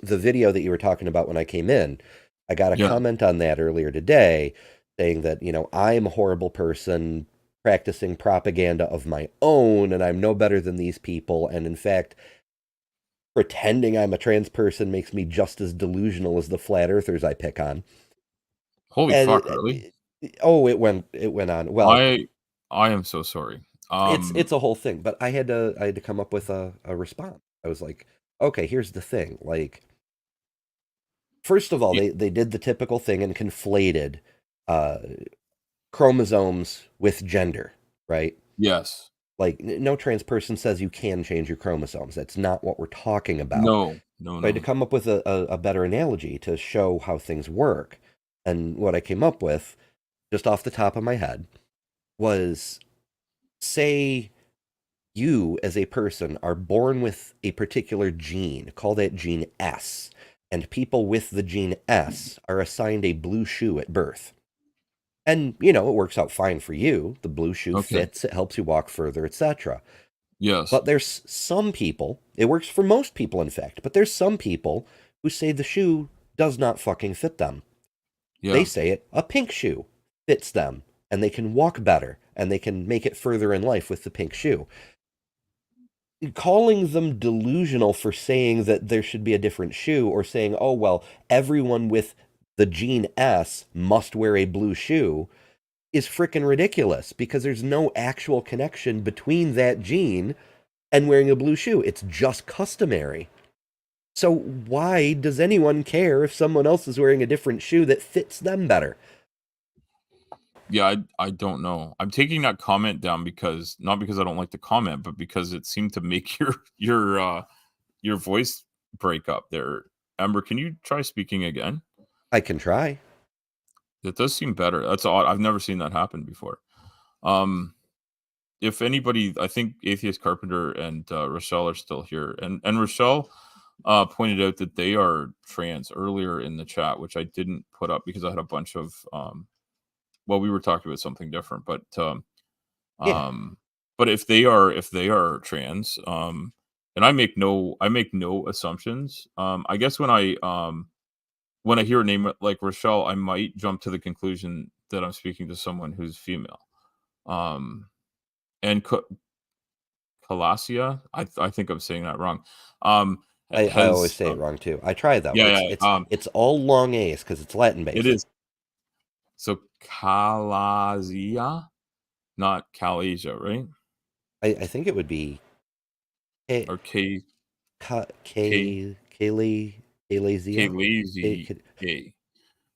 the video that you were talking about when I came in, I got a yeah, comment on that earlier today saying that, I'm a horrible person practicing propaganda of my own and I'm no better than these people. And in fact, pretending I'm a trans person makes me just as delusional as the flat earthers I pick on. holy And fuck, really? oh, it went on. Well, I I am so sorry. it's a whole thing, but I had to come up with a response. I was like, okay, here's the thing. Like, first of all, y- they did the typical thing and conflated uh, chromosomes with gender, right? yes, Like, no trans person says you can change your chromosomes. That's not what we're talking about. no, no, So I had to no. come up with a better analogy to show how things work. And what I came up with, just off the top of my head, was say you as a person are born with a particular gene, call that gene S, and people with the gene S are assigned a blue shoe at birth. And, it works out fine for you. The blue shoe Okay, fits, it helps you walk further, etc. yes, But there's some people, it works for most people, in fact, but there's some people who say the shoe does not fucking fit them. They Yeah. say a pink shoe fits them, and they can walk better, and they can make it further in life with the pink shoe. Calling them delusional for saying that there should be a different shoe, or saying, oh, well, everyone with the gene S must wear a blue shoe, is freaking ridiculous, because there's no actual connection between that gene and wearing a blue shoe. It's just customary. So why does anyone care if someone else is wearing a different shoe that fits them better? Yeah, I don't know. I'm taking that comment down because not because I don't like the comment, but because it seemed to make your voice break up there. Amber, can you try speaking again? I can try. It does seem better. That's odd. I've never seen that happen before. Um, if anybody, I think Atheist Carpenter and Rochelle are still here, and Rochelle pointed out that they are trans earlier in the chat, which I didn't put up because I had a bunch of well, we were talking about something different, Yeah. um, but if they are trans, and I make no assumptions. I guess when I hear a name like Rochelle, I might jump to the conclusion that I'm speaking to someone who's female. Um, and Calasia, I think I'm saying that wrong. I always Has say it wrong too. I try though. yeah, It's yeah, it's it's all long A's because it's Latin it based. is. So Calasia, not Calasia, right? I think it would be K Or K K K Kaylee Kalazia. Kalazi.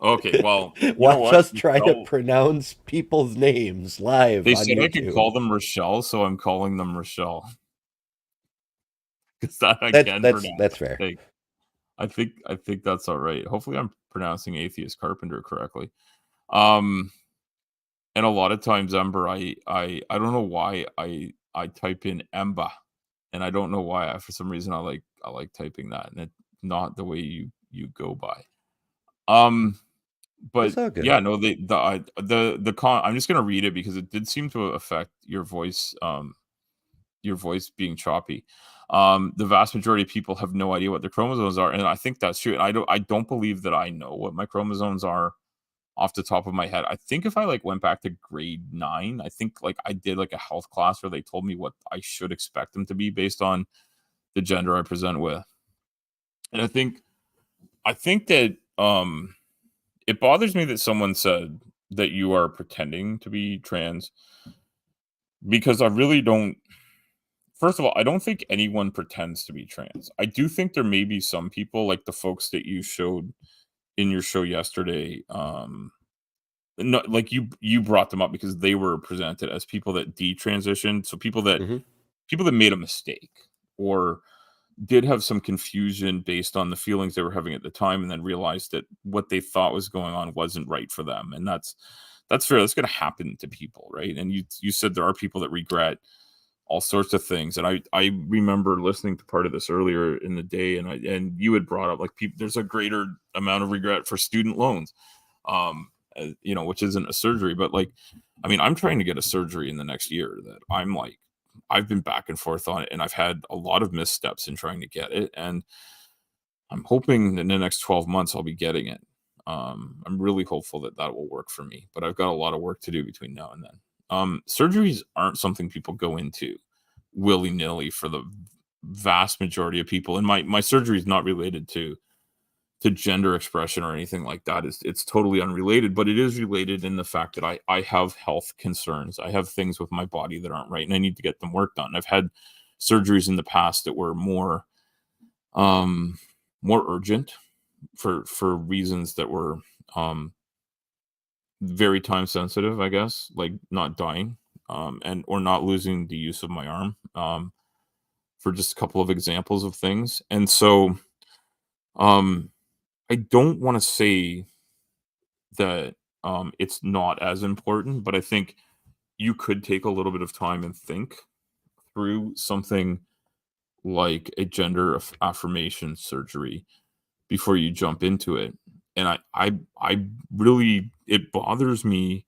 Okay, well, you know Watch what? us try to Rochelle, pronounce people's names live they on said I could YouTube. call them Rochelle, so I'm calling them Rochelle because that I That's can that's pronounce. that's fair. I think that's all right. Hopefully, I'm pronouncing Atheist Carpenter correctly. Um, and a lot of times, Ember, I don't know why I type in Emba, and I don't know why. For some reason, I like typing that, and it's not the way you go by. Um, It's but all good. yeah, no, the con. I'm just gonna read it because it did seem to affect your voice being choppy. The vast majority of people have no idea what their chromosomes are, and I think that's true. And I don't believe that I know what my chromosomes are off the top of my head. I think if I like went back to grade 9, I think like I did like a health class where they told me what I should expect them to be based on the gender I present with. And I think that it bothers me that someone said that you are pretending to be trans because I really don't. First of all, I don't think anyone pretends to be trans. I do think there may be some people like the folks that you showed in your show yesterday. No, like you brought them up because they were presented as people that detransitioned, so Hmm. people that made a mistake or did have some confusion based on the feelings they were having at the time, and then realized that what they thought was going on wasn't right for them, and that's fair. That's going to happen to people, right? And you said there are people that regret all sorts of things, and I remember listening to part of this earlier in the day, and you had brought up like people. There's a greater amount of regret for student loans, which isn't a surgery, but like, I mean, I'm trying to get a surgery in the next year that I'm like, I've been back and forth on it, and I've had a lot of missteps in trying to get it, and I'm hoping in the next 12 months I'll be getting it. I'm really hopeful that that will work for me, but I've got a lot of work to do between now and then. Surgeries aren't something people go into willy nilly for the vast majority of people, and my surgery is not related to gender expression or anything like that. It's totally unrelated, but it is related in the fact that I have health concerns. I have things with my body that aren't right, and I need to get them worked on. I've had surgeries in the past that were um more urgent for reasons that were um very time sensitive, I guess, like not dying, and or not losing the use of my arm, for just a couple of examples of things. And so um I don't want to say that it's not as important, but I think you could take a little bit of time and think through something like a gender affirmation surgery before you jump into it. And I really, it bothers me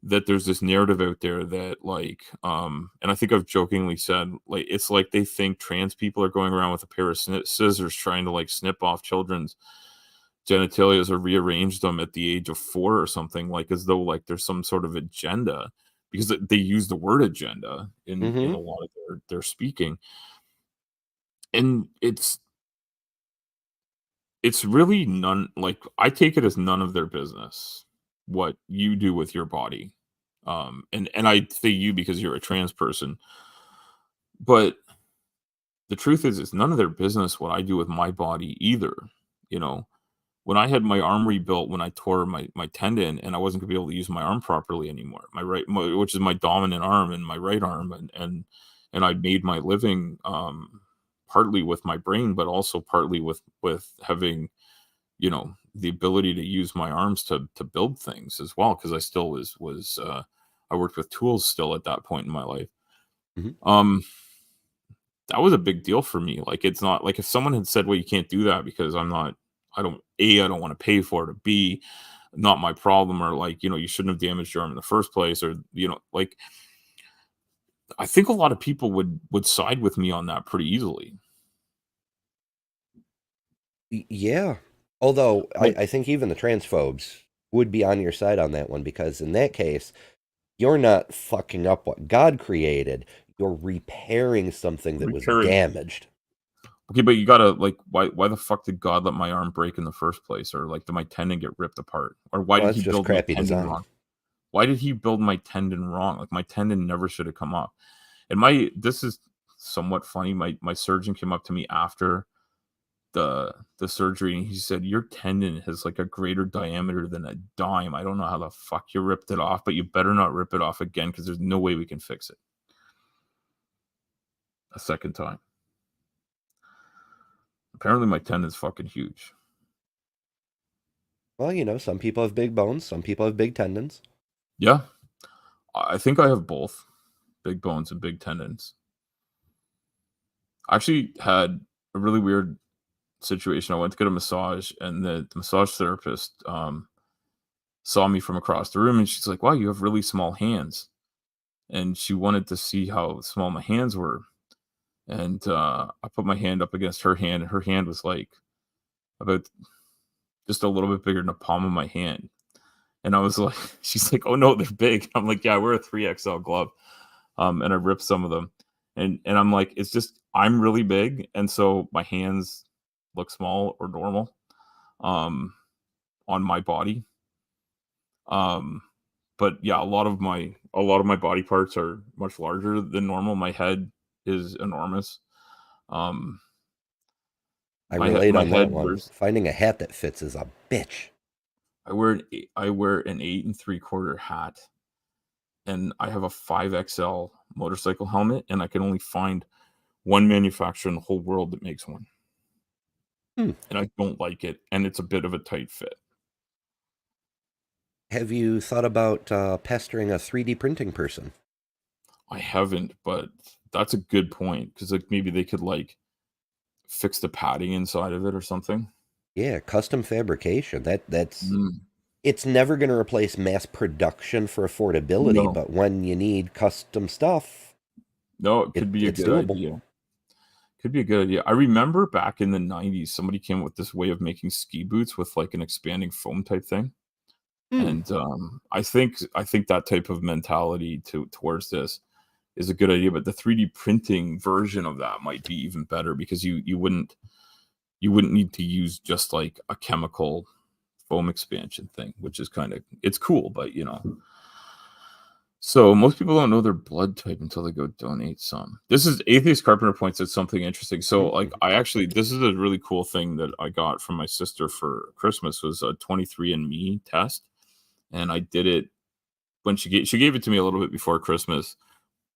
that there's this narrative out there that like and I think I've jokingly said like it's like they think trans people are going around with a pair of scissors trying to like snip off children's genitalias or rearrange them at the age of 4 or something, like, as though, like, there's some sort of agenda, because they use the word agenda in Mm-hmm. a lot of their speaking, and it's really none, like, I take it as none of their business what you do with your body, and I say you because you're a trans person, but the truth is it's none of their business what I do with my body either, you know? When I had my arm rebuilt when I tore my tendon and I wasn't gonna be able to use my arm properly anymore, which is my dominant arm and my right arm, and I made my living, partly with my brain, but also partly with having, the ability to use my arms to build things as well, because I still I worked with tools still at that point in my life. Mm-hmm. Um, that was a big deal for me. Like, it's not like if someone had said, "Well, you can't do that because I don't wanna pay for it, or B, not my problem," or like, you shouldn't have damaged your arm in the first place, or, like, I think a lot of people would side with me on that pretty easily. Yeah. Although Like, I think even the transphobes would be on your side on that one because in that case, you're not fucking up what God created. You're repairing something that was repairing. damaged. Okay, but you gotta, like, why the fuck did God let my arm break in the first place? Or, like, did my tendon get ripped apart? Or why Well, did that's he just build my crappy tendon design. wrong? Why did he build my tendon wrong? Like, my tendon never should have come up. And my this is somewhat funny. My surgeon came up to me after the surgery, and he said, "Your tendon has, like, a greater diameter than a dime. I don't know how the fuck you ripped it off, but you better not rip it off again, because there's no way we can fix it a second time." Apparently, my tendon's fucking huge. Well, some people have big bones, some people have big tendons. Yeah, I think I have both big bones and big tendons. I actually had a really weird situation. I went to get a massage, and the massage therapist, saw me from across the room, and she's like, "Wow, you have really small hands." And she wanted to see how small my hands were. And I put my hand up against her hand, and her hand was like about just a little bit bigger than the palm of my hand. And I was like, she's like, "Oh no, they're big." I'm like, "Yeah, I wear a 3XL glove." And I ripped some of them. And I'm like, it's just I'm really big, and so my hands look small or normal um on my body. Um but yeah, a lot of my body parts are much larger than normal. My head is enormous. Um I my head relate my on that head one. wears Finding a hat that fits is a bitch. I wear an 8 3/4 hat, and I have a 5XL motorcycle helmet, and I can only find one manufacturer in the whole world that makes one, Hmm. and I don't like it, and it's a bit of a tight fit. Have you thought about pestering a 3D printing person? I haven't, but that's a good point, because, like, maybe they could, like, fix the padding inside of it or something. Yeah, custom fabrication. That's Mm, it's never going to replace mass production for affordability, no. but when you need custom stuff, No, it could be a it's good doable. idea. Could be a good idea. I remember back in the '90s, somebody came up with this way of making ski boots with, like, an expanding foam type thing. Hmm. And, I think that type of mentality towards this is a good idea, but the 3D printing version of that might be even better, because you wouldn't need to use just, like, a chemical foam expansion thing, which is kinda it's cool, but, so most people don't know their blood type until they go donate some. This is Atheist Carpenter points out something interesting. So, like, Mhm. I actually this is a really cool thing that I got from my sister for Christmas, was a 23andMe test, and I did it when she gave it to me a little bit before Christmas.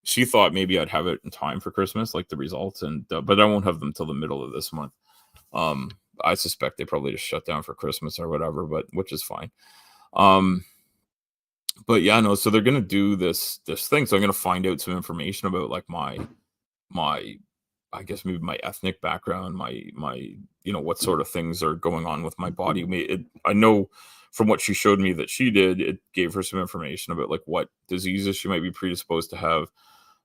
She thought maybe I'd have it in time for Christmas, like the results, and but I won't have them till the middle of this month. Um, I suspect they probably just shut down for Christmas or whatever, but which is fine. Um, but yeah, no, so they're gonna do this thing. So I'm gonna find out some information about, like, my I guess maybe my ethnic background, my what sort of things are going on with my body. I know from what she showed me that she did, it gave her some information about, like, what diseases she might be predisposed to have,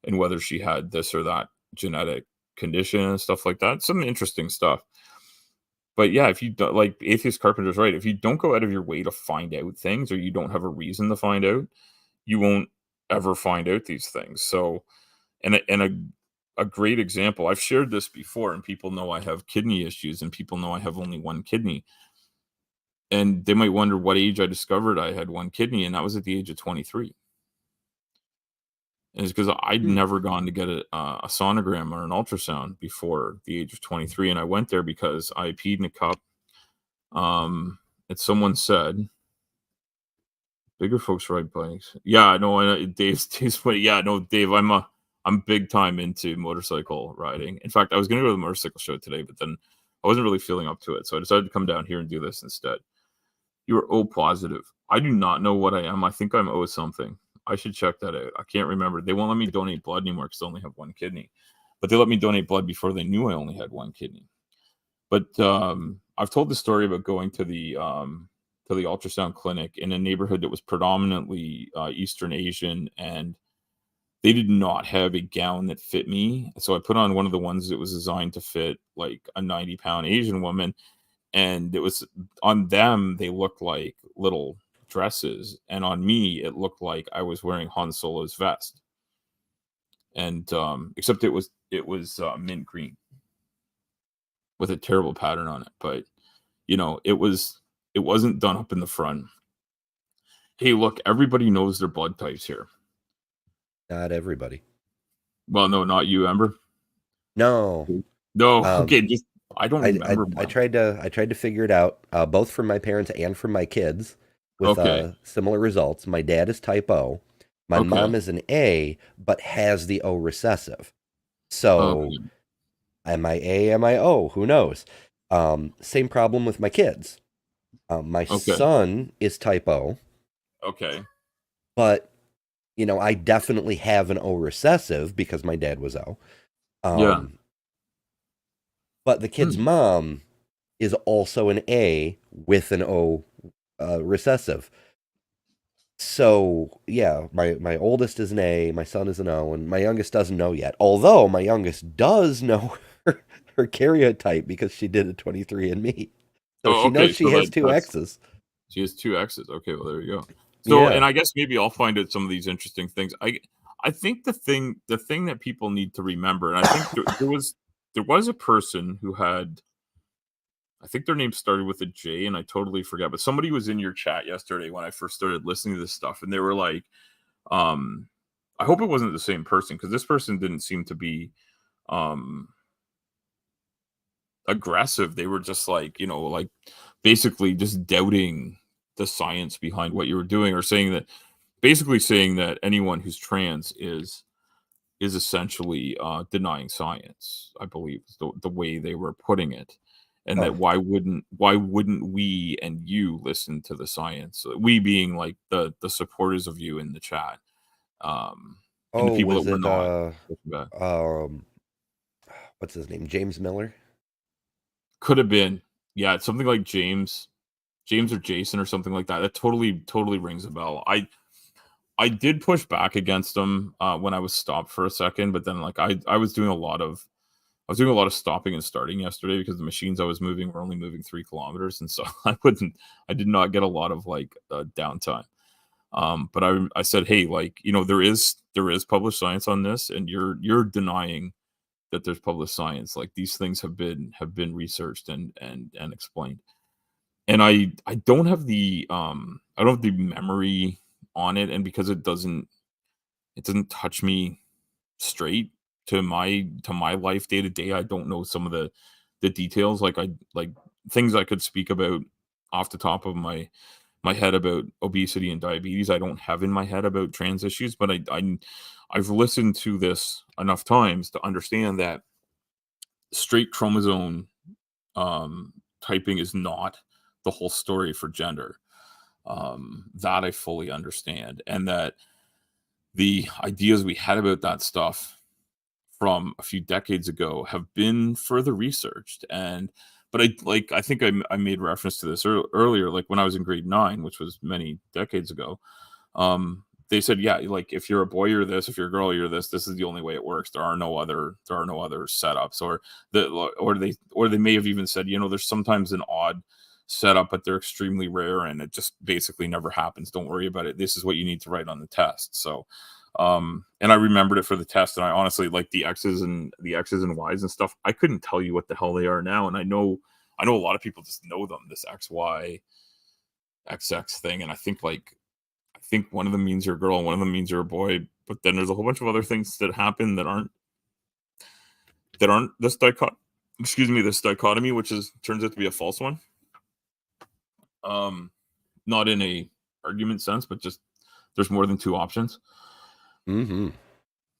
and whether she had this or that genetic condition and stuff like that. Some interesting stuff. But yeah, if you don't, like Atheist Carpenter's right, if you don't go out of your way to find out things, or you don't have a reason to find out, you won't ever find out these things. So, and a great example, I've shared this before, and people know I have kidney issues, and people know I have only one kidney. And they might wonder what age I discovered I had one kidney, and that was at the age of 23. And it's because I'd Hmm. never gone to get a sonogram or an ultrasound before the age of 23, and I went there because I peed in a cup. Um, and someone said, "Bigger folks ride bikes." Yeah, I know. Dave's funny. Yeah, no, Dave, I'm big time into motorcycle riding. In fact, I was gonna go to the motorcycle show today, but then I wasn't really feeling up to it, so I decided to come down here and do this instead. You are O positive. I do not know what I am. I think I'm O something. I should check that out. I can't remember. They won't let me donate blood anymore because I only have one kidney. But they let me donate blood before they knew I only had one kidney. But I've told the story about going to the ultrasound clinic in a neighborhood that was predominantly Eastern Asian, and they did not have a gown that fit me. So I put on one of the ones that was designed to fit like a 90-pound Asian woman, and it was on them, they looked like little dresses, and on me, it looked like I was wearing Han Solo's vest. And except it was mint green with a terrible pattern on it. But it wasn't done up in the front. Hey, look, everybody knows their blood types here. Not everybody. Well, no, not you, Amber. No. No, Um, okay, just I don't I, I remember I mine. tried to figure it out, both from my parents and from my kids, with Okay, similar results. My dad is type O. My okay, mom is an A, but has the O recessive. So okay, am I A? Am I O? Who knows? Same problem with my kids. My okay, son is type O, okay. but I definitely have an O recessive because my dad was O. Yeah. Um, but the kid's Hmm. mom is also an A with an O recessive. So yeah, my oldest is an A, my son is an O, and my youngest doesn't know yet. Although my youngest does know her karyotype because she did a 23andMe. So Oh, she knows okay, she so has two that's X's. she has 2 X's. Okay, well, there you go. So, Yeah. and I guess maybe I'll find out some of these interesting things. I think the thing that people need to remember, and I think there was a person who had, I think their name started with a J, and I totally forgot, but somebody was in your chat yesterday when I first started listening to this stuff, and they were like, um, I hope it wasn't the same person because this person didn't seem to be um aggressive. They were just like, like basically just doubting the science behind what you were doing, or saying that anyone who's trans is essentially denying science, I believe is the way they were putting it. And Oh. that why wouldn't we and you listen to the science? We being like the supporters of you in the chat, um, and the Oh, people that was were it not. um what's his name? James Miller? Could have been, yeah, it's something like James or Jason or something like that. That totally rings a bell. I did push back against him when I was stopped for a second, but then like I was doing a lot of stopping and starting yesterday because the machines I was moving were only moving 3 kilometers, and so I did not get a lot of like downtime. But I said, hey, like there is published science on this, and you're denying that there's published science. Like these things have been researched and explained. And I don't have the memory on it, and because it doesn't touch me straight to my life day to day. I don't know some of the details, like things I could speak about off the top of my head about obesity and diabetes. I don't have in my head about trans issues, but I've listened to this enough times to understand that straight chromosome um typing is not the whole story for gender. That I fully understand, and that the ideas we had about that stuff from a few decades ago have been further researched. And but I think I made reference to this earlier, like when I was in grade 9, which was many decades ago. they said, yeah, like if you're a boy, you're this. If you're a girl, you're this. This is the only way it works. There are no other setups, or they may have even said, there's sometimes an odd setup, but they're extremely rare, and it just basically never happens. Don't worry about it. This is what you need to write on the test. So, and I remembered it for the test, and I honestly like the X's and Y's and stuff. I couldn't tell you what the hell they are now, and I know a lot of people just know them. This XY XX thing, and I think one of them means you're a girl and one of them means you're a boy, but then there's a whole bunch of other things that happen that aren't this dichotomy, which is turns out to be a false one. Not in a argument sense, but just there's more than two options. Mm-hmm.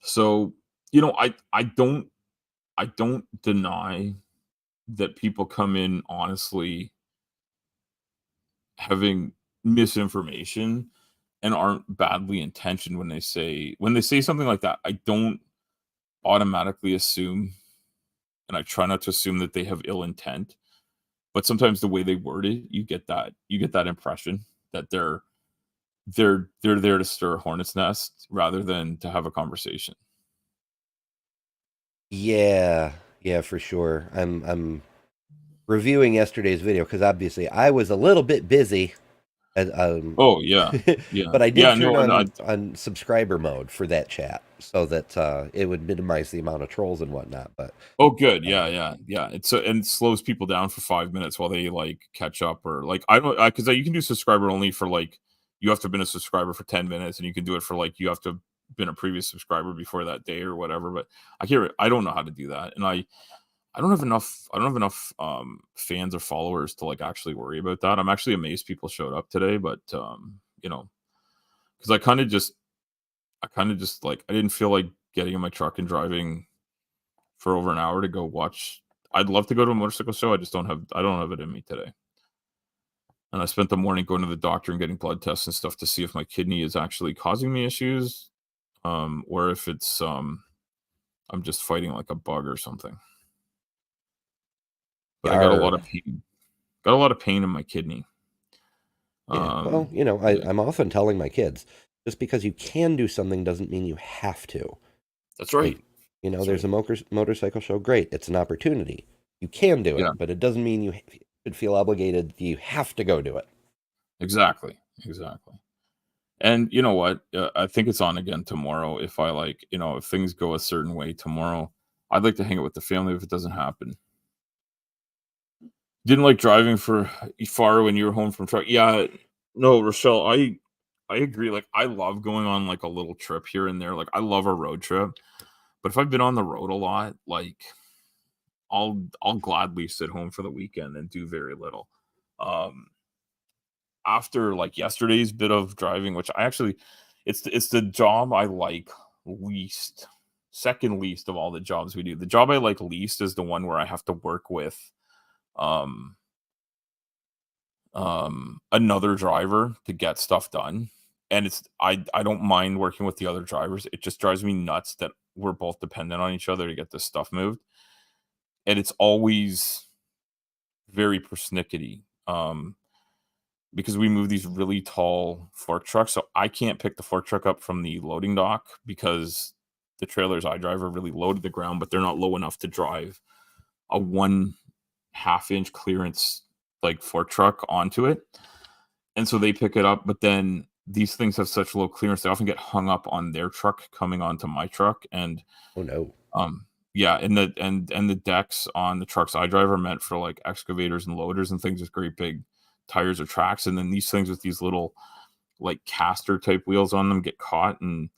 So, I don't deny that people come in honestly having misinformation and aren't badly intentioned when they say something like that. I don't automatically assume, and I try not to assume that they have ill intent, but sometimes the way they word it, you get that impression that they're there to stir a hornet's nest rather than to have a conversation. Yeah, yeah, for sure. I'm reviewing yesterday's video because obviously I was a little bit busy, and, Oh yeah, yeah, but I did yeah. turn No, and on subscriber mode for that chat so that it would minimize the amount of trolls and whatnot. But oh good, uh, yeah, yeah, yeah. And it slows people down for 5 minutes while they like catch up or like I don't because you can do subscriber only for like you have to have been a subscriber for 10 minutes, and you can do it for like you have to have been a previous subscriber before that day or whatever. But I hear it. I don't know how to do that, and I don't have enough fans or followers to like actually worry about that. I'm actually amazed people showed up today, but because I kind of just like I didn't feel like getting in my truck and driving for over an hour to go watch. I'd love to go to a motorcycle show. I don't have it in me today. And I spent the morning going to the doctor and getting blood tests and stuff to see if my kidney is actually causing me issues, or if it's I'm just fighting like a bug or something. But I got a lot of yar. pain. Got a lot of pain in my kidney. Yeah, well, Yeah, I'm often telling my kids just because you can do something doesn't mean you have to. that's right. Like, That's there's right. a motorcycle show. Great, it's an opportunity. You can do Yeah, it, but it doesn't mean you should feel obligated. You have to go do it. exactly. Exactly. And you know what? I think it's on again tomorrow. If I like, if things go a certain way tomorrow, I'd like to hang out with the family if it doesn't happen. Didn't like driving for far when you were home from truck. Yeah, no, Rochelle, I agree. Like I love going on like a little trip here and there. Like I love a road trip. But if I've been on the road a lot, like I'll gladly sit home for the weekend and do very little. Um After like yesterday's bit of driving, which I actually it's the job I like least, second least of all the jobs we do. The job I like least is the one where I have to work with um another driver to get stuff done. And I don't mind working with the other drivers. It just drives me nuts that we're both dependent on each other to get this stuff moved. And it's always very persnickety. Because we move these really tall fork trucks. So I can't pick the fork truck up from the loading dock because the trailers I drive are really low to the ground, but they're not low enough to drive a 1/2 inch clearance like fork truck onto it. And so they pick it up, but then these things have such low clearance, they often get hung up on their truck coming onto my truck. And Oh no. yeah, and the decks on the trucks I drive are meant for like excavators and loaders and things with great big tires or tracks. And then these things with these little like caster type wheels on them get caught, and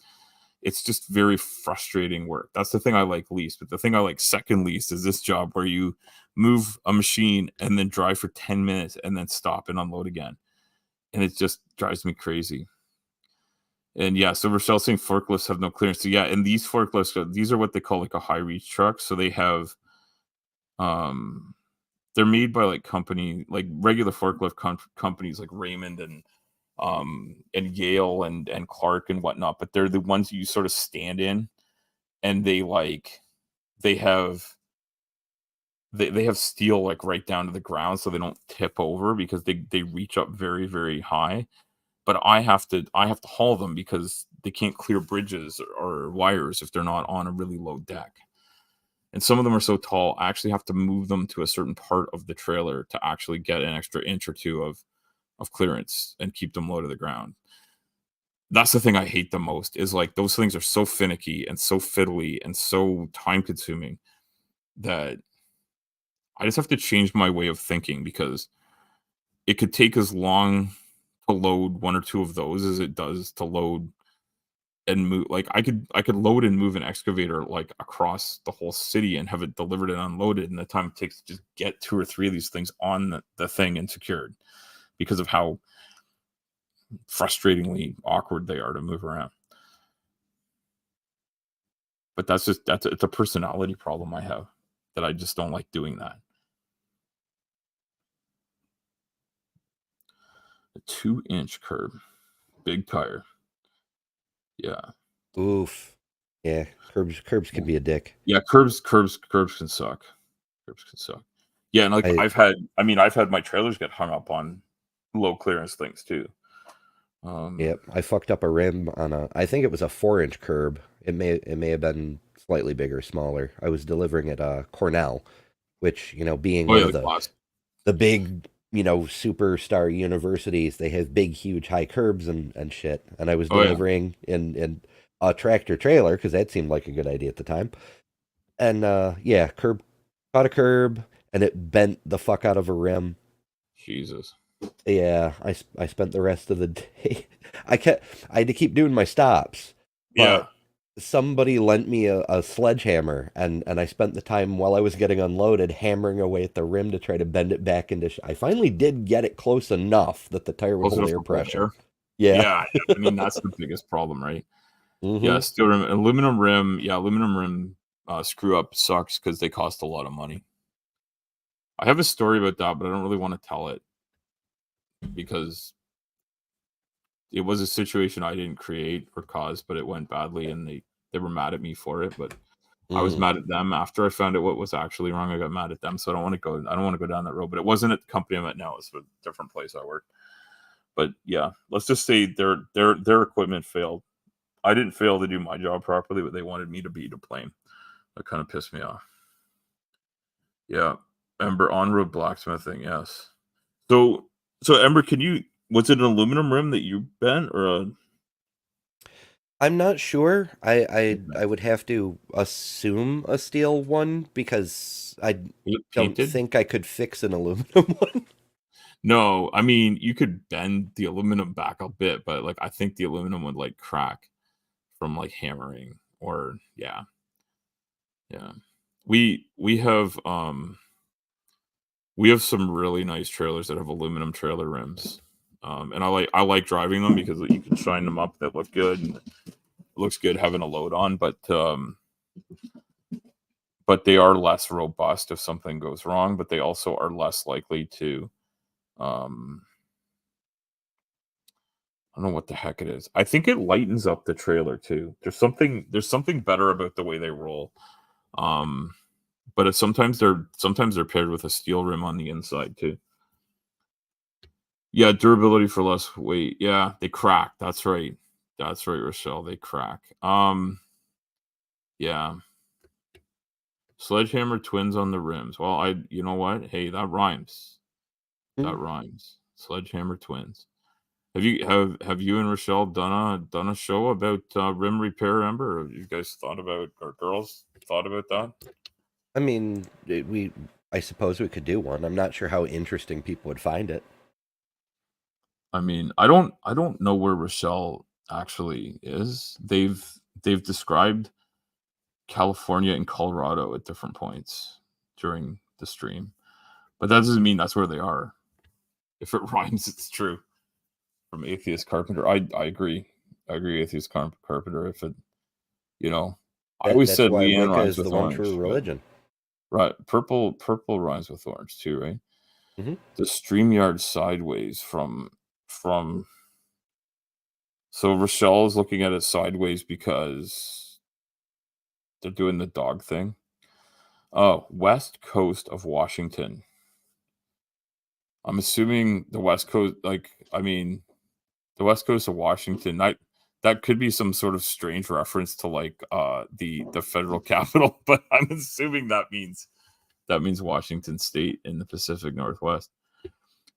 it's just very frustrating work. That's the thing I like least. But the thing I like second least is this job where you move a machine and then drive for 10 minutes and then stop and unload again. And it just drives me crazy. And yeah, so Rochelle's saying forklifts have no clearance. So yeah, and these forklifts, these are what they call like a high reach truck. So they have, um, they're made by like like regular forklift companies like Raymond and Yale and Clark and whatnot. But they're the ones you sort of stand in, and they have they have steel like right down to the ground, so they don't tip over because they reach up very very high. but I have to haul them because they can't clear bridges or wires if they're not on a really low deck. And some of them are so tall, I actually have to move them to a certain part of the trailer to actually get an extra inch or two of clearance and keep them low to the ground. That's the thing I hate the most is like those things are so finicky and so fiddly and so time consuming that I just have to change my way of thinking because it could take as long to load one or two of those as it does to load and move. Like I could load and move an excavator like across the whole city and have it delivered and unloaded in the time it takes to just get two or three of these things on the thing and secured because of how frustratingly awkward they are to move around. But it's a personality problem I have that I just don't like doing that. A 2-inch curb, big tire. Yeah. Oof. Yeah, curbs can be a dick. Yeah, curbs can suck. Curbs can suck. Yeah, and, like, I I've had my trailers get hung up on low clearance things too. Yep, I fucked up a rim on I think it was a 4-inch curb. It may have been slightly bigger, smaller. I was delivering at Cornell, which, being Oh, one yeah, of the the class. the big, superstar universities, they have big, huge, high curbs and shit. And I was Oh, yeah. delivering in a tractor trailer because that seemed like a good idea at the time. And yeah, curb caught a curb and it bent the fuck out of a rim. Jesus. Yeah, I spent the rest of the day. I kept I had to keep doing my stops, Yeah. but somebody lent me a sledgehammer, and I spent the time while I was getting unloaded hammering away at the rim to try to bend it back into. I finally did get it close enough that the tire would Close hold enough air for cold pressure. air? Yeah. Yeah, yeah, I mean, that's the biggest problem, right? Yeah, Mm-hmm. steel rim aluminum rim, screw up sucks because they cost a lot of money. I have a story about that, but I don't really wanna tell it because it was a situation I didn't create or cause, but it went badly, and they were mad at me for it, but I was Mm. mad at them after I found out what was actually wrong. I got mad at them, so I don't wanna go down that road, but it wasn't at the company I'm at now, it's a different place I work. But, yeah, let's just say their equipment failed. I didn't fail to do my job properly, but they wanted me to be to blame. That kinda pissed me off. Yeah. Ember on-road blacksmithing, yes. So Ember, can you was it an aluminum rim that you bent or a I'm not sure. I would have to assume a steel one because I was it don't painted? think I could fix an aluminum one. No, I mean, you could bend the aluminum back a bit, but, like, I think the aluminum would, like, crack from, like, hammering or yeah, yeah. We have some really nice trailers that have aluminum trailer rims, and I like driving them because you can shine them up, that look good, and it looks good having a load on, but they are less robust if something goes wrong, but they also are less likely to, um I don't know what the heck it is. I think it lightens up the trailer too. There's something better about the way they roll. Um, but sometimes they're paired with a steel rim on the inside too. Yeah, durability for less weight. Yeah, they crack. That's right. That's right, Rochelle. They crack. Yeah. Sledgehammer twins on the rims. Well, you know what? Hey, that rhymes. That rhymes. Sledgehammer twins. Have you and Rochelle done a show about rim repair, Ember? Have you guys thought about or girls thought about that? I mean, I suppose we could do one. I'm not sure how interesting people would find it. I mean, I don't know where Rochelle actually is. They've described California and Colorado at different points during the stream, but that doesn't mean that's where they are. If it rhymes, it's true. From Atheist Carpenter, I agree. I agree, Atheist Carpenter. If it, you know, I always That's said why Leanne Wicca rhymes is the with one true orange, but religion. right, purple rhymes with orange too, right? Hmm. The StreamYard sideways from so Rochelle is looking at it sideways because they're doing the dog thing. Oh, west coast of Washington. I'm assuming the west coast, like I mean, the west coast of Washington. That could be some sort of strange reference to like the federal capital, but I'm assuming that means Washington State in the Pacific Northwest.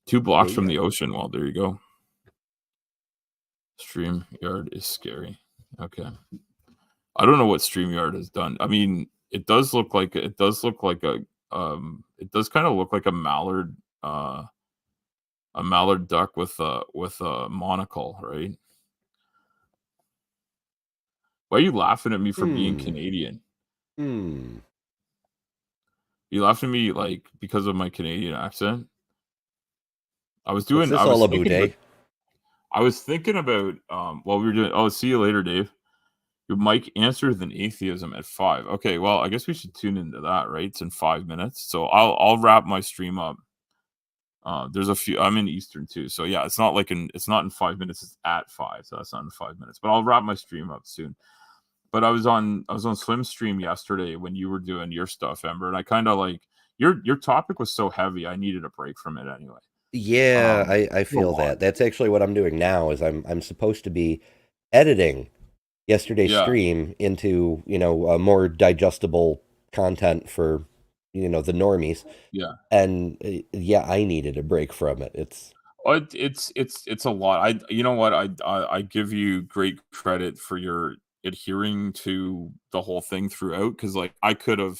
2 blocks from the ocean. Well, there you go. StreamYard is scary. Okay. I don't know what StreamYard has done. I mean, it does kind of look like a mallard duck with a monocle, right? Why are you laughing at me for being Canadian? Hmm. You laughing at me like because of my Canadian accent? What's this all about, eh? I was thinking about while we were doing. Oh, see you later, Dave. Your mic answers an atheism at 5. Okay, well, I guess we should tune into that, right? It's in 5 minutes, so I'll wrap my stream up. There's a few. I'm in Eastern too, so yeah, it's not in 5 minutes. It's at 5, so that's not in 5 minutes. But I'll wrap my stream up soon. But I was on Slim Stream yesterday when you were doing your stuff, Ember, and I kind of like your topic was so heavy. I needed a break from it anyway. Yeah, I feel that. That's actually what I'm doing now. Is I'm supposed to be editing yesterday's stream into a more digestible content for the normies. Yeah. And yeah, I needed a break from it. It's a lot. You know what? I give you great credit for your adhering to the whole thing throughout, because like I could have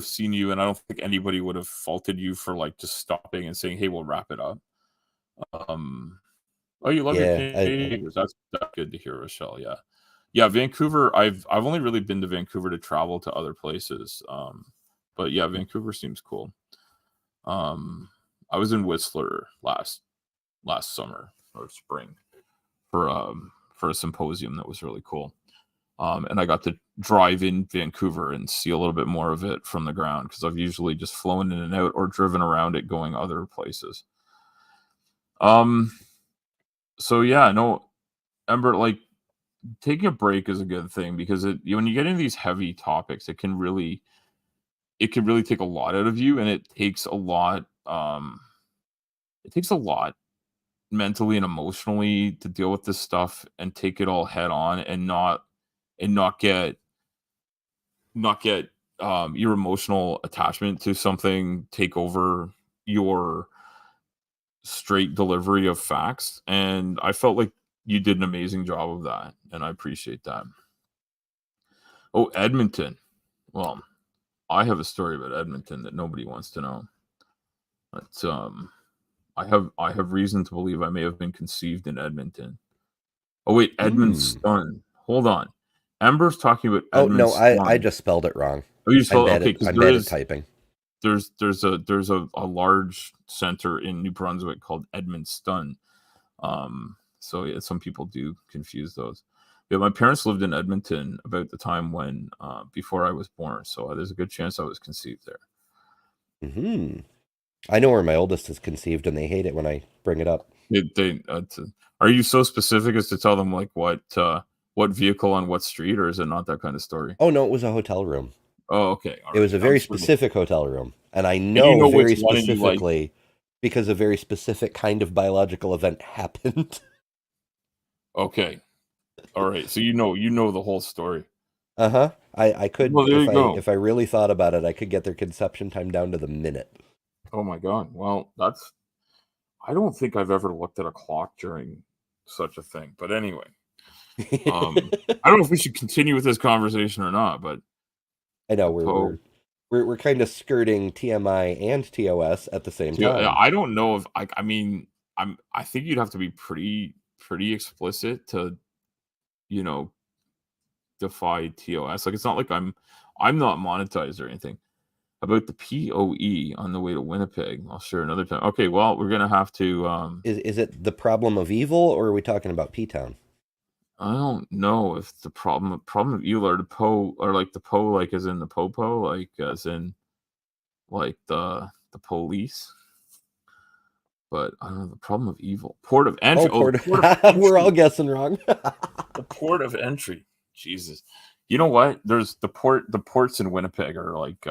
seen you, and I don't think anybody would have faulted you for like just stopping and saying, "Hey, we'll wrap it up." Oh, you love your Canadians. That's good to hear, Rochelle. Yeah. Vancouver. I've only really been to Vancouver to travel to other places. But yeah, Vancouver seems cool. I was in Whistler last summer or spring for a symposium that was really cool. And I got to drive in Vancouver and see a little bit more of it from the ground, because I've usually just flown in and out or driven around it going other places. So yeah, no, Ember, like taking a break is a good thing, because when you get into these heavy topics, it can really take a lot out of you, and it takes a lot mentally and emotionally to deal with this stuff and take it all head on, and not get your emotional attachment to something take over your straight delivery of facts. And I felt like you did an amazing job of that, and I appreciate that. Oh, Edmonton. Well, I have a story about Edmonton that nobody wants to know. But I have reason to believe I may have been conceived in Edmonton. Oh wait, Edmundston. Hold on. Amber's talking about Edmundston. Oh no, I Edmundston. just spelled it wrong. Oh, you spelled it? Okay, I'm bad at typing. There's a large center in New Brunswick called Edmundston. So yeah, some people do confuse those. Yeah, my parents lived in Edmonton about the time when before I was born, so there's a good chance I was conceived there. I know where my oldest is conceived, and they hate it when I bring it up. Are you so specific as to tell them like what vehicle on what street, or is it not that kind of story? Oh no, it was a hotel room. Oh, okay. It was a very specific hotel room, and I know very specifically because a very specific kind of biological event happened. Okay. All right. So you know the whole story. Uh-huh. I could, if I really thought about it, I could get their conception time down to the minute. Oh my God. Well, I don't think I've ever looked at a clock during such a thing. But anyway, I don't know if we should continue with this conversation or not, but I know we're kind of skirting TMI and TOS at the same time. I don't know if I think you'd have to be pretty explicit to, defy TOS. Like, it's not like I'm not monetized or anything. About the POE on the way to Winnipeg, I'll share another time. Okay, well, we're gonna have to. Is it the problem of evil, or are we talking about P-Town? I don't know if the problem of evil or the Po, or like the Po, like as in the Popo, like as in like the police. But I don't know, the problem of evil. Port of entry. Port of entry. We're all guessing wrong. The port of entry. Jesus. You know what? There's the ports in Winnipeg are like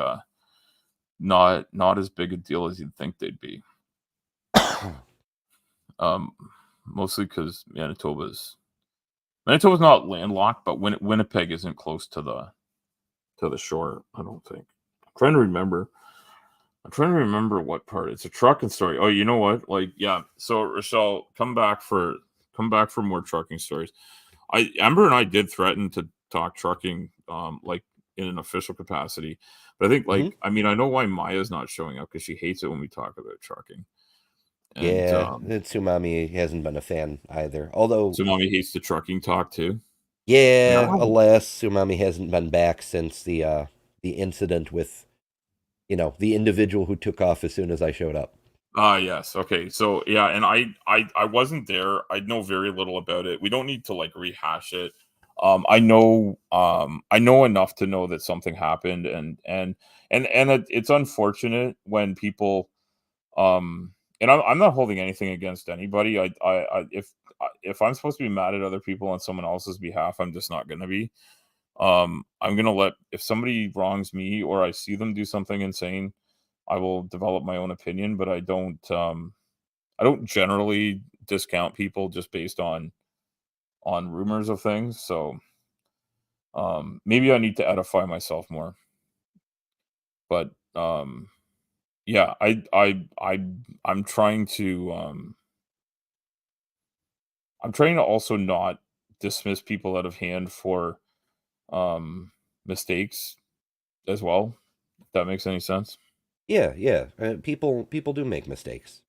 not as big a deal as you'd think they'd be. mostly because Manitoba's not landlocked, but Winnipeg isn't close to the shore. I don't think. I'm trying to remember. I'm trying to remember what part. It's a trucking story. Oh, you know what? Like, yeah. So Rochelle, come back for more trucking stories. I Amber and I did threaten to talk trucking, like in an official capacity. But I think, Hmm. like, I mean, I know why Maya's not showing up because she hates it when we talk about trucking, and Yeah, Tsumami hasn't been a fan either. Although, so mommy hates the trucking talk too. Yeah. yeah, alas, Tsumami hasn't been back since the incident with, the individual who took off as soon as I showed up. Ah, yes. Okay. So yeah, and I wasn't there. I know very little about it. We don't need to like rehash it. I know enough to know that something happened, and it's unfortunate when people and I'm not holding anything against anybody. If I'm supposed to be mad at other people on someone else's behalf, I'm just not going to be. I'm going to let if somebody wrongs me or I see them do something insane, I will develop my own opinion, but I don't generally discount people just based on rumors of things. So maybe I need to edify myself more. But yeah, I'm trying to I'm trying to also not dismiss people out of hand for um mistakes as well. If that makes any sense. Yeah, yeah. People do make mistakes.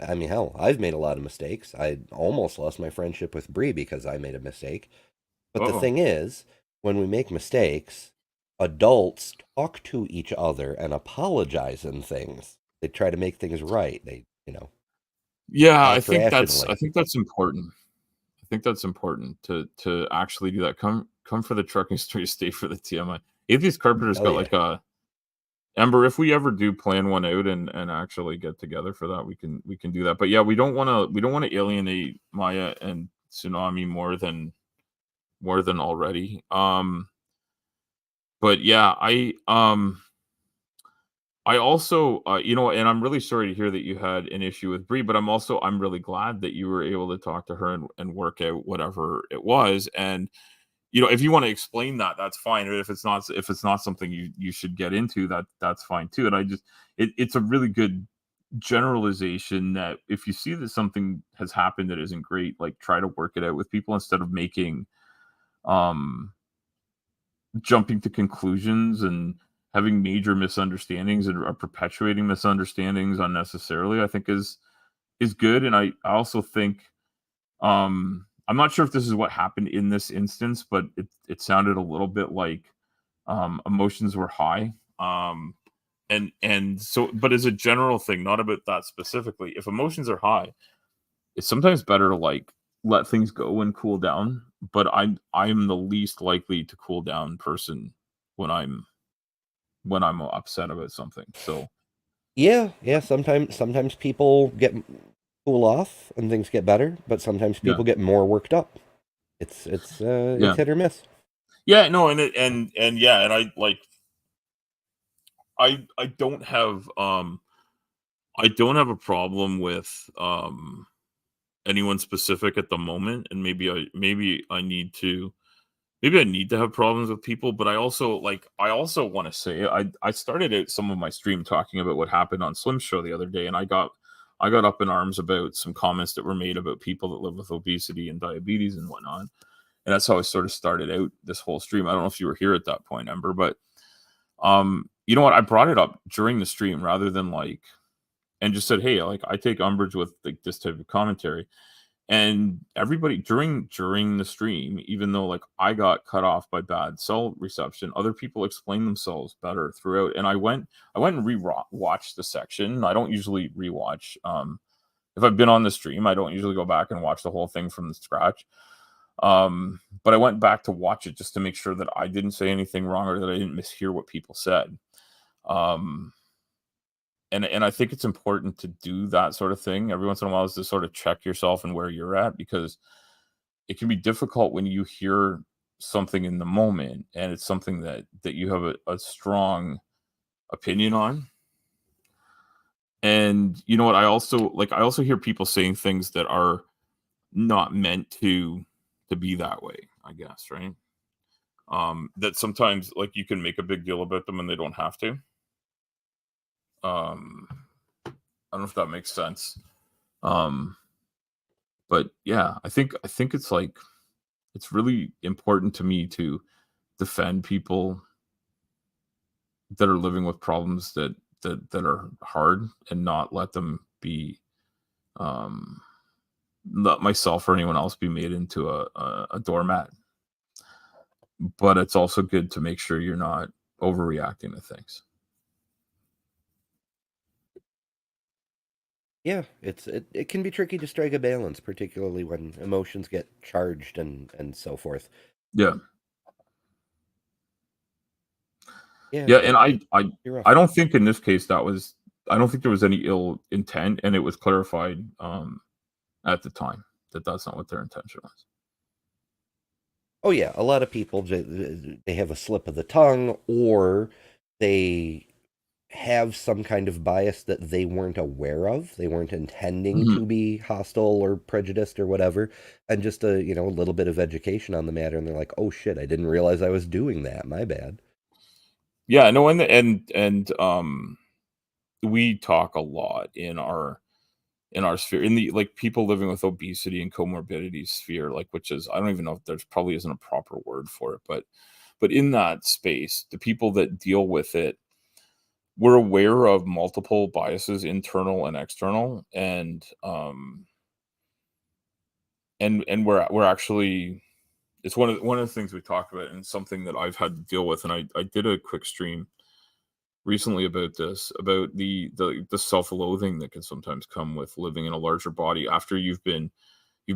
I mean, hell, I've made a lot of mistakes. I almost lost my friendship with Bree because I made a mistake. But the Oh. thing is, when we make mistakes, adults talk to each other and apologize and things. They try to make things right. They, Yeah, act I rationally. think that's important. I think that's important to actually do that. Come for the trucking story, stay for the TMI. Atheist Carpenter's Hell got yeah. like a Ember. If we ever do plan one out and actually get together for that, we can do that. But yeah, we don't want to alienate Maya and Tsunami more than already. But yeah, I also, and I'm really sorry to hear that you had an issue with Bree, but I'm really glad that you were able to talk to her and work out whatever it was. And if you want to explain that, that's fine. Or if it's not something you should get into, that's fine too. And it's a really good generalization that if you see that something has happened that isn't great, like try to work it out with people instead of making um jumping to conclusions and having major misunderstandings and perpetuating misunderstandings unnecessarily. I think is good. And I also think I'm not sure if this is what happened in this instance, but it sounded a little bit like emotions were high. And so, but as a general thing, not about that specifically, if emotions are high, it's sometimes better to like let things go and cool down. But I'm the least likely to cool down person when I'm upset about something. So Yeah, yeah. Sometimes people get cool off and things get better, but sometimes yeah, people get more worked up. It's yeah, hit or miss. yeah. No, and yeah, and I don't have a problem with anyone specific at the moment, and maybe I need to have problems with people, but I also want to say I started out some of my stream talking about what happened on Slim's show the other day, and I got up in arms about some comments that were made about people that live with obesity and diabetes and whatnot. And that's how I sort of started out this whole stream. I don't know if you were here at that point, Ember, but you know what? I brought it up during the stream rather than like and just said, hey, like I take umbrage with like this type of commentary. And everybody during the stream, even though like I got cut off by bad cell reception, other people explained themselves better throughout. And I went and re-watched the section. I don't usually rewatch. If I've been on the stream, I don't usually go back and watch the whole thing from the scratch. But I went back to watch it just to make sure that I didn't say anything wrong or that I didn't mishear what people said. Um, and I think it's important to do that sort of thing every once in a while is to sort of check yourself and where you're at because it can be difficult when you hear something in the moment and it's something that you have a strong opinion on. And you know what? I also hear people saying things that are not meant to be that way, I guess, right? That sometimes like you can make a big deal about them and they don't have to. Um, I don't know if that makes sense. Um, but yeah, I think it's like it's really important to me to defend people that are living with problems that are hard and not let them be um let myself or anyone else be made into a doormat. But it's also good to make sure you're not overreacting to things. Yeah, it can be tricky to strike a balance, particularly when emotions get charged and so forth. Yeah. Yeah, Yeah, and you're I rough. don't think in this case that was I don't think there was any ill intent, and it was clarified at the time that that's not what their intention was. Oh yeah, a lot of people they have a slip of the tongue, or they have some kind of bias that they weren't aware of. They weren't intending Mhm. to be hostile or prejudiced or whatever, and just a little bit of education on the matter, and they're like, "Oh shit, I didn't realize I was doing that. My bad." Yeah, no, and we talk a lot in our sphere, in the like people living with obesity and comorbidity sphere, like which is I don't even know if there's probably isn't a proper word for it, but in that space, the people that deal with it, we're aware of multiple biases, internal and external, and we're actually it's one of the things we talk about and something that I've had to deal with. And I did a quick stream recently about this, about the self-loathing that can sometimes come with living in a larger body after you've been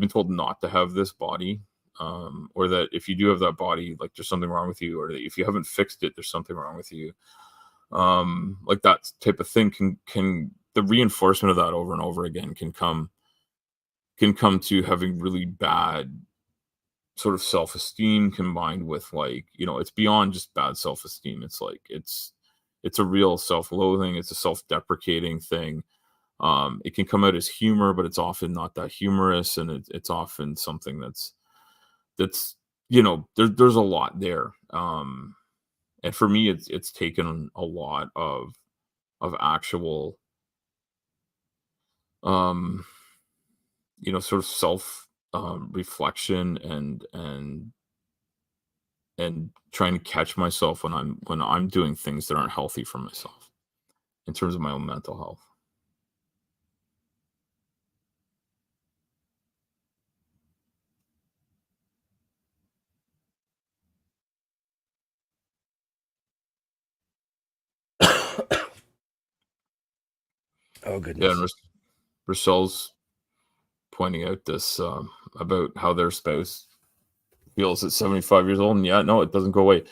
told not to have this body, or that if you do have that body, like there's something wrong with you, or that if you haven't fixed it, there's something wrong with you. Like that type of thing can the reinforcement of that over and over again can come to having really bad sort of self-esteem combined with like, it's beyond just bad self-esteem. It's like it's a real self-loathing, it's a self-deprecating thing. It can come out as humor, but it's often not that humorous, and it's often something that's there's a lot there. And for me it's taken a lot of actual um sort of self reflection and trying to catch myself when I'm doing things that aren't healthy for myself in terms of my own mental health. Oh Yeah, and goodness. Rochelle's pointing out this about how their spouse feels at 75 years old, and yeah, no, it doesn't go away.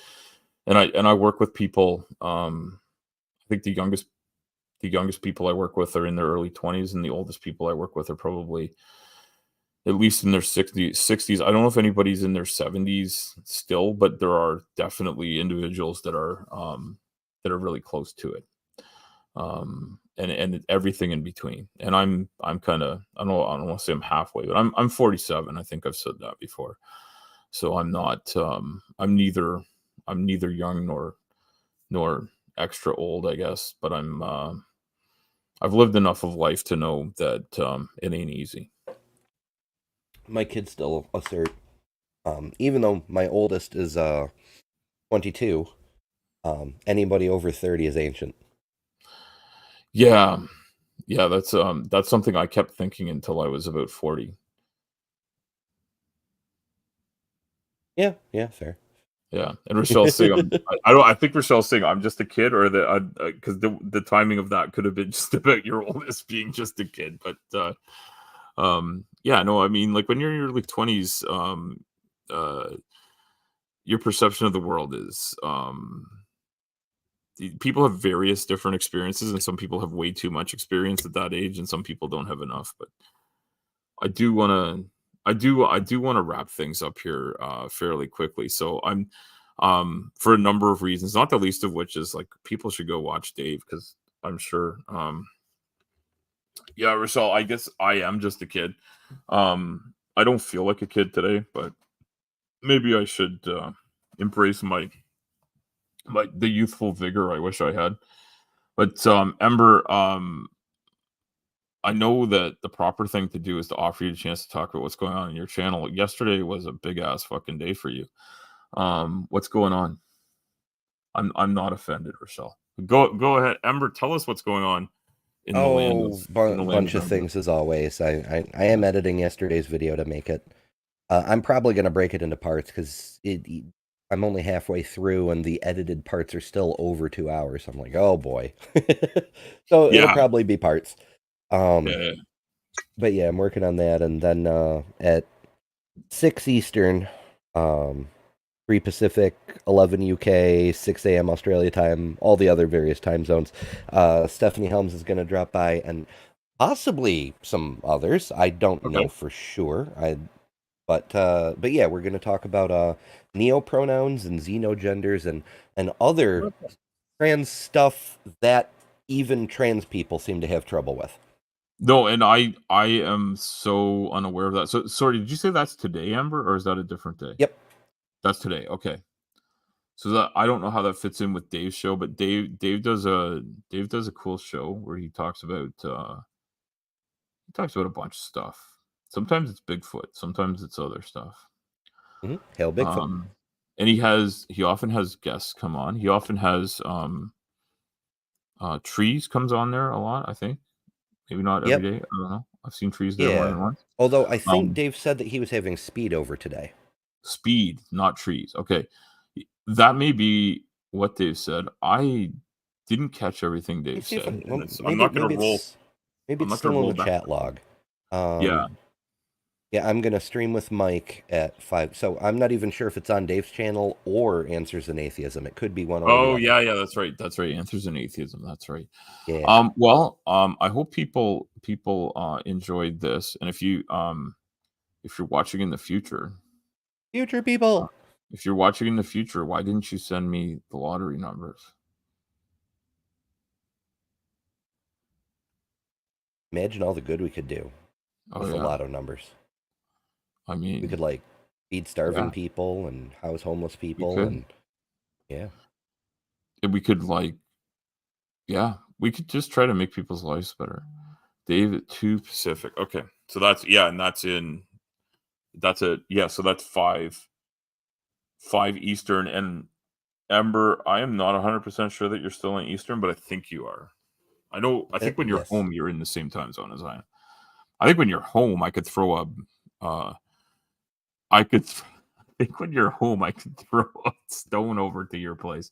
And I work with people. I think the youngest people I work with are in their early 20s, and the oldest people I work with are probably at least in their 60s. I don't know if anybody's in their 70s still, but there are definitely individuals that are really close to it. And everything in between. And I'm kind of I don't want to say I'm halfway, but I'm 47. I think I've said that before. So I'm not I'm neither young nor extra old, I guess, but I've lived enough of life to know that it ain't easy. My kids still assert, even though my oldest is 22, anybody over 30 is ancient. Yeah. Yeah, that's something I kept thinking until I was about 40. Yeah, yeah, fair. Yeah, and Rochelle's saying I don't I think Rochelle's saying I'm just a kid, or that because the timing of that could have been just about your oldest being just a kid. But yeah, no, I mean, like when you're in your early 20s, uh your perception of the world is people have various different experiences, and some people have way too much experience at that age, and some people don't have enough. But I do want to I do want to wrap things up here fairly quickly. So I'm for a number of reasons, not the least of which is like people should go watch Dave, because I'm sure yeah, Rochelle, I guess I am just a kid. I don't feel like a kid today, but maybe I should embrace the youthful vigor I wish I had. But Ember, I know that the proper thing to do is to offer you a chance to talk about what's going on in your channel. Yesterday was a big ass fucking day for you. What's going on? I'm not offended, Rochelle. Go ahead, Ember. Tell us what's going on in the land of Oh, in the land bunch of of Ember. things as always. I am Yeah. editing yesterday's video to make it. I'm probably going to break it into parts because I'm only halfway through and the edited parts are still over 2 hours. I'm like, oh boy. So it'll Yeah. probably be parts. Yeah. But yeah, I'm working on that. And then at 6 Eastern, um, 3 Pacific, 11 UK, 6 a.m. Australia time, all the other various time zones, Stephanie Helms is going to drop by and possibly some others. I don't know Okay. for sure. But yeah, we're going to talk about neopronouns and xenogenders and other trans stuff that even trans people seem to have trouble with. No, and I am so unaware of that. So sorry, did you say that's today, Amber, or is that a different day? Yep. That's today. Okay. So that I don't know how that fits in with Dave's show, but Dave does a cool show where he talks about a bunch of stuff. Sometimes it's Bigfoot, sometimes it's other stuff. Hail Bigfoot. Um and he often has guests come on. He often has Trees comes on there a lot, I think. Maybe not every Yep. day. I don't know. I've seen Trees there more Yeah. than once. Although I think Um Dave said that he was having speed over today. Speed, not trees. Okay. That may be what Dave said. I didn't catch everything Let me Dave see if said, and well, it's I'm maybe not gonna roll maybe I'm it's not gonna still in roll the back. chat log. Yeah. Yeah, I'm gonna stream with Mike at 5. So I'm not even sure if it's on Dave's channel or Answers in Atheism. It could be one or the Oh, other. yeah, that's right, that's right. Answers in Atheism, that's right. Yeah. I hope people enjoyed this, and if you're watching in the future, Future uh, people. if you're watching in the future, why didn't you send me the lottery numbers? Imagine all the good we could do Oh, with the yeah. lotto numbers. I We could mean, like feed yeah, starving people and house homeless we people could. and yeah. And we could, like, yeah, we could just try to make people's lives better. Dave at 2 Pacific. Okay. So that's yeah, and so that's 5 Eastern. And Ember, I am not 100% sure that you're still in Eastern, but I think you are. I think when you're Yes. home, you're in the same time zone as I am. I think when you're home, I could throw a uh I could th- I think when you're home, I could throw a stone over to your place.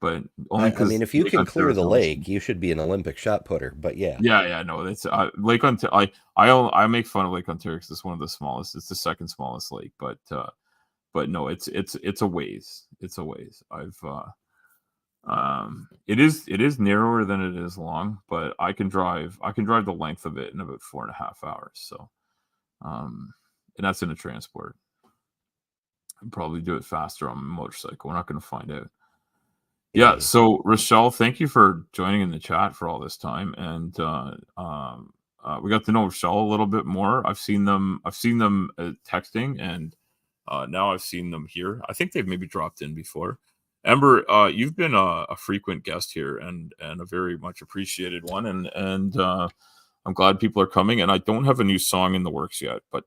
But only I mean because if you Lake can clear Ontario is the not the same. lake, you should be an Olympic shot putter. But yeah. Yeah, no, that's Lake Ontario. I make fun of Lake Ontario because it's one of the smallest. It's the second smallest lake, but no, it's a ways. It's a ways. It is narrower than it is long, but I can drive the length of it in about 4.5 hours. So, and that's in a transport. I'd probably do it faster on a motorcycle. We're not going to find out. Yeah. Hey. So, Rochelle, thank you for joining in the chat for all this time, and we got to know Rochelle a little bit more. I've seen them. Texting, and now I've seen them here. I think they've maybe dropped in before. Amber, you've been a frequent guest here, and a very much appreciated one, and I'm glad people are coming. And I don't have a new song in the works yet, but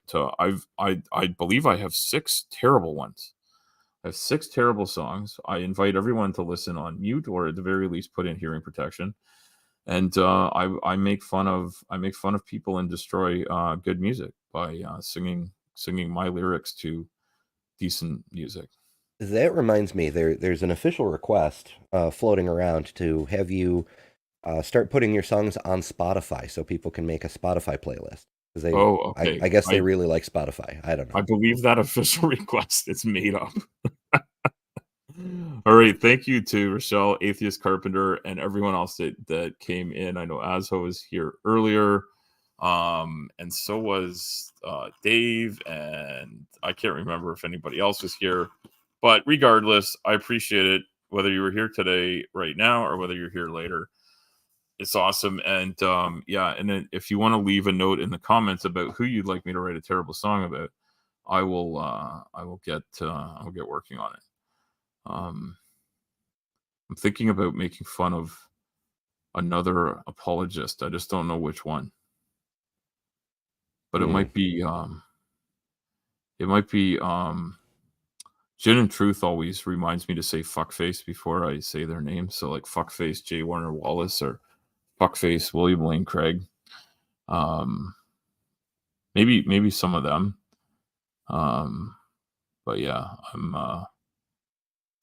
I believe I have 6 terrible ones. I have 6 terrible songs. I invite everyone to listen on mute, or at the very least put in hearing protection. And I make fun of people and destroy good music by singing my lyrics to decent music. That reminds me, there's an official request floating around to have you start putting your songs on Spotify so people can make a Spotify playlist. Because Oh, I, okay. I guess they I really like Spotify. I don't I know. believe that official request is made up. All right, thank you to Rochelle, Atheist Carpenter, and everyone else that came in. I know Azho was here earlier, and so was Dave, and I can't remember if anybody else was here. But regardless, I appreciate it, whether you were here today, right now, or whether you're here later. It's awesome. And yeah, and then if you want to leave a note in the comments about who you'd like me to write a terrible song about, I will get working on it. Um, I'm thinking about making fun of another apologist. I just don't know which one. But Hmm. it might be Gin and Truth always reminds me to say fuckface before I say their name. So like fuckface J. Warner Wallace or fuckface William Lane Craig. Um, maybe some of them. Um, but yeah, I'm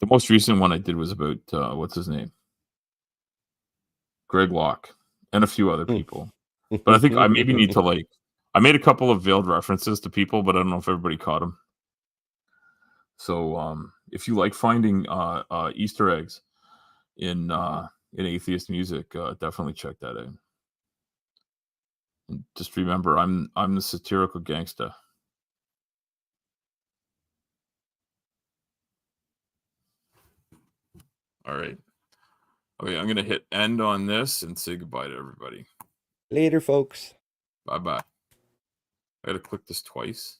the most recent one I did was about what's his name? Greg Locke and a few other Hmm. people. But I think I maybe need to like I made a couple of veiled references to people, but I don't know if everybody caught them. So if you like finding Easter eggs in atheist music, definitely check that out. And just remember, I'm the satirical gangsta. All right. Okay, I'm gonna hit end on this and say goodbye to everybody. Later, folks. Bye bye. I gotta click this twice.